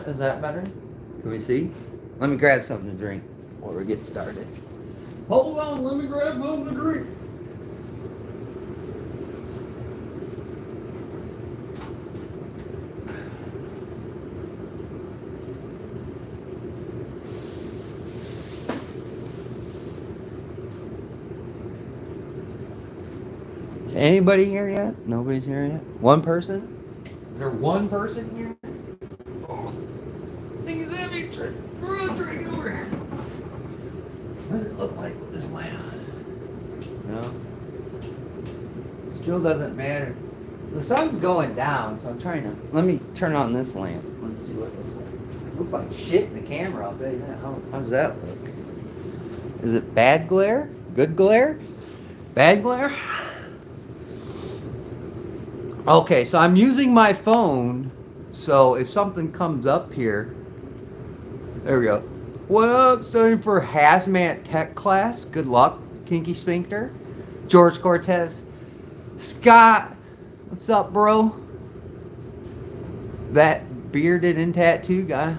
Is that better? Can we see? Let me grab something to drink before we get started. Hold on, let me grab something to drink. Anybody here yet? Nobody's here yet? One person? Is there one person here? Oh, thing is heavy. Right over here. What does it look like with this light on? No. Still doesn't matter. The sun's going down, so I'm trying to. Let me turn on this lamp. Let's see what it looks like. It looks like shit in the camera, I'll tell you that. How does that look? Is it bad glare? Good glare? Bad glare? Okay, so I'm using my phone, so if something comes up here, there we go. What up? Studying for hazmat tech class. Good luck, Kinky Sphincter. George Cortez. Scott, what's up, bro? That bearded and tattoo guy.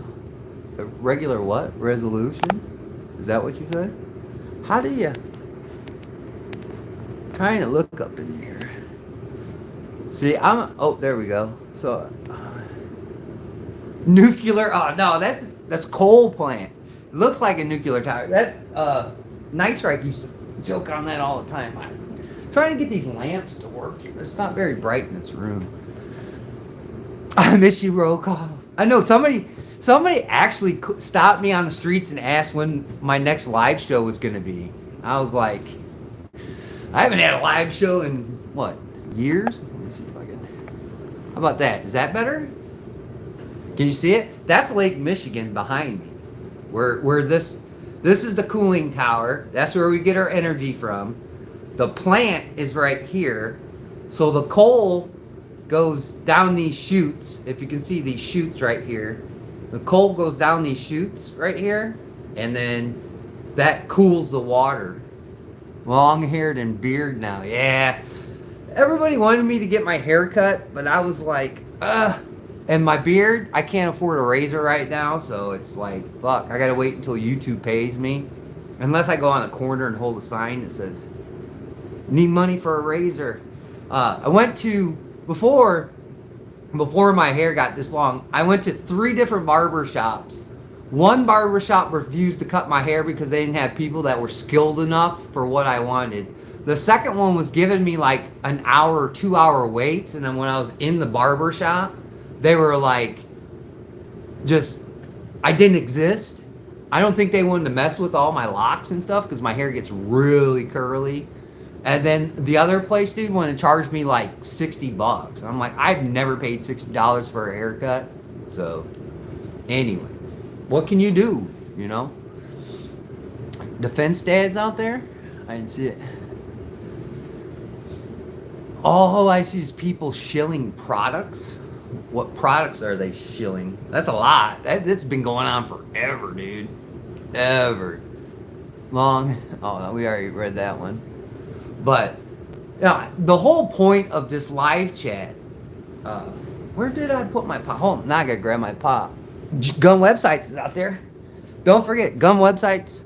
A regular what? Resolution? Is that what you said? How do you... Trying to look up in here. See, oh, there we go. So, nuclear, oh no, that's coal plant. It looks like a nuclear tower. That, Night Strike used to joke on that all the time. I'm trying to get these lamps to work. It's not very bright in this room. I miss you, RowCall. I know, somebody actually stopped me on the streets and asked when my next live show was going to be. I was like, I haven't had a live show in, what, years? How about that? Is that better? Can you see it? That's Lake Michigan behind me. Where this is the cooling tower. That's where we get our energy from. The plant is right here. So the coal goes down these chutes. If you can see these chutes right here. The coal goes down these chutes right here. And then that cools the water. Long-haired and beard now. Yeah. Everybody wanted me to get my hair cut, but I was like, ugh. And my beard, I can't afford a razor right now, so it's like, fuck. I gotta wait until YouTube pays me. Unless I go on a corner and hold a sign that says, need money for a razor. I went to, before my hair got this long, I went to 3 different barber shops. One barber shop refused to cut my hair because they didn't have people that were skilled enough for what I wanted. The second one was giving me like an hour or 2 hour waits, and then when I was in the barber shop, they were like, I didn't exist. I don't think they wanted to mess with all my locks and stuff because my hair gets really curly. And then the other place, dude, wanted to charge me like $60. I'm like, I've never paid $60 for a haircut. So, anyways, what can you do, you know? Defense dads out there? I didn't see it. All I see is people shilling products. What products are they shilling? That's a lot. That's been going on forever, dude. Ever. Long. Oh, no, we already read that one. But, yeah, the whole point of this live chat. Where did I put my pop? Hold on, now I gotta grab my pop. Gun Websites is out there. Don't forget, Gun Websites.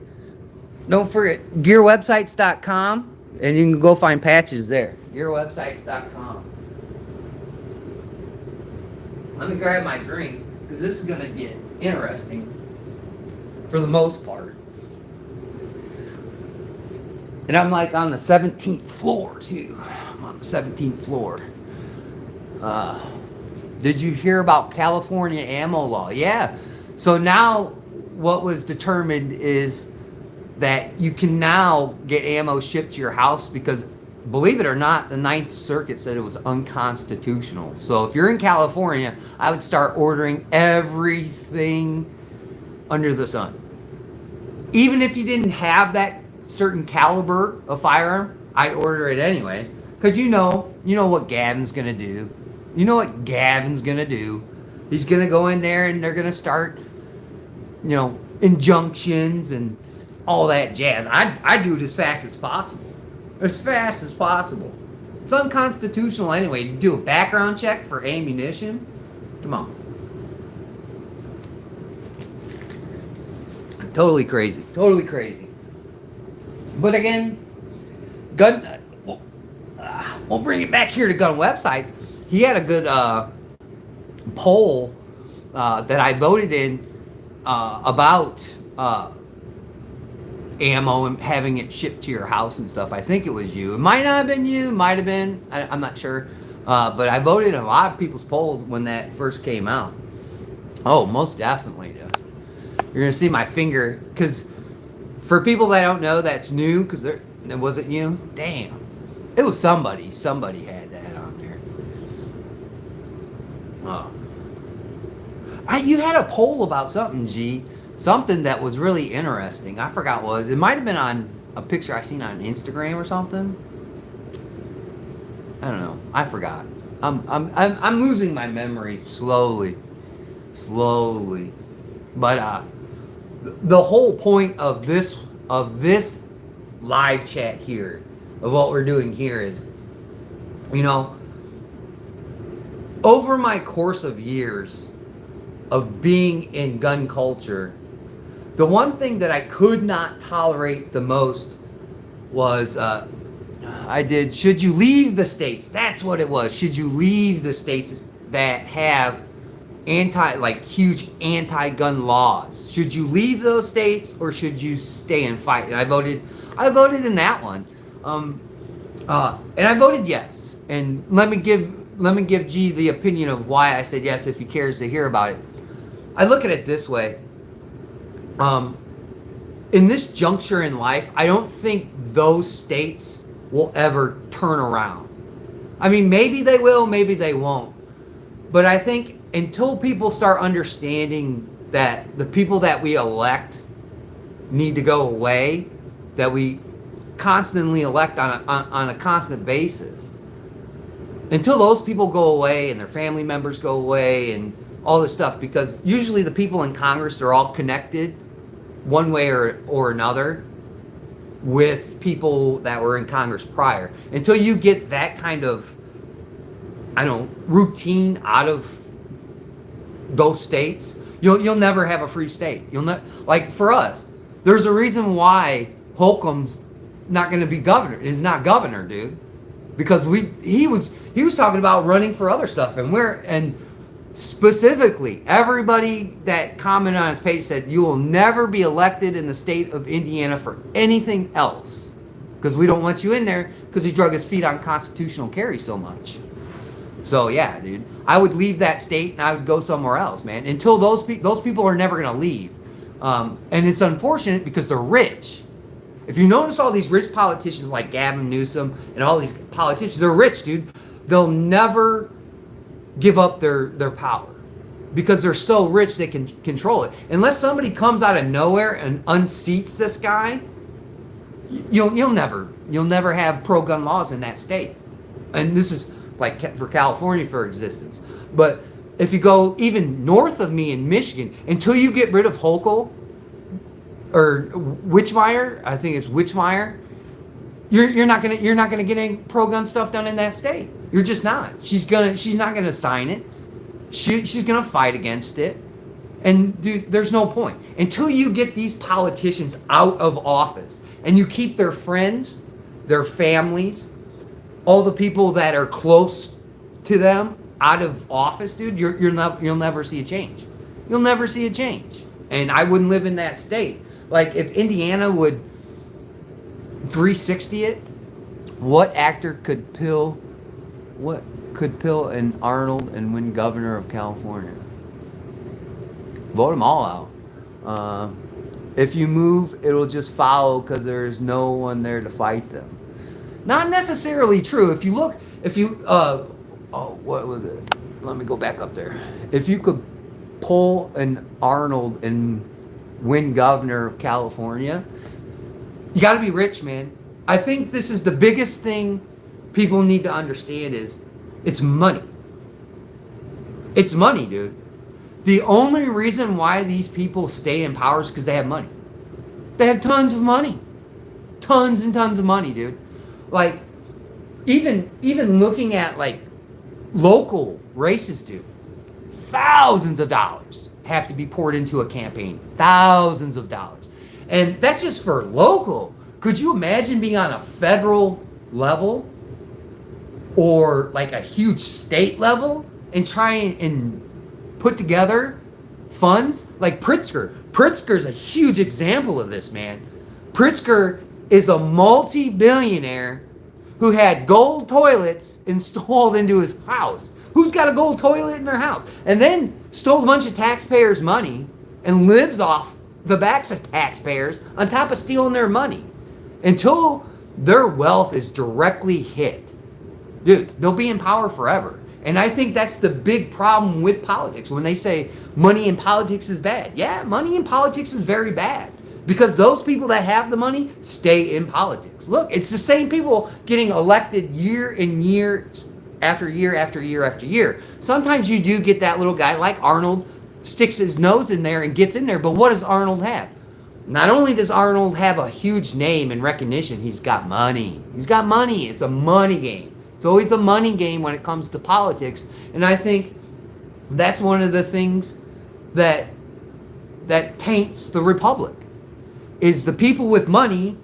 Don't forget, gearwebsites.com. And you can go find patches there. Gearwebsites.com. Let me grab my drink, because this is going to get interesting. For the most part. And I'm like on the 17th floor, too. I'm on the 17th floor. Did you hear about California ammo law? Yeah. So now what was determined is that you can now get ammo shipped to your house because, believe it or not, the Ninth Circuit said it was unconstitutional. So if you're in California, I would start ordering everything under the sun. Even if you didn't have that certain caliber of firearm, I'd order it anyway. Because you know what Gavin's going to do. You know what Gavin's going to do. He's going to go in there and they're going to start, injunctions and all that jazz. I do it as fast as possible. As fast as possible. It's unconstitutional anyway to do a background check for ammunition. Come on. Totally crazy. Totally crazy. But again, gun. We'll bring it back here to gun websites. He had a good poll that I voted in about ammo and having it shipped to your house and stuff. I think it was you. It might not have been you. Might have been. I'm not sure. But I voted in a lot of people's polls when that first came out. Oh, most definitely, dude. You're gonna see my finger, because for people that don't know, that's new. Because it wasn't you. Damn, it was somebody. Somebody had that on there. Oh. You had a poll about something, G. Something that was really interesting. I forgot what it was. It might have been on a picture I seen on Instagram or something. I don't know. I forgot. I'm losing my memory slowly. But the whole point of this live chat here, of what we're doing here, is, you know, over my course of years of being in gun culture, the one thing that I could not tolerate the most was should you leave the states? That's what it was. Should you leave the states that have huge anti-gun laws? Should you leave those states, or should you stay and fight? And I voted in that one. And I voted yes. And let me give G the opinion of why I said yes, if he cares to hear about it. I look at it this way. In this juncture in life, I don't think those states will ever turn around. I mean, maybe they will, maybe they won't. But I think until people start understanding that the people that we elect need to go away, that we constantly elect on a constant basis, until those people go away and their family members go away and all this stuff, because usually the people in Congress are all connected one way or another with people that were in Congress prior. Until you get that kind of, I don't know, routine out of those states, you'll never have a free state. You'll not, like for us, there's a reason why Holcomb's not going to be governor. Is not governor, dude, because he was talking about running for other stuff, and specifically everybody that commented on his page said you will never be elected in the state of Indiana for anything else, because we don't want you in there, because he drug his feet on constitutional carry so much. So yeah, dude, I would leave that state and I would go somewhere else, man. Until those people are never gonna leave, and it's unfortunate because they're rich. If you notice all these rich politicians like Gavin Newsom and all these politicians, they're rich, dude. They'll never give up their power because they're so rich they can control it. Unless somebody comes out of nowhere and unseats this guy, you'll never have pro-gun laws in that state. And this is like for California for existence. But if you go even north of me in Michigan, until you get rid of Hochul or Witchmeyer, I think it's Witchmeyer, you're not gonna get any pro-gun stuff done in that state. You're just not. She's not gonna sign it. She's gonna fight against it. And dude, there's no point until you get these politicians out of office and you keep their friends, their families, all the people that are close to them out of office, dude. You'll never see a change. You'll never see a change. And I wouldn't live in that state. Like if Indiana would 360 it, what actor could pill an Arnold and win governor of California? Vote them all out. If you move, it'll just follow because there's no one there to fight them. Not necessarily true. What was it? Let me go back up there. If you could pull an Arnold and win governor of California, you got to be rich, man. I think this is the biggest thing people need to understand is it's money. It's money, dude. The only reason why these people stay in power is because they have money. They have tons of money. Tons and tons of money, dude. Like, even looking at, like, local races, dude. Thousands of dollars. have to be poured into a campaign. Thousands of dollars. And that's just for local. Could you imagine being on a federal level or like a huge state level and trying and put together funds? Like Pritzker. Pritzker's a huge example of this, man. Pritzker is a multi-billionaire who had gold toilets installed into his house. Who's got a gold toilet in their house? And then stole a bunch of taxpayers' money and lives off the backs of taxpayers on top of stealing their money until their wealth is directly hit. Dude, they'll be in power forever. And I think that's the big problem with politics. When they say money in politics is bad. Yeah, money in politics is very bad. Because those people that have the money stay in politics. Look, it's the same people getting elected year and year after year after year after year. Sometimes you do get that little guy like Arnold, sticks his nose in there and gets in there. But what does Arnold have? Not only does Arnold have a huge name and recognition, he's got money. He's got money. It's a money game. It's always a money game when it comes to politics. And I think that's one of the things that taints the republic. Is the people with money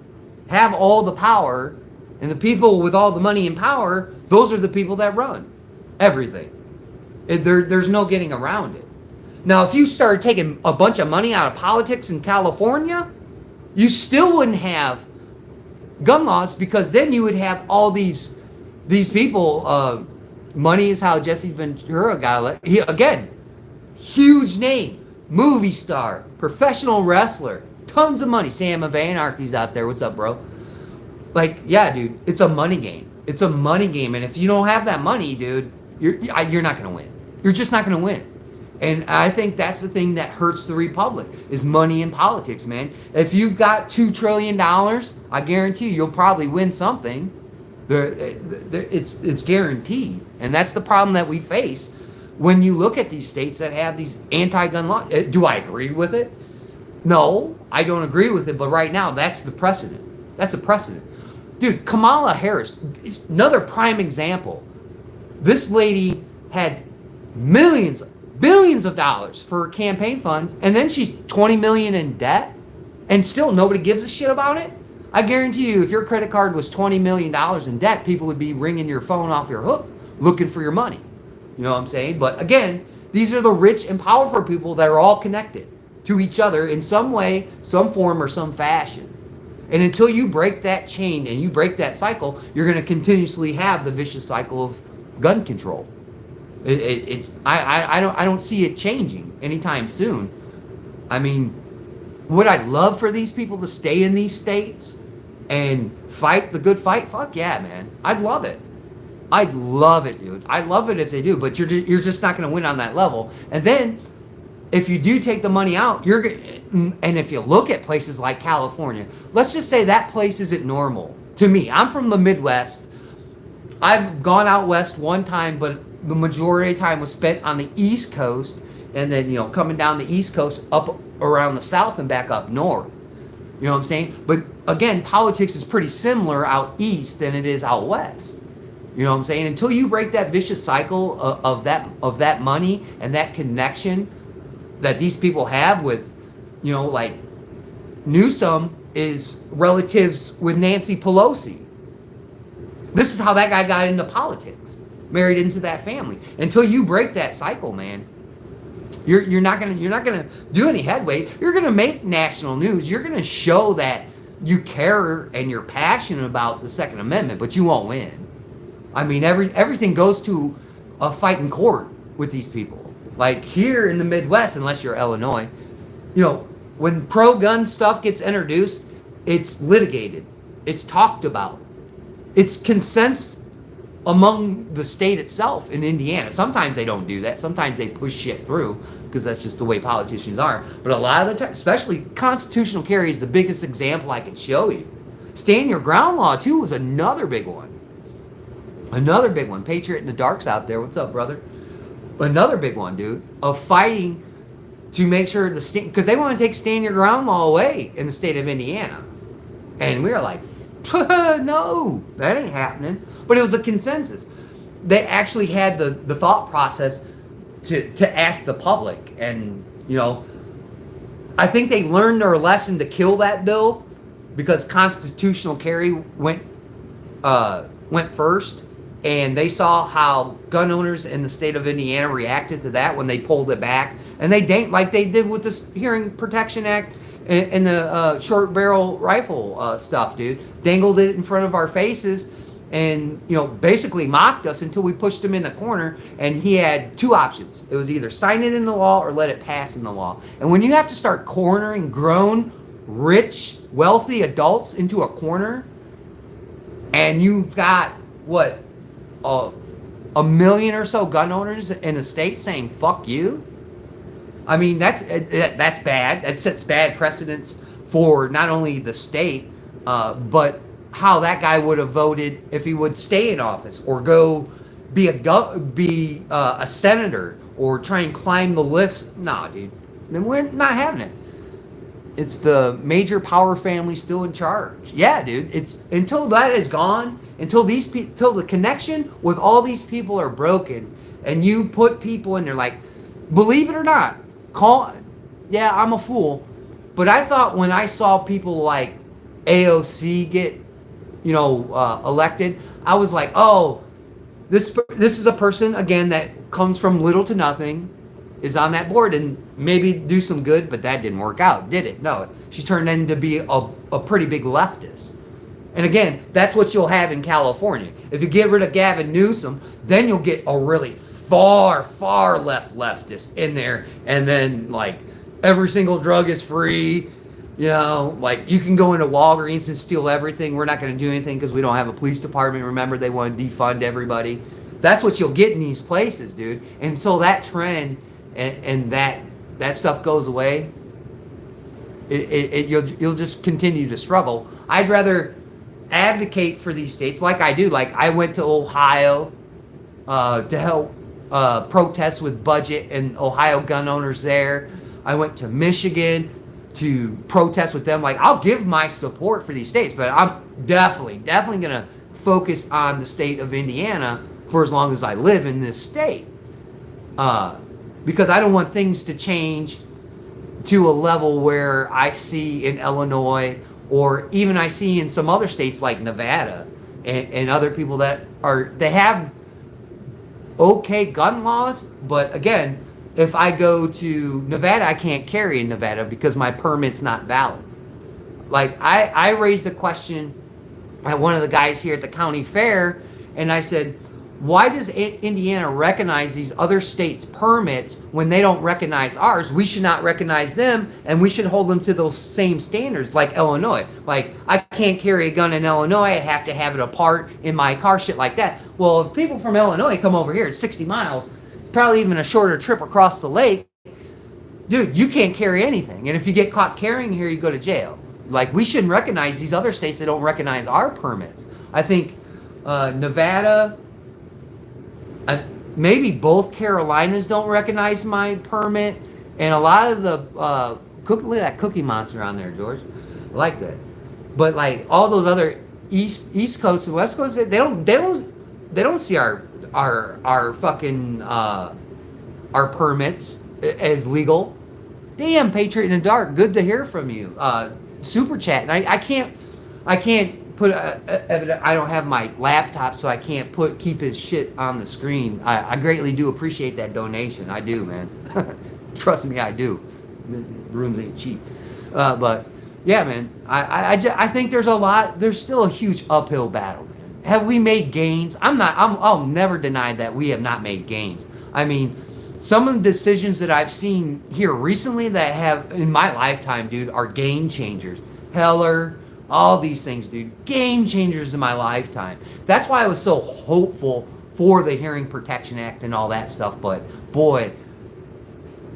have all the power, and the people with all the money and power, those are the people that run everything. There's no getting around it. Now, if you started taking a bunch of money out of politics in California, you still wouldn't have gun laws, because then you would have all these people. Money is how Jesse Ventura got elected. Again, huge name, movie star, professional wrestler. Tons of money. Sam of Anarchy's out there. What's up, bro? Like, yeah, dude, it's a money game. It's a money game. And if you don't have that money, dude, you're not going to win. You're just not going to win. And I think that's the thing that hurts the republic is money in politics, man. If you've got $2 trillion, I guarantee you'll probably win something. It's guaranteed. And that's the problem that we face when you look at these states that have these anti-gun laws. Do I agree with it? No, I don't agree with it, but right now, that's the precedent. That's a precedent. Dude, Kamala Harris, another prime example. This lady had billions of dollars for her campaign fund, and then she's $20 million in debt, and still nobody gives a shit about it? I guarantee you, if your credit card was $20 million in debt, people would be ringing your phone off your hook, looking for your money. You know what I'm saying? But again, these are the rich and powerful people that are all connected to each other in some way, some form, or some fashion. And until you break that chain and you break that cycle, you're going to continuously have the vicious cycle of gun control. I don't see it changing anytime soon. I mean, would I love for these people to stay in these states and fight the good fight? Fuck yeah, man. I'd love it. I'd love it, dude. I'd love it if they do, but you're just not going to win on that level. And then if you do take the money out, and if you look at places like California, let's just say that place isn't normal. To me, I'm from the Midwest. I've gone out west one time, but the majority of the time was spent on the East Coast, and then, coming down the East Coast up around the South and back up north. You know what I'm saying? But again, politics is pretty similar out east than it is out west. You know what I'm saying? Until you break that vicious cycle of that money and that connection that these people have with, like Newsom is relatives with Nancy Pelosi. This is how that guy got into politics, married into that family. Until you break that cycle, man, you're not gonna do any headway. You're gonna make national news. You're gonna show that you care and you're passionate about the Second Amendment, but you won't win. I mean, everything goes to a fight in court with these people. Like here in the Midwest, unless you're Illinois, when pro-gun stuff gets introduced, it's litigated. It's talked about. It's consensus among the state itself in Indiana. Sometimes they don't do that. Sometimes they push shit through because that's just the way politicians are. But a lot of the time, especially constitutional carry is the biggest example I could show you. Stand your ground law, too, is another big one. Another big one. Patriot in the Dark's out there. What's up, brother? Another big one, dude, of fighting to make sure because they want to take stand your ground law away in the state of Indiana. And we were like, no, that ain't happening. But it was a consensus. They actually had the thought process to ask the public. And You know, I think they learned their lesson to kill that bill because constitutional carry went first, and they saw how gun owners in the state of Indiana reacted to that when they pulled it back, and they like they did with the Hearing Protection Act and the short barrel rifle stuff, dude. Dangled it in front of our faces, and basically mocked us until we pushed him in the corner. And he had two options: it was either sign it in the law or let it pass in the law. And when you have to start cornering grown, rich, wealthy adults into a corner, and you've got what a million or so gun owners in a state saying "fuck you," I mean that's bad. That sets bad precedents for not only the state, but how that guy would have voted if he would stay in office or go be a senator or try and climb the lifts. Nah, dude, then we're not having it. It's the major power family still in charge. Yeah, dude. It's until that is gone, until the connection with all these people are broken, and you put people in there like, believe it or not, yeah, I'm a fool, but I thought when I saw people like AOC get, elected, I was like, oh, this is a person again that comes from little to nothing, is on that board and maybe do some good, but that didn't work out, did it? No, she turned into be a pretty big leftist. And again, that's what you'll have in California. If you get rid of Gavin Newsom, then you'll get a really far leftist in there, and then like every single drug is free. Like you can go into Walgreens and steal everything. We're not going to do anything because we don't have a police department. Remember, they want to defund everybody. That's what you'll get in these places, dude. And until that trend and that stuff goes away, you'll just continue to struggle. I'd rather advocate for these states like I do. Like I went to Ohio to help protest with budget and Ohio gun owners there. I went to Michigan to protest with them. Like I'll give my support for these states, but I'm definitely gonna focus on the state of Indiana for as long as I live in this state, because I don't want things to change to a level where I see in Illinois, or even I see in some other states like Nevada and other people that they have okay gun laws, but again, if I go to Nevada, I can't carry in Nevada because my permit's not valid. Like I raised the question at one of the guys here at the county fair, and I said, why does Indiana recognize these other states' permits when they don't recognize ours? We should not recognize them, and we should hold them to those same standards like Illinois. Like, I can't carry a gun in Illinois. I have to have it apart in my car, shit like that. Well, if people from Illinois come over here, it's 60 miles. It's probably even a shorter trip across the lake. Dude, you can't carry anything. And if you get caught carrying here, you go to jail. Like, we shouldn't recognize these other states that don't recognize our permits. I think Nevada... maybe both Carolinas don't recognize my permit, and a lot of the look at that Cookie Monster on there, George. I like that. But like all those other East Coast and West Coast, they don't see our fucking our permits as legal. Damn, Patriot in the Dark, good to hear from you. Super chat, and I can't put I don't have my laptop, so I can't keep his shit on the screen. I greatly do appreciate that donation. I do, man. Trust me, I do. The rooms ain't cheap. But yeah, man, I think there's still a huge uphill battle, man. Have we made gains? I'll never deny that we have not made gains. I mean, some of the decisions that I've seen here recently that have in my lifetime, dude, are game changers. Heller, all these things, dude, game changers in my lifetime. That's why I was so hopeful for the Hearing Protection Act and all that stuff. But boy,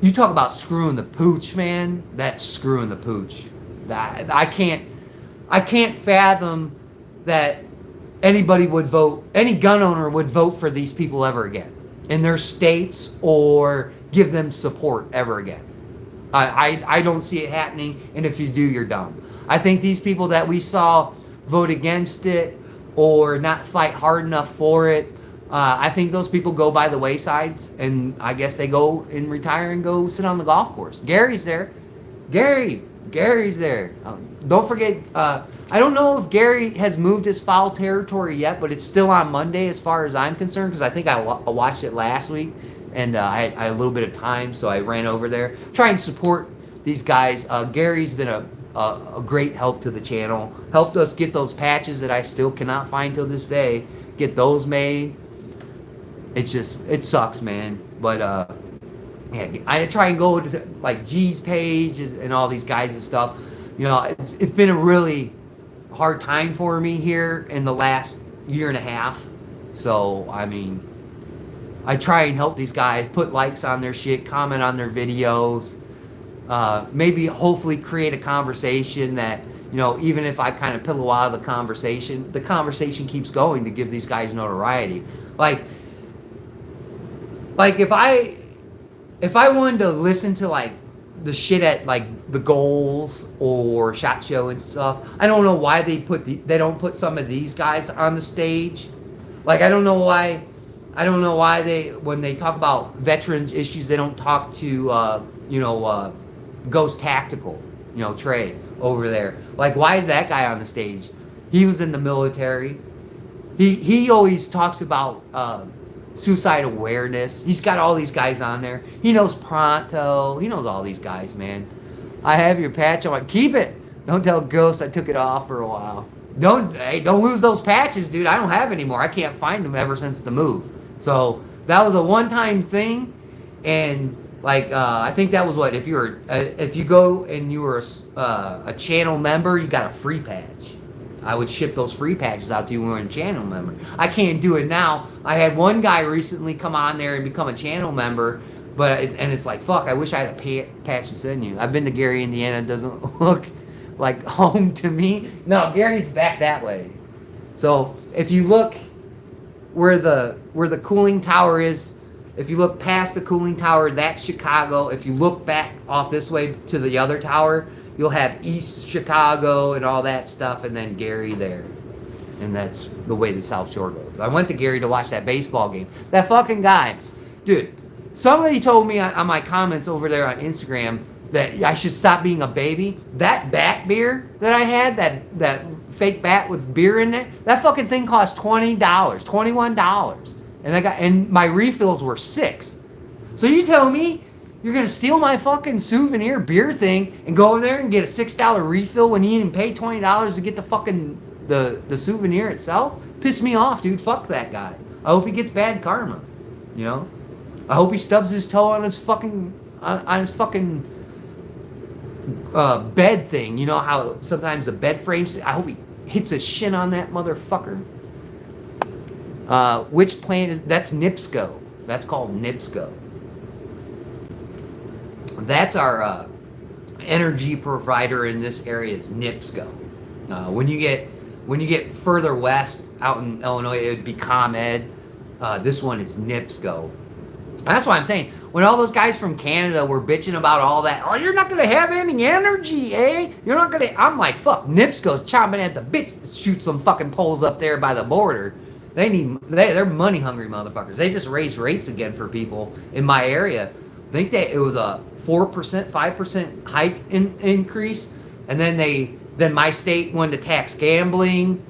you talk about screwing the pooch, man. That's screwing the pooch. I can't fathom that anybody would vote, any gun owner would vote for these people ever again in their states or give them support ever again. I don't see it happening, and if you do, you're dumb. I think these people that we saw vote against it or not fight hard enough for it, I think those people go by the waysides, and I guess they go and retire and go sit on the golf course. Gary's there. Gary's there. Don't forget, I don't know if Gary has moved his foul territory yet, but it's still on Monday as far as I'm concerned, because I think I watched it last week, and I had a little bit of time, so I ran over there. Try and support these guys. Gary's been a great help to the channel. Helped us get those patches that I still cannot find till this day. Get those made. It's just, it sucks, man. But yeah, I try and go to like G's page and all these guys and stuff. You know, it's been a really hard time for me here in the last year and a half. So I mean, I try and help these guys, put likes on their shit, comment on their videos, maybe hopefully create a conversation that, you know, even if I kind of pillow out of the conversation keeps going to give these guys notoriety. Like if I wanted to listen to like the shit at like the Goals or SHOT Show and stuff, I don't know why they don't put some of these guys on the stage. Like I don't know why they, when they talk about veterans issues, they don't talk to Ghost Tactical, you know, Trey over there. Like why is that guy on the stage? He was in the military. He always talks about suicide awareness. He's got all these guys on there. He knows Pronto. He knows all these guys, man. I have your patch. I'm like, keep it. Don't tell Ghost I took it off for a while. Don't lose those patches, dude. I don't have any more. I can't find them ever since the move. So that was a one-time thing, and like I think that was what, if you go and you were a channel member, you got a free patch. I would ship those free patches out to you when you were a channel member. I can't do it now. I had one guy recently come on there and become a channel member, but it's like, fuck, I wish I had a patch to send you. I've been to Gary, Indiana. It doesn't look like home to me. No, Gary's back that way. So if you look where the cooling tower is, if you look past the cooling tower, that's Chicago. If you look back off this way to the other tower, you'll have East Chicago and all that stuff, and then Gary there. And that's the way the South Shore goes. I went to Gary to watch that baseball game. That fucking guy. Dude, somebody told me on my comments over there on Instagram that I should stop being a baby. That bat beer that I had, that fake bat with beer in it, that fucking thing cost $20, $21. And my refills were $6. So you tell me you're gonna steal my fucking souvenir beer thing and go over there and get a $6 refill when you didn't pay $20 to get the fucking the souvenir itself? Piss me off, dude. Fuck that guy. I hope he gets bad karma. You know? I hope he stubs his toe on his fucking bed thing. You know how sometimes the bed frames, I hope he hits his shin on that motherfucker. Which plant is that's NIPSCO. That's called NIPSCO. That's our energy provider in this area is NIPSCO. When you get further west out in Illinois, it would be ComEd. This one is NIPSCO. That's why I'm saying, when all those guys from Canada were bitching about all that, oh, you're not going to have any energy, eh? You're not going to... I'm like, fuck, NIPSCO's chomping at the bitch to shoot some fucking poles up there by the border. They're money hungry motherfuckers. They just raised rates again for people in my area. I think it was a 4%, 5% hike increase, and then my state wanted to tax gambling.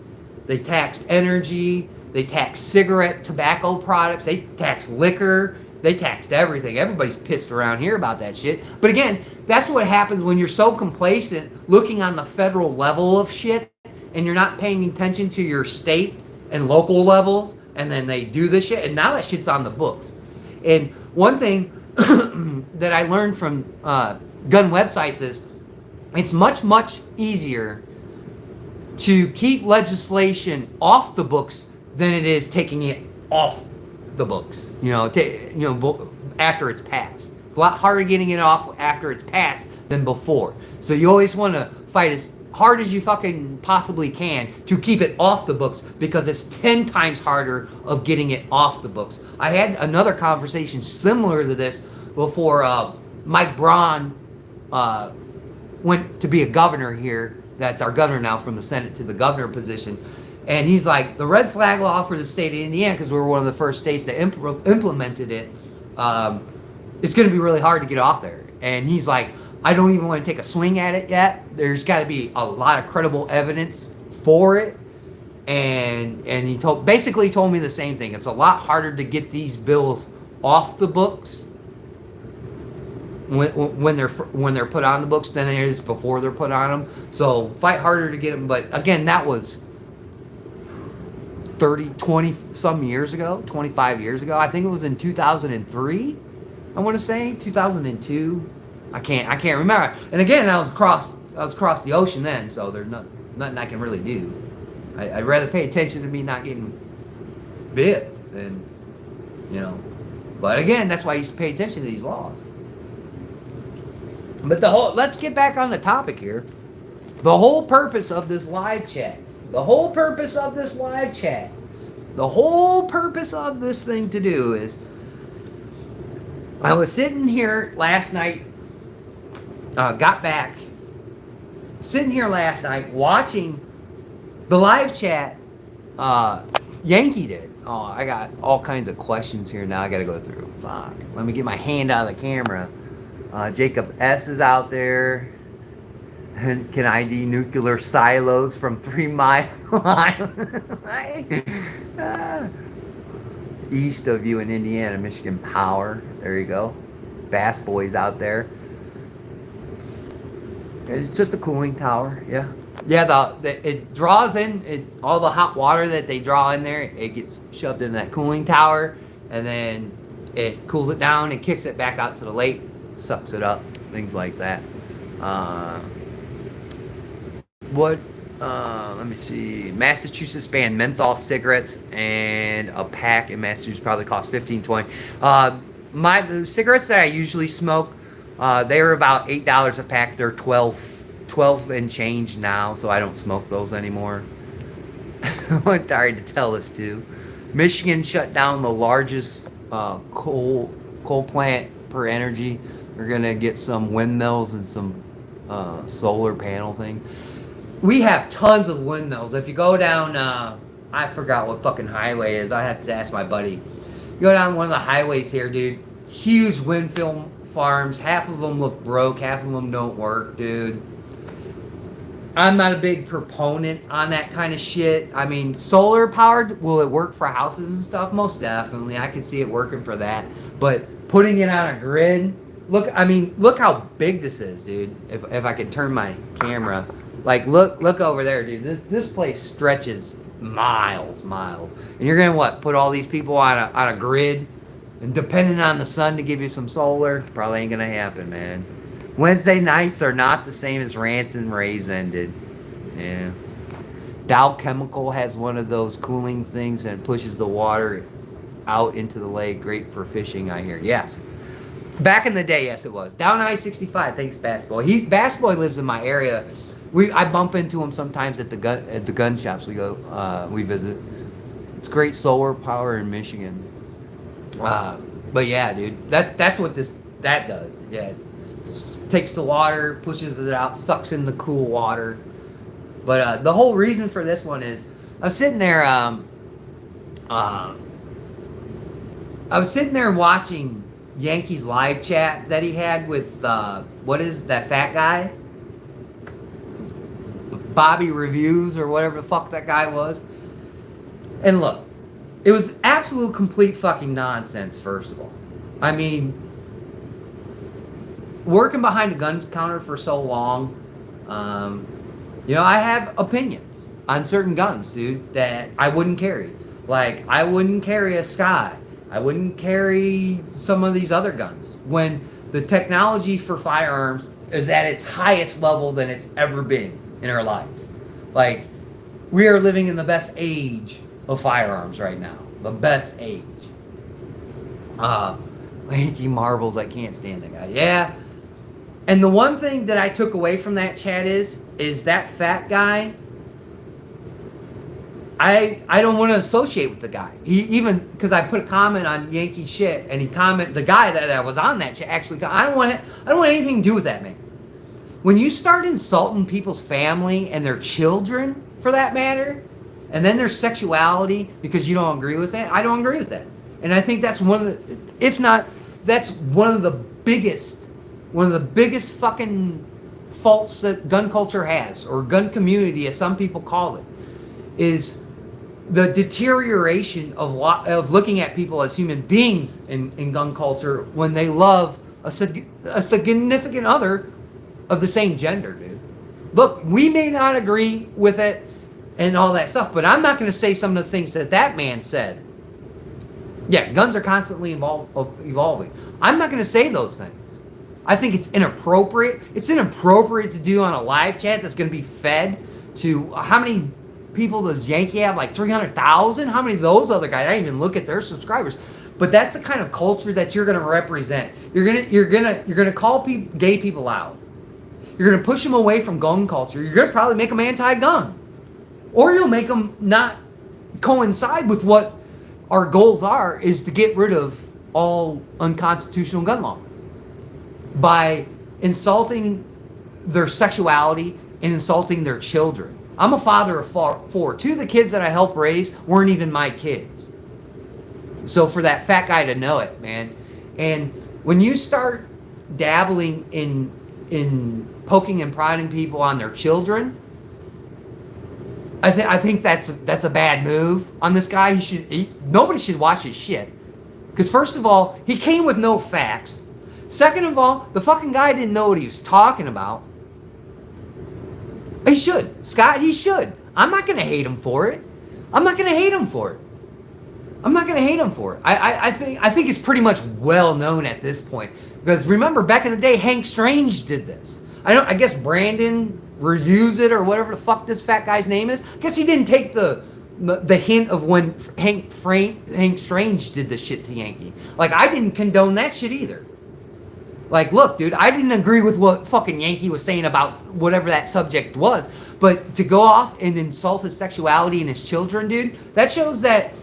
They taxed energy. They taxed cigarette, tobacco products. They taxed liquor. They taxed everything. Everybody's pissed around here about that shit. But again, that's what happens when you're so complacent looking on the federal level of shit and you're not paying attention to your state and local levels, and then they do this shit, and now that shit's on the books. And one thing that I learned from gun websites is it's much, much easier to keep legislation off the books than it is taking it off the books, after it's passed. It's a lot harder getting it off after it's passed than before. So you always want to fight as hard as you fucking possibly can to keep it off the books, because it's 10 times harder of getting it off the books. I had another conversation similar to this before Mike Braun went to be a governor here. That's our governor now, from the Senate to the governor position. And he's like, the red flag law for the state of Indiana, because we were one of the first states that implemented it, it's going to be really hard to get off there. And he's like, I don't even want to take a swing at it yet. There's got to be a lot of credible evidence for it. And he basically told me the same thing. It's a lot harder to get these bills off the books when they're put on the books than it is before they're put on them. So fight harder to get them. But again, that was 20 some years ago, 25 years ago. I think it was in 2003. I want to say 2002. I can't remember. And again, I was across the ocean then, so there's nothing I can really do. I'd rather pay attention to me not getting bit than, But again, that's why you should pay attention to these laws. But let's get back on the topic here. The whole purpose of this live chat. The whole purpose of this thing to do is, I was sitting here last night, got back, sitting here last night watching the live chat Yankee did. Oh, I got all kinds of questions here now I got to go through. Fuck. Let me get my hand out of the camera. Jacob S. is out there. Can ID nuclear silos from 3 Mile Island? East of you in Indiana, Michigan Power. There you go. Bass Boys out there. It's just a cooling tower, yeah. Yeah, it draws in all the hot water that they draw in there. It gets shoved in that cooling tower, and then it cools it down and kicks it back out to the lake, sucks it up, things like that. Let me see. Massachusetts banned menthol cigarettes, and a pack in Massachusetts probably costs $15-20. The cigarettes that I usually smoke, they were about $8 a pack. They're 12 and change now, so I don't smoke those anymore. I'm tired to tell this too. Michigan shut down the largest coal plant per energy. We're gonna get some windmills and some solar panel thing. We have tons of windmills. If you go down, I forgot what fucking highway is. I have to ask my buddy. You go down one of the highways here, dude. Huge wind farms. Half of them look broke. Half of them don't work, dude. I'm not a big proponent on that kind of shit. I mean, solar powered, will it work for houses and stuff? Most definitely. I can see it working for that. But putting it on a grid, look how big this is, dude. If I could turn my camera, like look over there, dude. This place stretches miles. And you're gonna put all these people on a grid and depending on the sun to give you some solar? Probably ain't gonna happen, man. Wednesday nights are not the same as rants and raves ended. Yeah. Dow Chemical has one of those cooling things and it pushes the water out into the lake. Great for fishing, I hear. Yes. Back in the day, yes, it was. Down I-65, thanks, Bass Boy. Bass Boy lives in my area. I bump into him sometimes at the gun shops we visit. It's great solar power in Michigan. But yeah, dude, that's what that does. Yeah. Takes the water, pushes it out, sucks in the cool water. But the whole reason for this one is I was sitting there watching Yankees live chat that he had with what is that fat guy? Bobby Reviews or whatever the fuck that guy was. And look, it was absolute complete fucking nonsense, first of all. I mean, working behind a gun counter for so long, I have opinions on certain guns, dude, that I wouldn't carry. Like, I wouldn't carry a Sky. I wouldn't carry some of these other guns. When the technology for firearms is at its highest level than it's ever been in our life. Like, we are living in the best age of firearms right now. The best age. Lanky Marbles, I can't stand that guy. Yeah. And the one thing that I took away from that chat is that fat guy, I don't want to associate with the guy. He even, because I put a comment on Yankee shit, and the guy that was on that chat actually, I don't want anything to do with that man. When you start insulting people's family and their children, for that matter, And then there's sexuality because you don't agree with it. I don't agree with that. And I think that's one of the, if not, that's one of the biggest fucking faults that gun culture has, or gun community as some people call it, is the deterioration of looking at people as human beings in gun culture when they love a significant other of the same gender, dude. Look, we may not agree with it and all that stuff, but I'm not going to say some of the things that man said. Yeah, guns are constantly evolving. I'm not going to say those things. I think it's inappropriate. It's inappropriate to do on a live chat that's going to be fed to how many people does Yankee have? Like 300,000? How many of those other guys? I didn't even look at their subscribers. But that's the kind of culture that you're going to represent. You're going to call gay people out. You're going to push them away from gun culture. You're going to probably make them anti-gun. Or you'll make them not coincide with what our goals are, is to get rid of all unconstitutional gun laws by insulting their sexuality and insulting their children. I'm a father of four. Two of the kids that I helped raise weren't even my kids. So for that fat guy to know it, man. And when you start dabbling in poking and prodding people on their children, I think that's a bad move on this guy. Nobody should watch his shit. Because first of all, he came with no facts. Second of all, the fucking guy didn't know what he was talking about. He should. Scott, he should. I'm not going to hate him for it. I think it's pretty much well known at this point. Because remember, back in the day, Hank Strange did this. I guess Brandon reviews it or whatever the fuck this fat guy's name is. I guess he didn't take the hint of when Hank Strange did this shit to Yankee. Like, I didn't condone that shit either. Like, look, dude, I didn't agree with what fucking Yankee was saying about whatever that subject was. But to go off and insult his sexuality and his children, dude, that shows that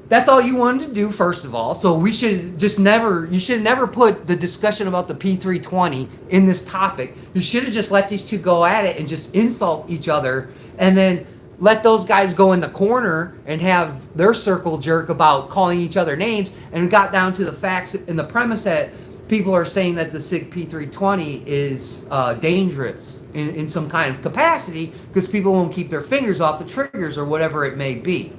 that's all you wanted to do, first of all. So you should never put the discussion about the P320 in this topic. You should have just let these two go at it and just insult each other, and then let those guys go in the corner and have their circle jerk about calling each other names, and got down to the facts and the premise that people are saying that the SIG P320 is dangerous in some kind of capacity because people won't keep their fingers off the triggers or whatever it may be.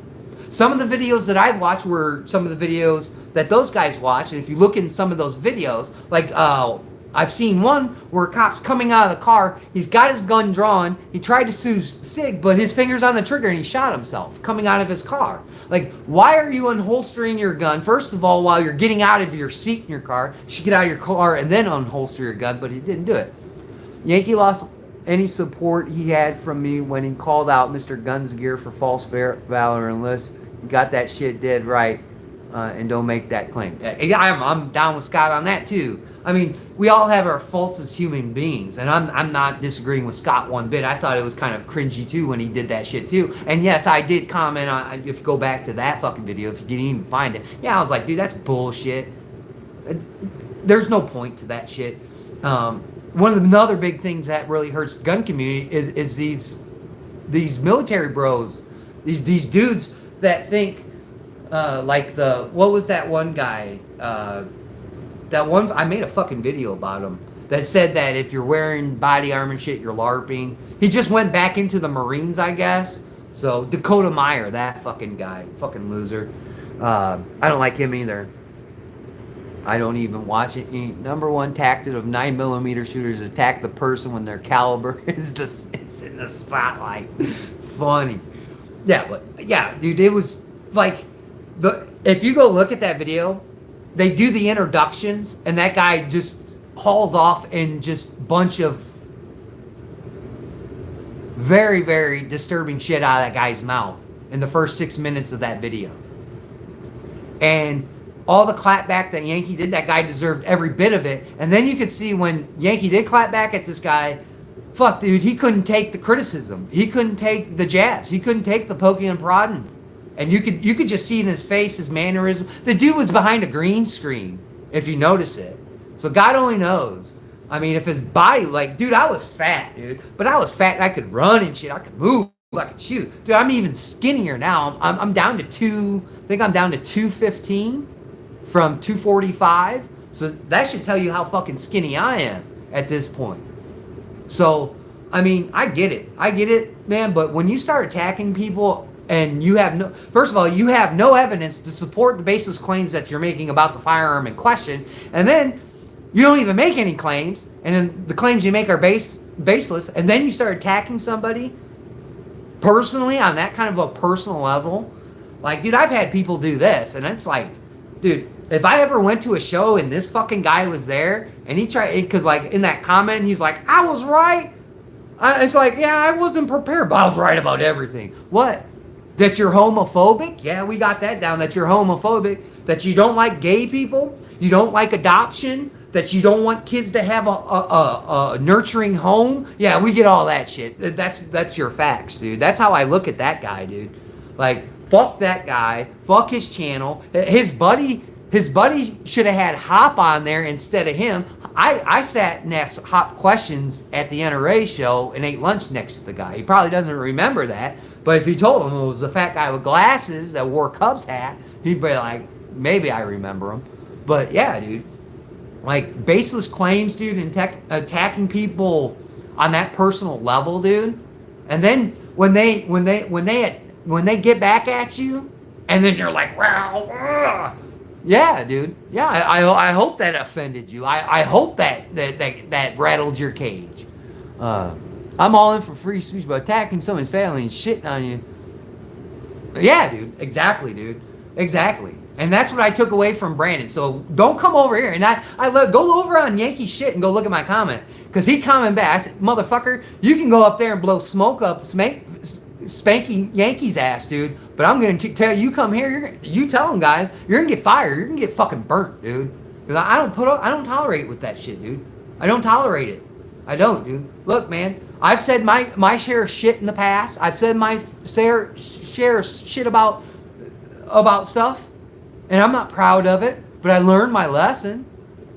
Some of the videos that I've watched were some of the videos that those guys watched, and if you look in some of those videos, like I've seen one where a cop's coming out of the car, he's got his gun drawn, he tried to sue SIG, but his finger's on the trigger and he shot himself coming out of his car. Like, why are you unholstering your gun? First of all, while you're getting out of your seat in your car, you should get out of your car and then unholster your gun, but he didn't do it. Yankee lost any support he had from me when he called out Mr. Guns Gear for false valor and list. You got that shit dead right, and don't make that claim. I'm down with Scott on that too. I mean, we all have our faults as human beings, and I'm not disagreeing with Scott one bit. I thought it was kind of cringy too when he did that shit too. And yes, I did comment on, if you go back to that fucking video, if you didn't even find it, yeah, I was like, dude, that's bullshit. There's no point to that shit. One of the other big things that really hurts the gun community is these military bros, these dudes that think like what was that one guy? I made a fucking video about him that said that if you're wearing body armor and shit, you're LARPing. He just went back into the Marines, I guess. So Dakota Meyer, that fucking guy, fucking loser. I don't like him either. I don't even watch it. Number one tactic of 9mm shooters is attack the person when their caliber is in the spotlight. It's funny. Yeah, but yeah, dude, it was like if you go look at that video, they do the introductions and that guy just hauls off in just bunch of very, very disturbing shit out of that guy's mouth in the first 6 minutes of that video. And all the clapback that Yankee did, that guy deserved every bit of it. And then you could see when Yankee did clap back at this guy, fuck, dude, he couldn't take the criticism. He couldn't take the jabs. He couldn't take the poking and prodding. And you could just see in his face, his mannerism. The dude was behind a green screen, if you notice it. So God only knows. I mean, if his body, like, dude, I was fat, dude. But I was fat and I could run and shit. I could move. I could shoot. Dude, I'm even skinnier now. I'm down to I think I'm down to 215 from 245. So that should tell you how fucking skinny I am at this point. So, I mean, I get it, man. But when you start attacking people and you have first of all, you have no evidence to support the baseless claims that you're making about the firearm in question. And then you don't even make any claims. And then the claims you make are baseless. And then you start attacking somebody personally on that kind of a personal level. Like, dude, I've had people do this. And it's like, dude, if I ever went to a show and this fucking guy was there and he tried, because like in that comment, he's like, I was right. It's like, yeah, I wasn't prepared, but I was right about everything. What? That you're homophobic? Yeah, we got that down, that you're homophobic. That you don't like gay people? You don't like adoption? That you don't want kids to have a nurturing home? Yeah, we get all that shit. That's your facts, dude. That's how I look at that guy, dude. Like, fuck that guy. Fuck his channel. His buddy should have had Hop on there instead of him. I sat and asked Hop questions at the NRA show and ate lunch next to the guy. He probably doesn't remember that, but if you told him it was a fat guy with glasses that wore a Cubs hat, he'd be like, maybe I remember him. But yeah, dude, like baseless claims, dude, and attacking people on that personal level, dude. And then when they get back at you, and then you're like, wow. Yeah, dude. Yeah, I hope that offended you. I hope that rattled your cage. I'm all in for free speech, but attacking someone's family and shitting on you. Yeah, dude. Exactly, dude. Exactly. And that's what I took away from Brandon. So don't come over here. And go over on Yankee shit and go look at my comment. Because he commented back. I said, motherfucker, you can go up there and blow smoke up Spanky Yankees ass, dude. But I'm going to tell you, come here, you tell them, guys, you're going to get fired. You're going to get fucking burnt, dude. Because I don't tolerate with that shit, dude. I don't tolerate it. I don't, dude. Look, man, I've said my share of shit in the past. I've said my share of shit about stuff. And I'm not proud of it, but I learned my lesson.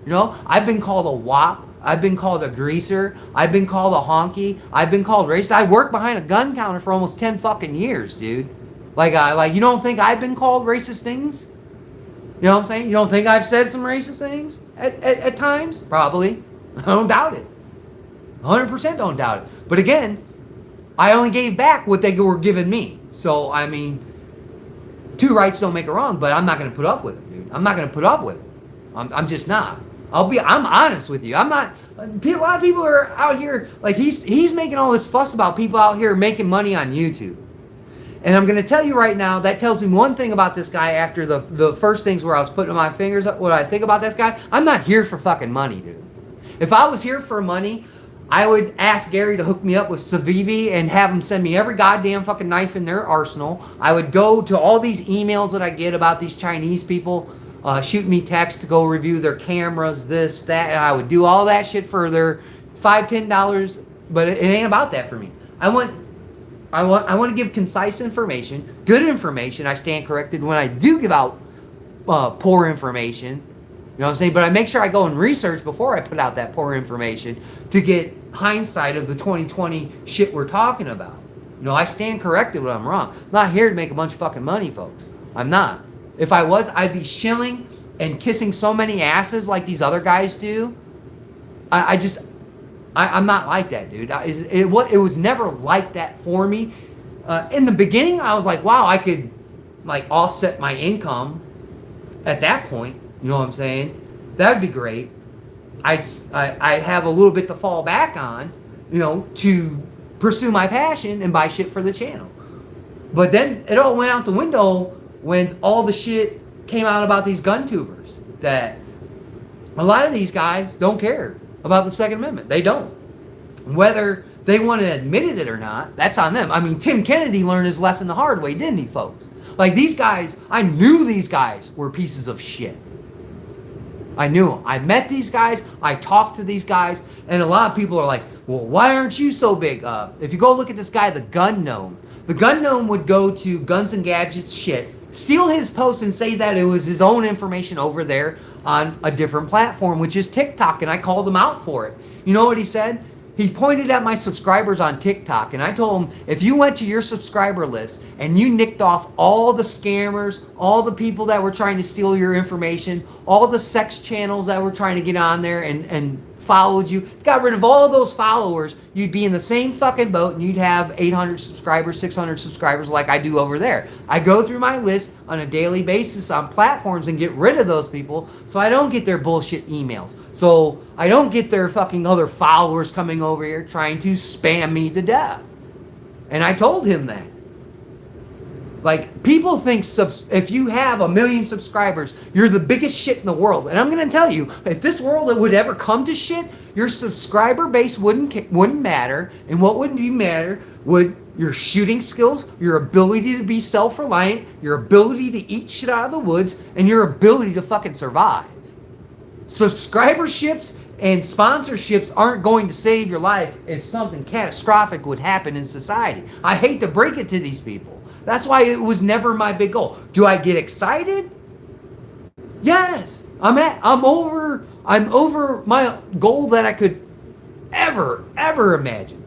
You know, I've been called a wop. I've been called a greaser. I've been called a honky. I've been called racist. I worked behind a gun counter for almost 10 fucking years, dude. Like you don't think I've been called racist things? You know what I'm saying? You don't think I've said some racist things at times? Probably. I don't doubt it. 100% don't doubt it. But again, I only gave back what they were giving me. So, I mean, two rights don't make a wrong, but I'm not going to put up with it, dude. I'm not going to put up with it. I'm just not. I'm honest with you. I'm not. A lot of people are out here, like he's making all this fuss about people out here making money on YouTube. And I'm going to tell you right now, that tells me one thing about this guy after the first things where I was putting my fingers up, what I think about this guy. I'm not here for fucking money, dude. If I was here for money, I would ask Gary to hook me up with Civivi and have him send me every goddamn fucking knife in their arsenal. I would go to all these emails that I get about these Chinese people shooting me text to go review their cameras, this, that, and I would do all that shit for their $5, $10, but it ain't about that for me. I want to give concise information, good information. I stand corrected when I do give out poor information. You know what I'm saying? But I make sure I go and research before I put out that poor information to get hindsight of the 2020 shit we're talking about. You know, I stand corrected when I'm wrong. I'm not here to make a bunch of fucking money, folks. I'm not. If I was, I'd be shilling and kissing so many asses like these other guys do. I'm not like that, dude. It was never like that for me. In the beginning, I was like, wow, I could like offset my income at that point. You know what I'm saying? That would be great. I'd have a little bit to fall back on, you know, to pursue my passion and buy shit for the channel. But then it all went out the window when all the shit came out about these gun tubers. That a lot of these guys don't care about the Second Amendment. They don't. Whether they want to admit it or not, that's on them. I mean, Tim Kennedy learned his lesson the hard way, didn't he, folks? Like these guys, I knew these guys were pieces of shit. I knew them. I met these guys. I talked to these guys. And a lot of people are like, well, why aren't you so big? If you go look at this guy, the Gun Gnome. The Gun Gnome would go to Guns and Gadgets shit, steal his post and say that it was his own information over there on a different platform, which is TikTok. And I called him out for it. You know what he said? He pointed at my subscribers on TikTok, and I told him, if you went to your subscriber list and you nicked off all the scammers, all the people that were trying to steal your information, all the sex channels that were trying to get on there and followed you, got rid of all those followers, you'd be in the same fucking boat and you'd have 800 subscribers, 600 subscribers like I do over there. I go through my list on a daily basis on platforms and get rid of those people so I don't get their bullshit emails. So I don't get their fucking other followers coming over here trying to spam me to death. And I told him that. Like, people think if you have 1 million subscribers, you're the biggest shit in the world. And I'm going to tell you, if this world would ever come to shit, your subscriber base wouldn't matter. And what wouldn't be matter would your shooting skills, your ability to be self-reliant, your ability to eat shit out of the woods, and your ability to fucking survive. Subscriberships and sponsorships aren't going to save your life if something catastrophic would happen in society. I hate to break it to these people. That's why it was never my big goal. Do I get excited? Yes. I'm over my goal that I could ever imagine.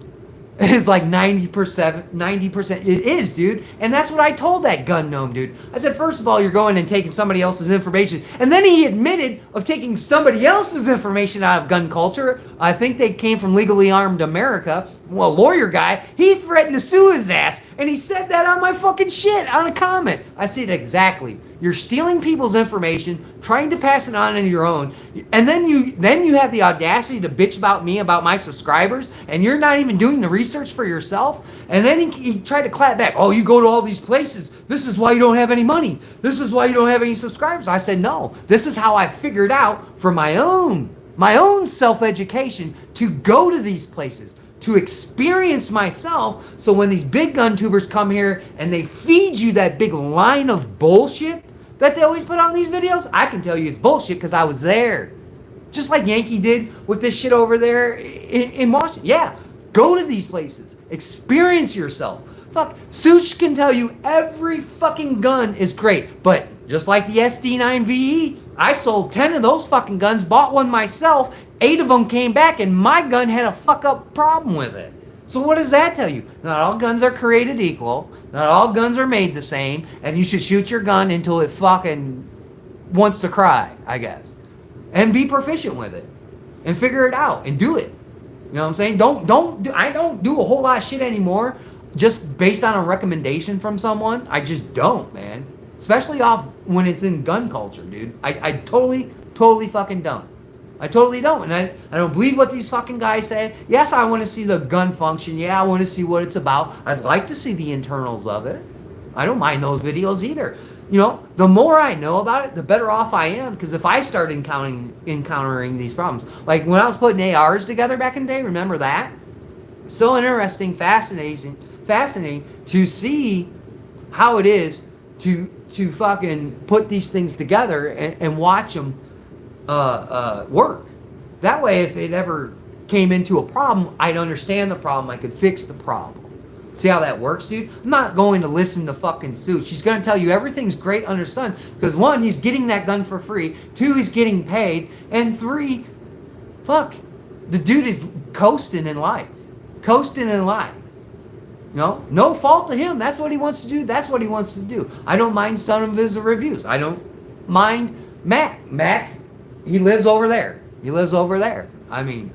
It's like 90%. It is, dude. And that's what I told that gun gnome, dude. I said, first of all, you're going and taking somebody else's information. And then he admitted of taking somebody else's information out of gun culture. I think they came from Legally Armed America. Well, lawyer guy, he threatened to sue his ass. And he said that on my fucking shit, on a comment. I said, exactly. You're stealing people's information, trying to pass it on into your own. And then you have the audacity to bitch about me, about my subscribers, and you're not even doing the research for yourself. And then he tried to clap back. Oh, you go to all these places. This is why you don't have any money. This is why you don't have any subscribers. I said, no, this is how I figured out for my own self-education to go to these places, to experience myself. So when these big gun tubers come here and they feed you that big line of bullshit that they always put on these videos, I can tell you it's bullshit because I was there. Just like Yankee did with this shit over there in Washington. Yeah, go to these places. Experience yourself. Fuck, Such can tell you every fucking gun is great. But just like the SD9VE, I sold 10 of those fucking guns, bought one myself, 8 of them came back, and my gun had a fuck up problem with it. So what does that tell you? Not all guns are created equal. Not all guns are made the same. And you should shoot your gun until it fucking wants to cry, I guess. And be proficient with it. And figure it out. And do it. You know what I'm saying? I don't do a whole lot of shit anymore just based on a recommendation from someone. I just don't, man. Especially off when it's in gun culture, dude. I totally fucking don't. I totally don't. And I don't believe what these fucking guys say. Yes, I want to see the gun function. Yeah, I want to see what it's about. I'd like to see the internals of it. I don't mind those videos either. You know, the more I know about it, the better off I am. Because if I start encountering these problems. Like when I was putting ARs together back in the day, remember that? So interesting, fascinating to see how it is to fucking put these things together and watch them work. That way, if it ever came into a problem, I'd understand the problem. I could fix the problem. See how that works, dude? I'm not going to listen to fucking Sue. She's going to tell you everything's great under the sun. Because 1, he's getting that gun for free. 2, he's getting paid. And 3, fuck, the dude is coasting in life. You know, no fault to him. That's what he wants to do. That's what he wants to do. I don't mind some of his reviews. I don't mind Mac. Mac, he lives over there. I mean,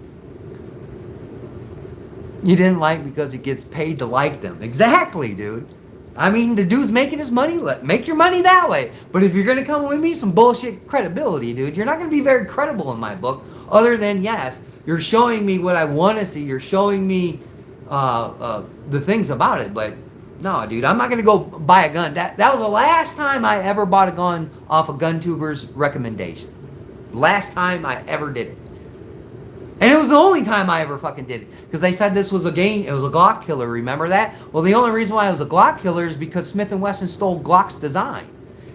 you didn't like because he gets paid to like them. Exactly, dude. I mean, the dude's making his money. Make your money that way. But if you're going to come with me some bullshit credibility, dude, you're not going to be very credible in my book. Other than, yes, you're showing me what I want to see. You're showing me the things about it. But no, dude, I'm not going to go buy a gun. That was the last time I ever bought a gun off a gun tuber's recommendation. Last time I ever did it. And it was the only time I ever fucking did it. Because they said this was a game, it was a Glock killer, remember that? Well, the only reason why it was a Glock killer is because Smith & Wesson stole Glock's design.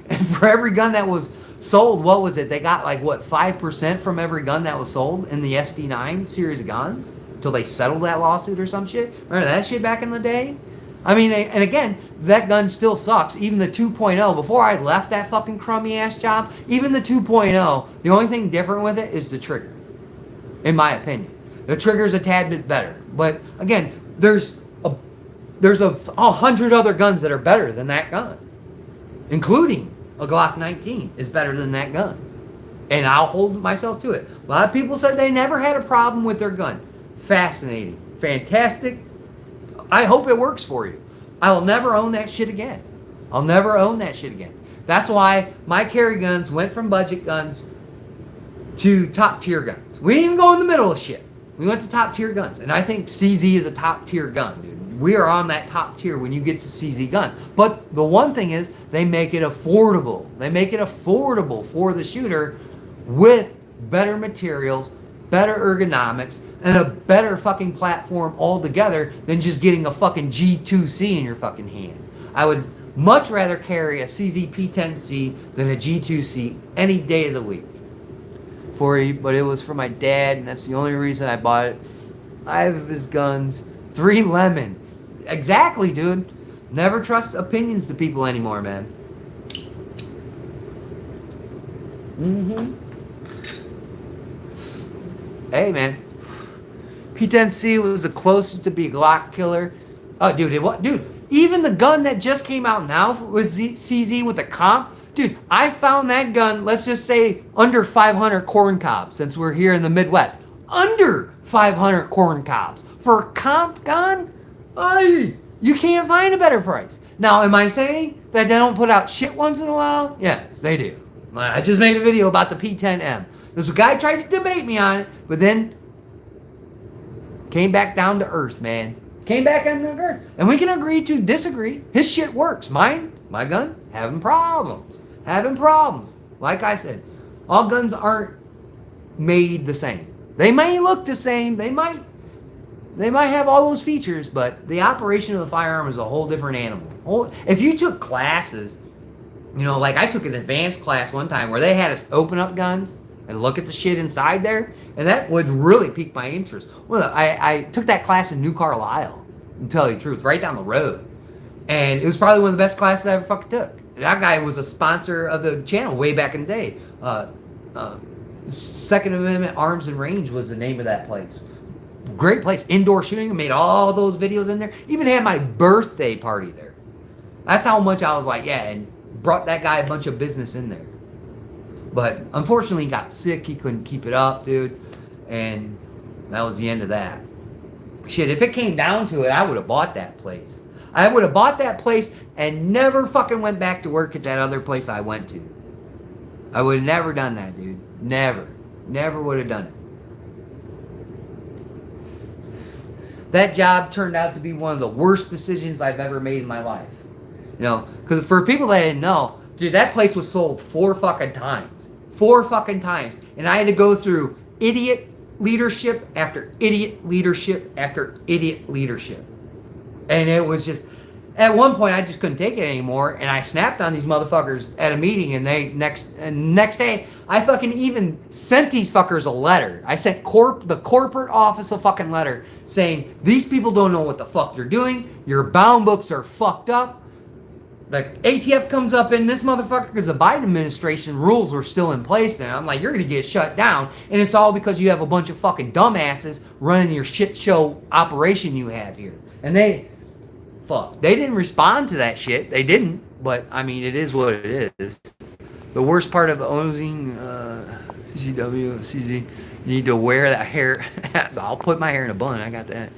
And for every gun that was sold, what was it? They got like, what, 5% from every gun that was sold in the SD9 series of guns? Until they settled that lawsuit or some shit? Remember that shit back in the day? I mean, and again, that gun still sucks. Even the 2.0, before I left that fucking crummy ass job, even the 2.0, the only thing different with it is the trigger. In my opinion. The trigger's a tad bit better. But again, there's a 100 other guns that are better than that gun, including a Glock 19 is better than that gun. And I'll hold myself to it. A lot of people said they never had a problem with their gun. Fascinating. Fantastic. I hope it works for you. I'll never own that shit again. I'll never own that shit again. That's why my carry guns went from budget guns to top tier guns. We didn't even go in the middle of shit. We went to top tier guns. And I think CZ is a top tier gun, dude. We are on that top tier when you get to CZ guns. But the one thing is, they make it affordable. They make it affordable for the shooter with better materials, better ergonomics, and a better fucking platform altogether than just getting a fucking G2C in your fucking hand. I would much rather carry a CZ P10C than a G2C any day of the week. But it was for my dad, and that's the only reason I bought it. 5 of his guns, 3 lemons. Exactly, dude. Never trust opinions to people anymore, man. Hey, man. P10C was the closest to be a Glock killer. Oh, dude, dude, even the gun that just came out now was CZ with the comp. Dude, I found that gun, let's just say, under 500 corn cobs, since we're here in the Midwest. Under 500 corn cobs. For a comped gun? You can't find a better price. Now, am I saying that they don't put out shit once in a while? Yes, they do. I just made a video about the P10M. This guy tried to debate me on it, but then came back down to earth, man. Came back down to earth. And we can agree to disagree. His shit works. My gun, having problems. Having problems. Like I said, all guns aren't made the same. They may look the same. They might have all those features, but the operation of the firearm is a whole different animal. If you took classes, you know, like I took an advanced class one time where they had us open up guns and look at the shit inside there, and that would really pique my interest. Well, I took that class in New Carlisle, to tell you the truth, right down the road. And it was probably one of the best classes I ever fucking took. That guy was a sponsor of the channel way back in the day. Second Amendment Arms and Range was the name of that place. Great place. Indoor shooting. Made all those videos in there. Even had my birthday party there. That's how much I was like, yeah, and brought that guy a bunch of business in there. But unfortunately, he got sick. He couldn't keep it up, dude. And that was the end of that. Shit, if it came down to it, I would have bought that place. I would have bought that place and never fucking went back to work at that other place I went to. I would have never done that, dude. Never. Never would have done it. That job turned out to be one of the worst decisions I've ever made in my life. You know, because for people that didn't know, dude, that place was sold 4 fucking times. 4 fucking times. And I had to go through idiot leadership after idiot leadership after idiot leadership. And it was just, at one point I just couldn't take it anymore, and I snapped on these motherfuckers at a meeting, and next day I fucking even sent these fuckers a letter. I sent the corporate office a fucking letter saying, these people don't know what the fuck they're doing, your bound books are fucked up. The ATF comes up in this motherfucker because the Biden administration rules were still in place, and I'm like, you're gonna get shut down, and it's all because you have a bunch of fucking dumbasses running your shit show operation you have here. And they didn't respond to that shit. They didn't, but I mean, it is what it is. The worst part of owning CCW, CZ, you need to wear that hair. I'll put my hair in a bun. I got that.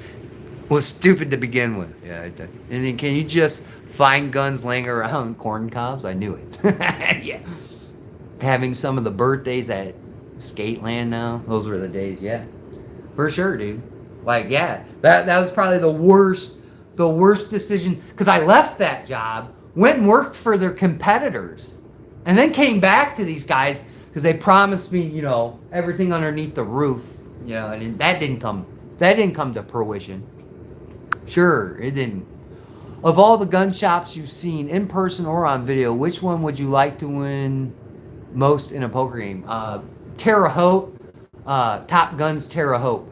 Was stupid to begin with. Yeah. And then can you just find guns laying around corn cobs? I knew it. Yeah. Having some of the birthdays at Skateland now. Those were the days. Yeah. For sure, dude. Like, yeah. That was probably the worst decision, because I left that job, went and worked for their competitors, and then came back to these guys because they promised me, you know, everything underneath the roof, you know, and that didn't come to fruition. Sure, it didn't. Of all the gun shops you've seen in person or on video, which one would you like to win most in a poker game? Terre Haute, Top Guns Terre Haute.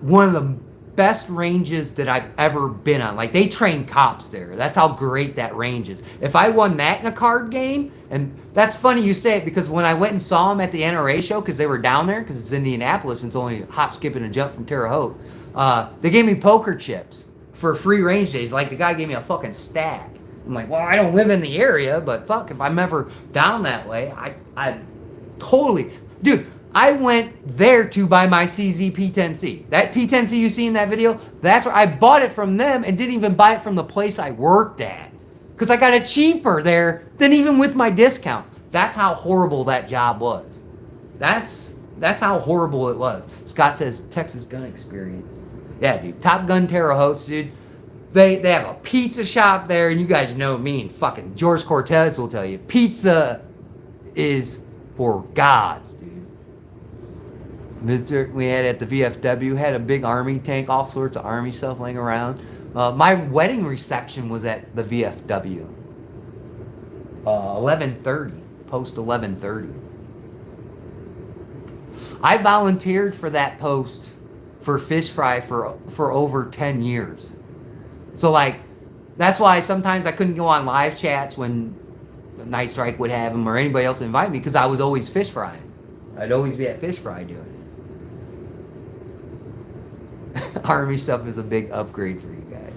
One of the best ranges that I've ever been on. Like, they train cops there. That's how great that range is. If I won that in a card game, and that's funny you say it, because when I went and saw them at the NRA show, because they were down there, because it's Indianapolis, and it's only a hop, skip, and a jump from Terre Haute, they gave me poker chips for free range days. Like, the guy gave me a fucking stack. I'm like, well, I don't live in the area, but fuck, if I'm ever down that way, I totally... Dude, I went there to buy my CZ P10C. That P10C you see in that video, that's where I bought it from them and didn't even buy it from the place I worked at. Because I got it cheaper there than even with my discount. That's how horrible that job was. That's how horrible it was. Scott says, Texas gun experience. Yeah, dude. Top Gun Terre Haute, dude. They have a pizza shop there, and you guys know me and fucking George Cortez will tell you, pizza is for gods, dude. We had at the VFW, had a big army tank, all sorts of army stuff laying around. My wedding reception was at the VFW. 11:30, post 11:30. I volunteered for that post for Fish Fry for over 10 years. So, like, that's why sometimes I couldn't go on live chats when Night Strike would have them or anybody else invite me, because I was always fish frying. I'd always be at Fish Fry doing it. Army stuff is a big upgrade for you guys.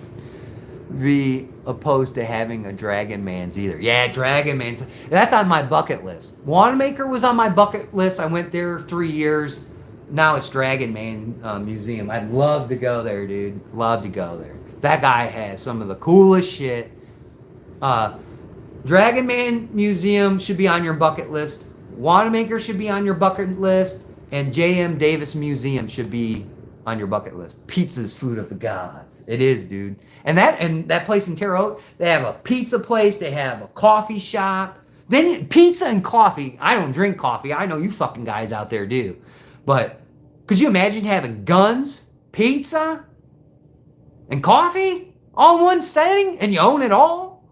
Be opposed to having a Dragon Man's either. Yeah, Dragon Man's. That's on my bucket list. Wanamaker was on my bucket list. I went there 3 years. Now it's Dragon Man Museum. I'd love to go there, dude. Love to go there. That guy has some of the coolest shit. Dragon Man Museum should be on your bucket list. Wanamaker should be on your bucket list. And J.M. Davis Museum should be on your bucket list. Pizza's food of the gods. It is, dude. And that place in Terre Haute, they have a pizza place. They have a coffee shop. Then pizza and coffee. I don't drink coffee. I know you fucking guys out there do. But could you imagine having guns, pizza, and coffee all in one setting, and you own it all?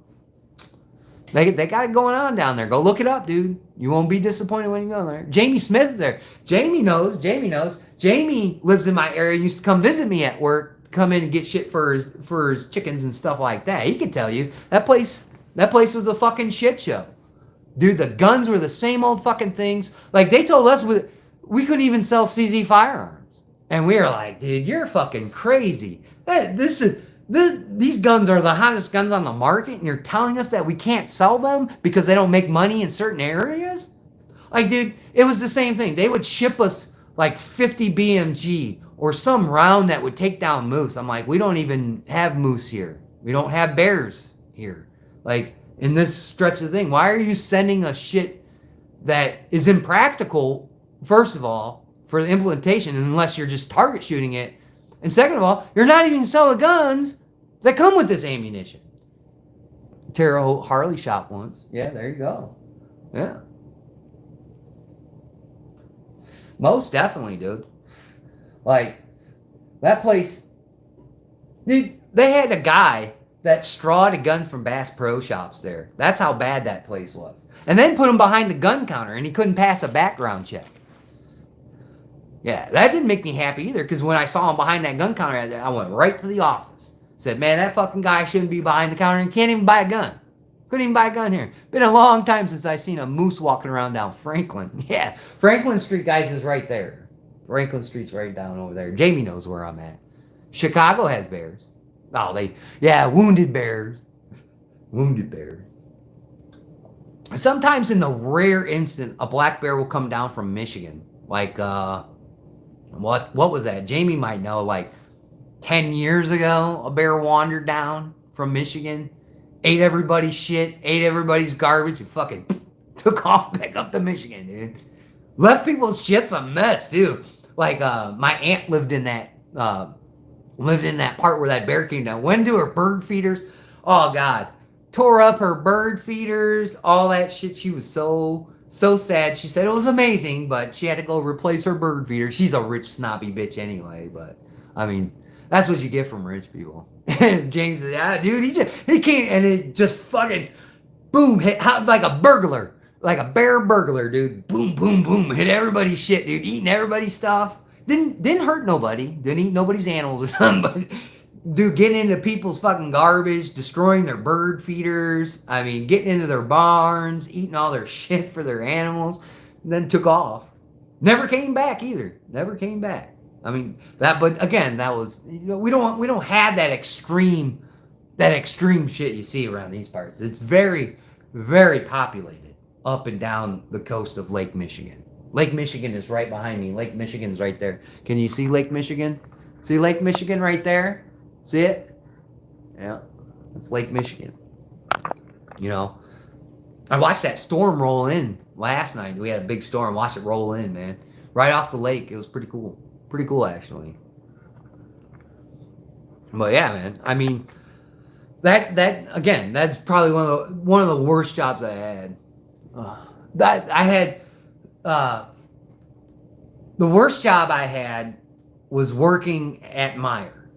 They got it going on down there. Go look it up, dude. You won't be disappointed when you go there. Jamie Smith is there. Jamie knows. Jamie lives in my area. Used to come visit me at work. Come in and get shit for his chickens and stuff like that. He could tell you that place was a fucking shit show, dude. The guns were the same old fucking things. Like, they told us we couldn't even sell CZ firearms, and we were like, dude, you're fucking crazy. These guns are the hottest guns on the market, and you're telling us that we can't sell them because they don't make money in certain areas? Like, dude, it was the same thing. They would ship us like 50 BMG or some round that would take down moose. I'm like, we don't even have moose here. We don't have bears here. Like, in this stretch of the thing, why are you sending us shit that is impractical, first of all, for the implementation, unless you're just target shooting it? And second of all, you're not even selling guns that come with this ammunition. Terre Haute Harley shop once. Yeah, there you go. Yeah. Most definitely, dude. Like, that place, dude, they had a guy that strawed a gun from Bass Pro Shops there. That's how bad that place was. And then put him behind the gun counter, and he couldn't pass a background check. Yeah, that didn't make me happy either, because when I saw him behind that gun counter, I went right to the office. Said, man, that fucking guy shouldn't be behind the counter and can't even buy a gun. Couldn't even buy a gun here. Been a long time since I seen a moose walking around down Franklin. Yeah, Franklin Street, guys, is right there. Franklin Street's right down over there. Jamie knows where I'm at. Chicago has bears. Oh, wounded bears. Wounded bears. Sometimes in the rare instant, a black bear will come down from Michigan. Like, what was that? Jamie might know, like 10 years ago, a bear wandered down from Michigan, ate everybody's shit, ate everybody's garbage, and fucking took off back up to Michigan, dude. Left people's shit's a mess, too. Like, my aunt lived in that part where that bear came down. Went to her bird feeders. Oh, God. Tore up her bird feeders, all that shit. She was so sad. She said it was amazing, but she had to go replace her bird feeder. She's a rich, snobby bitch anyway, but, I mean, that's what you get from rich people. James said, yeah, dude, he can't, and it just fucking, boom, hit, like a burglar, like a bear burglar, dude. Boom, boom, boom, hit everybody's shit, dude, eating everybody's stuff. Didn't hurt nobody. Didn't eat nobody's animals or something. But dude, getting into people's fucking garbage, destroying their bird feeders. I mean, getting into their barns, eating all their shit for their animals, and then took off. Never came back either. Never came back. I mean that, but again, that was, you know, we don't have that extreme shit you see around these parts. It's very, very populated up and down the coast of Lake Michigan. Lake Michigan is right behind me. Lake Michigan's right there. Can you see Lake Michigan? See Lake Michigan right there? See it? Yeah, that's Lake Michigan. You know, I watched that storm roll in last night. We had a big storm. Watched it roll in, man. Right off the lake. It was pretty cool. Pretty cool, actually. But yeah, man. I mean, that again, that's probably one of the worst jobs I had. The worst job I had was working at Meijer.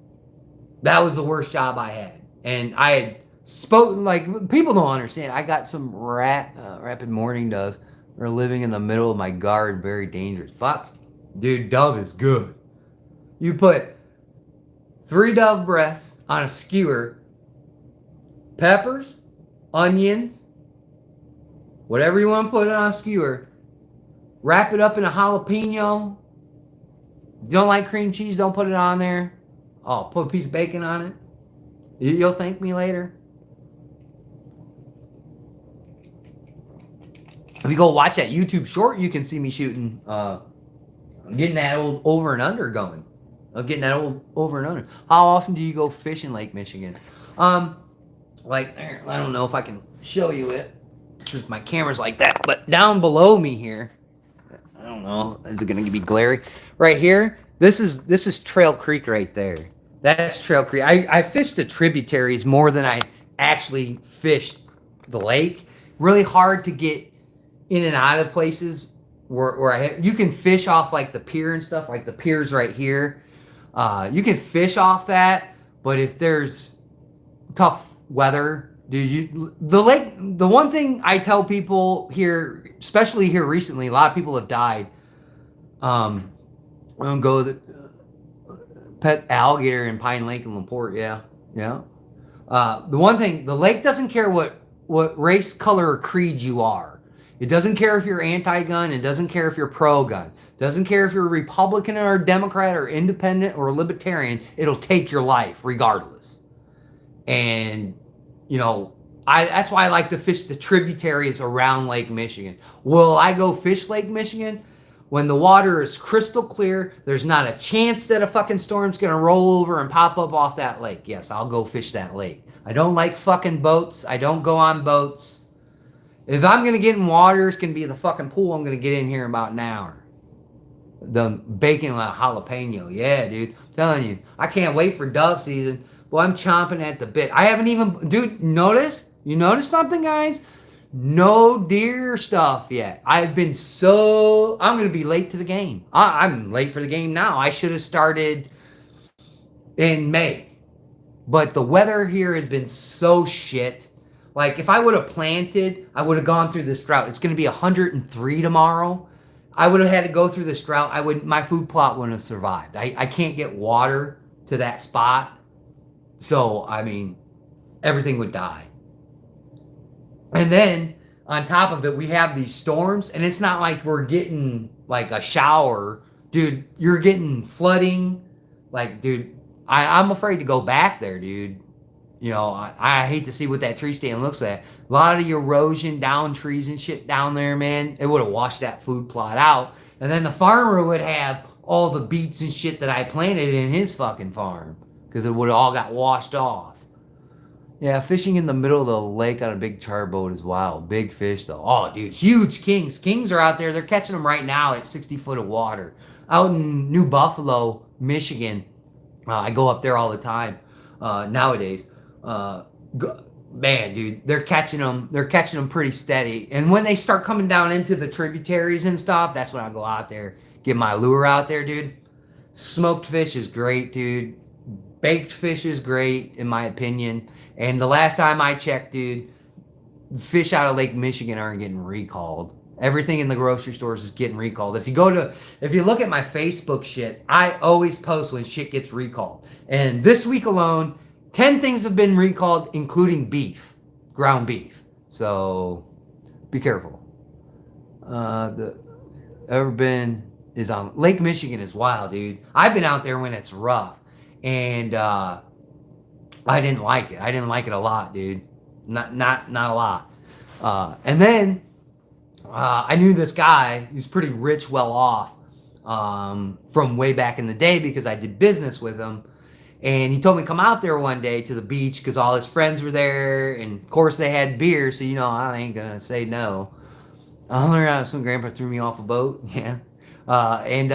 That was the worst job I had, and I had spoken, like, people don't understand. I got some rapid morning doves. They're living in the middle of my garden, very dangerous. Fuck, dude, dove is good. You put 3 dove breasts on a skewer, peppers, onions, whatever you want to put it on a skewer. Wrap it up in a jalapeno. If you don't like cream cheese, don't put it on there. Oh, put a piece of bacon on it. You'll thank me later. If you go watch that YouTube short, you can see me shooting, getting that old over and under going. I was getting that old over and under. How often do you go fishing Lake Michigan? Like, I don't know if I can show you it since my camera's like that, but down below me here, I don't know, is it going to be glary? Right here, this is Trail Creek right there. That's Trail Creek. I fished the tributaries more than I actually fished the lake. Really hard to get in and out of places where you can fish off like the pier and stuff, like the pier's right here. You can fish off that, but if there's tough weather, dude, the lake, the one thing I tell people here, especially here recently, a lot of people have died. I'm gonna go the pet alligator in Pine Lake in LaPorte. Yeah. The one thing, the lake doesn't care what race, color, or creed you are. It doesn't care if you're anti-gun. It doesn't care if you're pro-gun. It doesn't care if you're a Republican or a Democrat or independent or a libertarian. It'll take your life regardless. And, you know, that's why I like to fish the tributaries around Lake Michigan. Will I go fish Lake Michigan? When the water is crystal clear, there's not a chance that a fucking storm's going to roll over and pop up off that lake. Yes, I'll go fish that lake. I don't like fucking boats. I don't go on boats. If I'm going to get in water, it's going to be the fucking pool. I'm going to get in here in about an hour. The bacon with a jalapeno. Yeah, dude. I'm telling you. I can't wait for dove season. Well, I'm chomping at the bit. I haven't even... Dude, notice? You notice something, guys? No deer stuff yet. I'm going to be late to the game. I'm late for the game now. I should have started in May. But the weather here has been so shit. Like, if I would have planted, I would have gone through this drought. It's going to be 103 tomorrow. I would have had to go through this drought. My food plot wouldn't have survived. I can't get water to that spot. So, I mean, everything would die. And then, on top of it, we have these storms. And it's not like we're getting, like, a shower. Dude, you're getting flooding. Like, dude, I'm afraid to go back there, dude. You know, I hate to see what that tree stand looks like. A lot of the erosion down trees and shit down there, man. It would have washed that food plot out. And then the farmer would have all the beets and shit that I planted in his fucking farm. Because it would have all got washed off. Yeah, fishing in the middle of the lake on a big char boat is wild. Big fish, though. Oh, dude, huge kings. Kings are out there. They're catching them right now at 60 foot of water. Out in New Buffalo, Michigan. I go up there all the time nowadays. Man, dude, they're catching them pretty steady. And when they start coming down into the tributaries and stuff, that's when I go out there, get my lure out there, dude. Smoked fish is great, dude. Baked fish is great, in my opinion. And the last time I checked, dude, fish out of Lake Michigan aren't getting recalled. Everything in the grocery stores is getting recalled. If you look at my Facebook shit, I always post when shit gets recalled. And this week alone, 10 things have been recalled, including beef, ground beef. So be careful. The ever been is on Lake Michigan is wild, dude. I've been out there when it's rough, and I didn't like it. I didn't like it a lot, dude. Not a lot. And then I knew this guy. He's pretty rich, well off, from way back in the day because I did business with him. And he told me to come out there one day to the beach because all his friends were there, and of course they had beer. So I ain't gonna say no. I learned how to swim. Grandpa threw me off a boat. Yeah. And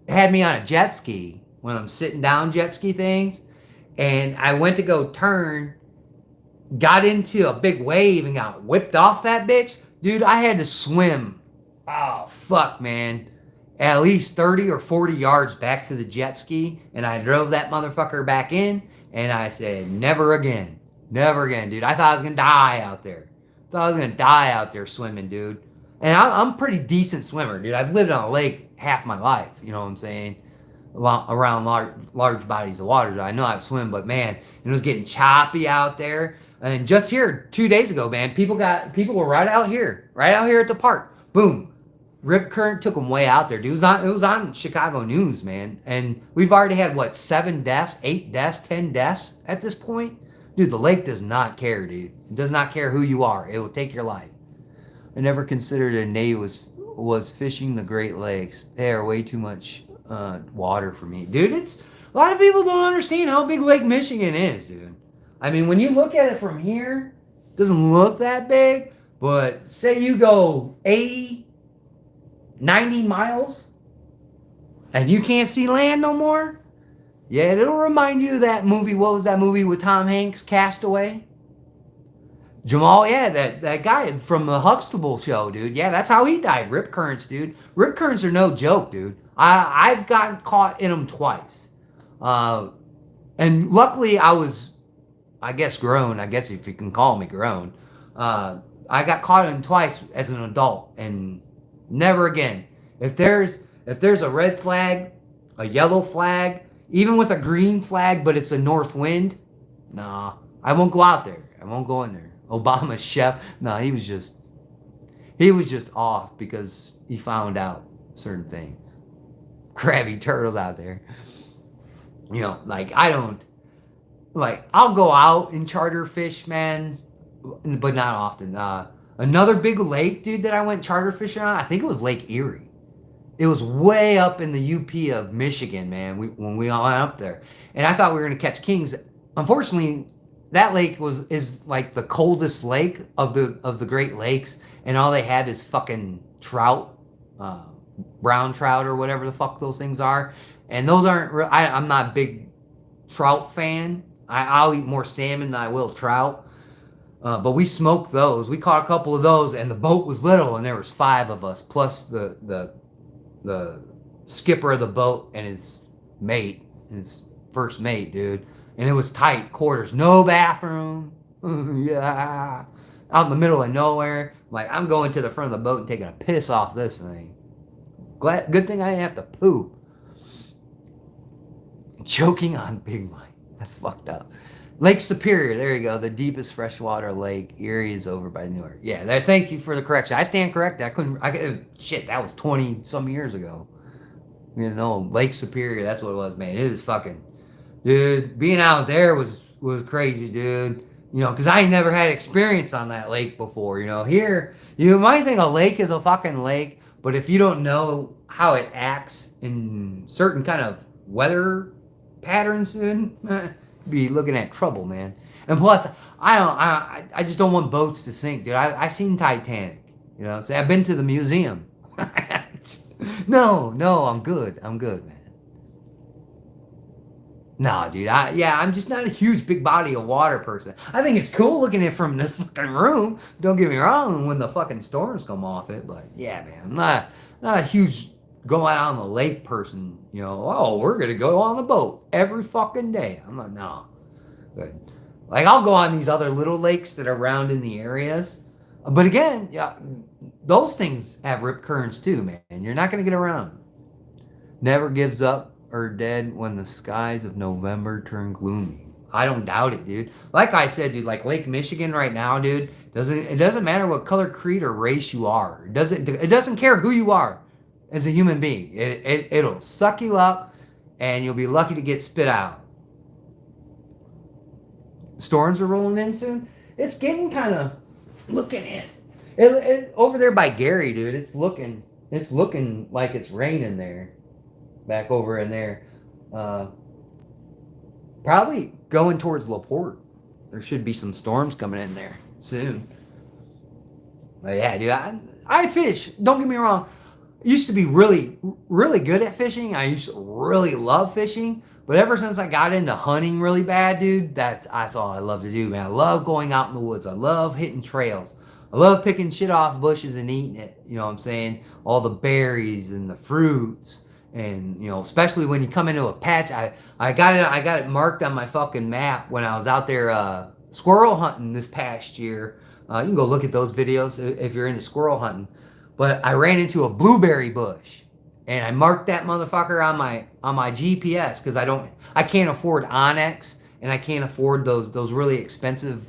had me on a jet ski, one of them sitting down jet ski things. And I went to go turn, got into a big wave and got whipped off that bitch. Dude, I had to swim. Oh, fuck, man. At least 30 or 40 yards back to the jet ski. And I drove that motherfucker back in. And I said, never again. Never again, dude. I thought I was going to die out there. Thought I was going to die out there swimming, dude. And I'm a pretty decent swimmer, dude. I've lived on a lake half my life. You know what I'm saying? Around large bodies of water. I know how to swim, but man, it was getting choppy out there. And just here 2 days ago, man, people were right out here at the park. Boom. Rip current took them way out there, dude. It was on Chicago News, man. And we've already had, 7 deaths, 8 deaths, 10 deaths at this point? Dude, the lake does not care, dude. It does not care who you are. It will take your life. I never considered a Navy was fishing the Great Lakes. They are way too much water for me. Dude, a lot of people don't understand how big Lake Michigan is, dude. I mean, when you look at it from here, it doesn't look that big. But say you go 80, 90 miles and you can't see land no more. Yeah, it'll remind you of that movie. What was that movie with Tom Hanks, Castaway? Jamal, yeah, that guy from the Huxtable show, dude. Yeah, that's how he died. Rip currents, dude. Rip currents are no joke, dude. I've gotten caught in them twice. And luckily I was, I guess, grown. I guess if you can call me grown. I got caught in them twice as an adult, and never again. If there's a red flag, a yellow flag, even with a green flag, but it's a north wind, nah, I won't go out there. I won't go in there. Obama's chef, no, he was just off because he found out certain things. Crabby turtles out there. I'll go out and charter fish, man, but not often. Another big lake, dude, that I went charter fishing on, I think it was Lake Erie. It was way up in the UP of Michigan, man, when we all went up there. And I thought we were going to catch kings. Unfortunately, that lake is like the coldest lake of the Great Lakes, and all they have is fucking trout, brown trout or whatever the fuck those things are. And those aren't, I'm not a big trout fan. I'll eat more salmon than I will trout. But we smoked those. We caught a couple of those, and the boat was little, and there was 5 of us, plus the skipper of the boat and his first mate, dude. And it was tight quarters, no bathroom. Yeah, out in the middle of nowhere. I'm going to the front of the boat and taking a piss off this thing. Good thing I didn't have to poop. Choking on Big Mike. That's fucked up. Lake Superior, there you go. The deepest freshwater lake. Erie is over by Newark. Yeah, thank you for the correction. I stand corrected. Shit, that was 20 some years ago. Lake Superior, that's what it was, man. It is fucking, dude, being out there was crazy, dude. Because I never had experience on that lake before. Here, you might think a lake is a fucking lake, but if you don't know how it acts in certain kind of weather patterns, dude, be looking at trouble, man. And plus, I just don't want boats to sink, dude. I seen Titanic, so I've been to the museum. No, I'm good, man. Nah, dude, I'm just not a huge big body of water person. I think it's cool looking at it from this fucking room. Don't get me wrong, when the fucking storms come off it, but yeah, man, I'm not a huge go out on the lake person, we're going to go on the boat every fucking day. I'm like, no. Good. I'll go on these other little lakes that are around in the areas. But again, yeah, those things have rip currents too, man. You're not gonna get around. Never gives up or dead when the skies of November turn gloomy. I don't doubt it, dude. Like I said, dude, like Lake Michigan right now, dude, it doesn't matter what color, creed, or race you are. It doesn't care who you are as a human being. It'll suck you up and you'll be lucky to get spit out. Storms are rolling in soon. It's getting kind of looking at over there by Gary, dude. It's looking like it's raining there. Back over in there. Uh, Probably going towards LaPorte. There should be some storms coming in there soon. But yeah, dude, I fish. Don't get me wrong. I used to be really, really good at fishing. I used to really love fishing. But ever since I got into hunting really bad, dude, that's all I love to do, man. I love going out in the woods. I love hitting trails. I love picking shit off bushes and eating it. You know what I'm saying? All the berries and the fruits. And especially when you come into a patch, I got it marked on my fucking map when I was out there squirrel hunting this past year. You can go look at those videos if you're into squirrel hunting. But I ran into a blueberry bush, and I marked that motherfucker on my GPS because I can't afford Onyx, and I can't afford those really expensive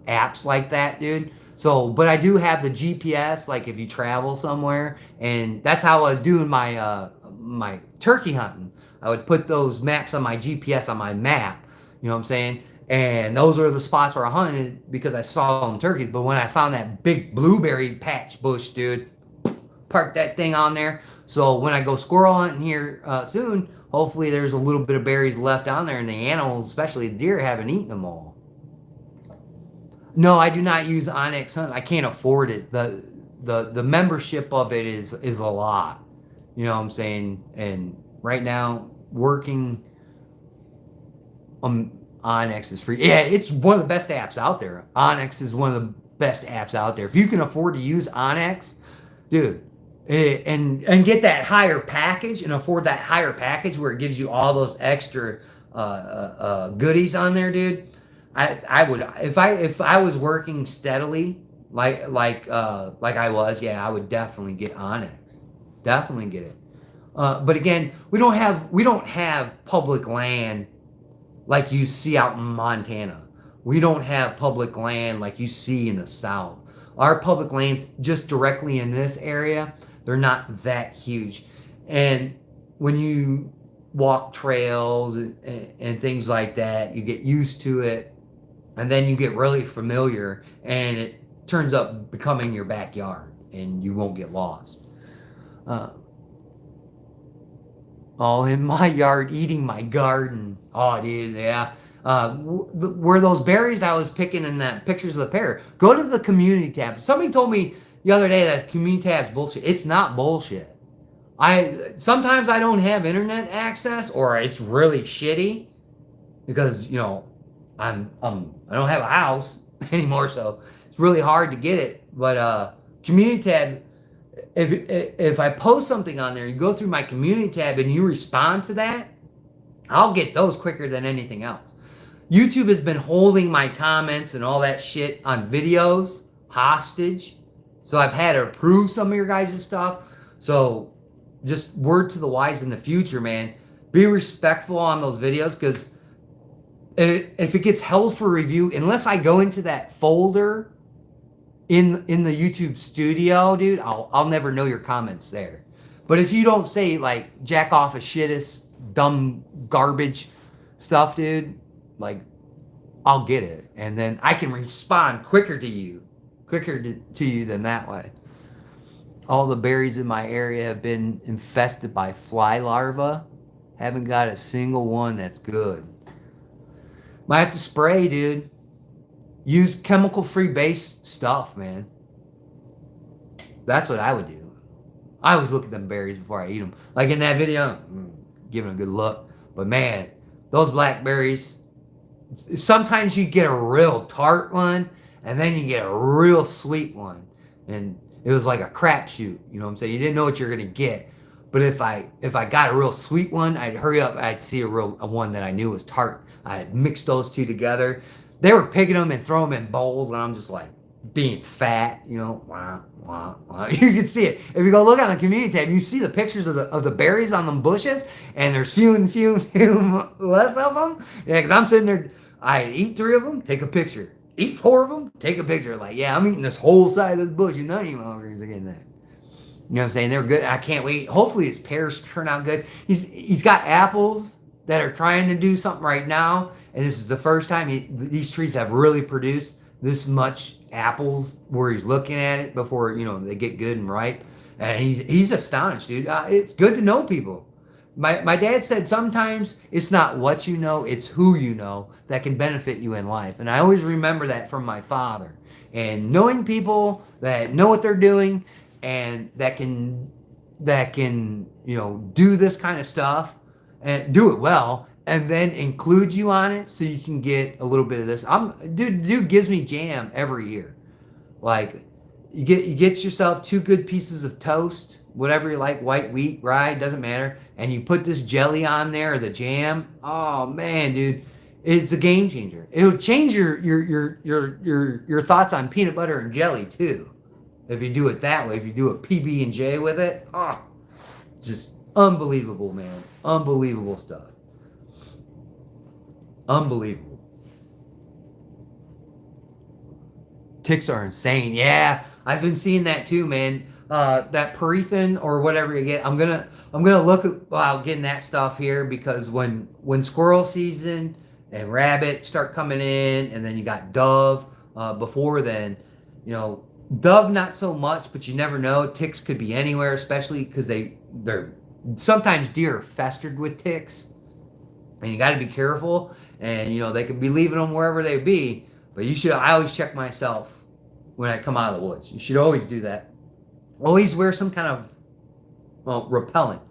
apps like that, dude. So, but I do have the GPS, like if you travel somewhere, and that's how I was doing my turkey hunting. I would put those maps on my GPS on my map, you know what I'm saying? And those are the spots where I hunted because I saw them turkeys. But when I found that big blueberry patch bush, dude, parked that thing on there. So when I go squirrel hunting here soon, hopefully there's a little bit of berries left on there, and the animals, especially the deer, haven't eaten them all. No, I do not use Onyx Hunt. I can't afford it. The membership of it is a lot. You know what I'm saying? And right now, working Onyx is free. Yeah, it's one of the best apps out there. Onyx is one of the best apps out there. If you can afford to use Onyx, dude, and get that higher package and afford that higher package where it gives you all those extra goodies on there, dude. I would if I was working steadily like I was, yeah, I would definitely get Onyx. Definitely get it. But again, we don't have public land like you see out in Montana. We don't have public land like you see in the South. Our public lands just directly in this area, they're not that huge. And when you walk trails and things like that, you get used to it. And then you get really familiar, and it turns up becoming your backyard, and you won't get lost. All in my yard, eating my garden. Oh, dude, yeah. Were those berries I was picking in that pictures of the pear? Go to the community tab. Somebody told me the other day that community tab's bullshit. It's not bullshit. Sometimes I don't have internet access, or it's really shitty because I don't have a house anymore, so it's really hard to get it. But community tab, if I post something on there, you go through my community tab and you respond to that, I'll get those quicker than anything else. YouTube has been holding my comments and all that shit on videos hostage, so I've had to approve some of your guys' stuff. So just word to the wise in the future, man, be respectful on those videos, because if it gets held for review, unless I go into that folder in the YouTube studio, dude, I'll never know your comments there. But if you don't say like jack off a shittest dumb garbage stuff, dude, like I'll get it, and then I can respond quicker to you than that way. All the berries in my area have been infested by fly larvae. Haven't got a single one that's good. Might have to spray, dude. Use chemical-free based stuff, man. That's what I would do. I always look at them berries before I eat them. Like in that video, giving a good look. But man, those blackberries, sometimes you get a real tart one, and then you get a real sweet one. And it was like a crapshoot, you know what I'm saying? You didn't know what you're gonna get. But if I got a real sweet one, I'd hurry up. I'd see a one that I knew was tart. I'd mix those two together. They were picking them and throwing them in bowls, and I'm just like, being fat, you know, wah, wah, wah. You can see it. If you go look on the community tab, you see the pictures of the berries on them bushes, and there's few and few less of them. Yeah, because I'm sitting there, I eat 3 of them, take a picture. Eat 4 of them, take a picture. Like, yeah, I'm eating this whole side of this bush, and none of you motherfuckers are getting that. You know what I'm saying? They're good. I can't wait. Hopefully his pears turn out good. He's got apples that are trying to do something right now, and this is the first time these trees have really produced this much apples where he's looking at it before, you know, they get good and ripe. And he's astonished, dude. It's good to know people. My dad said sometimes it's not what you know, it's who you know that can benefit you in life. And I always remember that from my father. And knowing people that know what they're doing and that can you know, do this kind of stuff and do it well, and then include you on it so you can get a little bit of this. Dude gives me jam every year. Like, you get yourself 2 good pieces of toast, whatever you like, white wheat, rye, doesn't matter, and you put this jelly on there or the jam. Oh man, dude, it's a game changer. It'll change your thoughts on peanut butter and jelly too, if you do it that way. If you do a PB and J with it, just unbelievable, man. Unbelievable stuff. Unbelievable. Ticks are insane. Yeah, I've been seeing that too, man. That perithin or whatever you get, I'm gonna look about getting that stuff here, because when squirrel season and rabbit start coming in, and then you got dove before then, you know, dove not so much, but you never know. Ticks could be anywhere, especially because they're sometimes deer are festered with ticks, and you got to be careful. And you know, they could be leaving them wherever they be, but I always check myself when I come out of the woods. You should always do that. Always wear some kind of repellent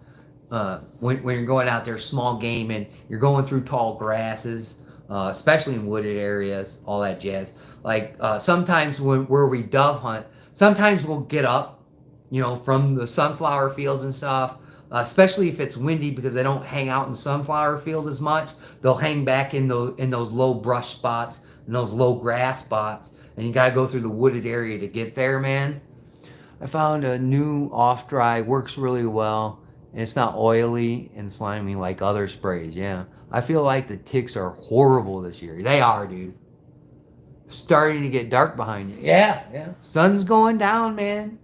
when you're going out there, small game, and you're going through tall grasses, especially in wooded areas, all that jazz. Like sometimes where we dove hunt, sometimes we'll get up, you know, from the sunflower fields and stuff. Especially if it's windy, because they don't hang out in the sunflower field as much. They'll hang back in those low brush spots and those low grass spots, and you got to go through the wooded area to get there, man. I found a new off dry, works really well, and it's not oily and slimy like other sprays. Yeah, I feel like the ticks are horrible this year. They are, dude. Starting to get dark behind you. Yeah. Sun's going down, man.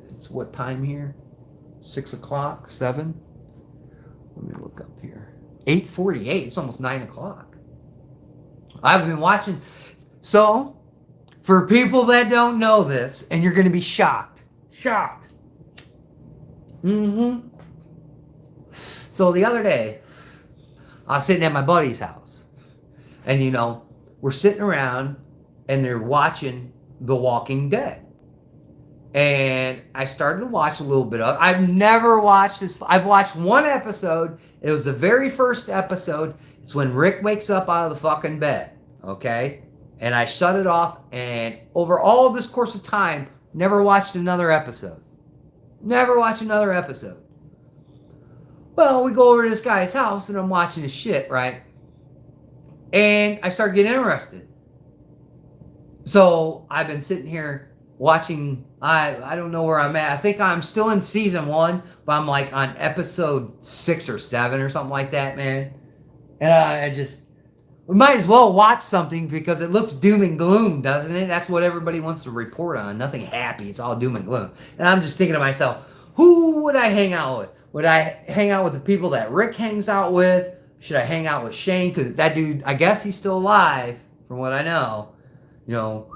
It's what time here? 6 o'clock, 7. Let me look up here. 8:48. It's almost 9 o'clock. I've been watching. So, for people that don't know this, and you're going to be shocked. So the other day, I was sitting at my buddy's house, and you know, we're sitting around, and they're watching The Walking Dead. And I started to watch a little bit of it. I've never watched this. I've watched 1 episode. It was the very first episode. It's when Rick wakes up out of the fucking bed. Okay? And I shut it off. And over all this course of time, never watched another episode. Well, we go over to this guy's house, and I'm watching his shit, right? And I start getting interested. So I've been sitting here watching, I don't know where I'm at. I think I'm still in season 1, but I'm like on episode 6 or 7 or something like that, man. And we might as well watch something because it looks doom and gloom, doesn't it? That's what everybody wants to report on. Nothing happy. It's all doom and gloom. And I'm just thinking to myself, who would I hang out with? Would I hang out with the people that Rick hangs out with? Should I hang out with Shane? Because that dude, I guess he's still alive, from what I know. You know,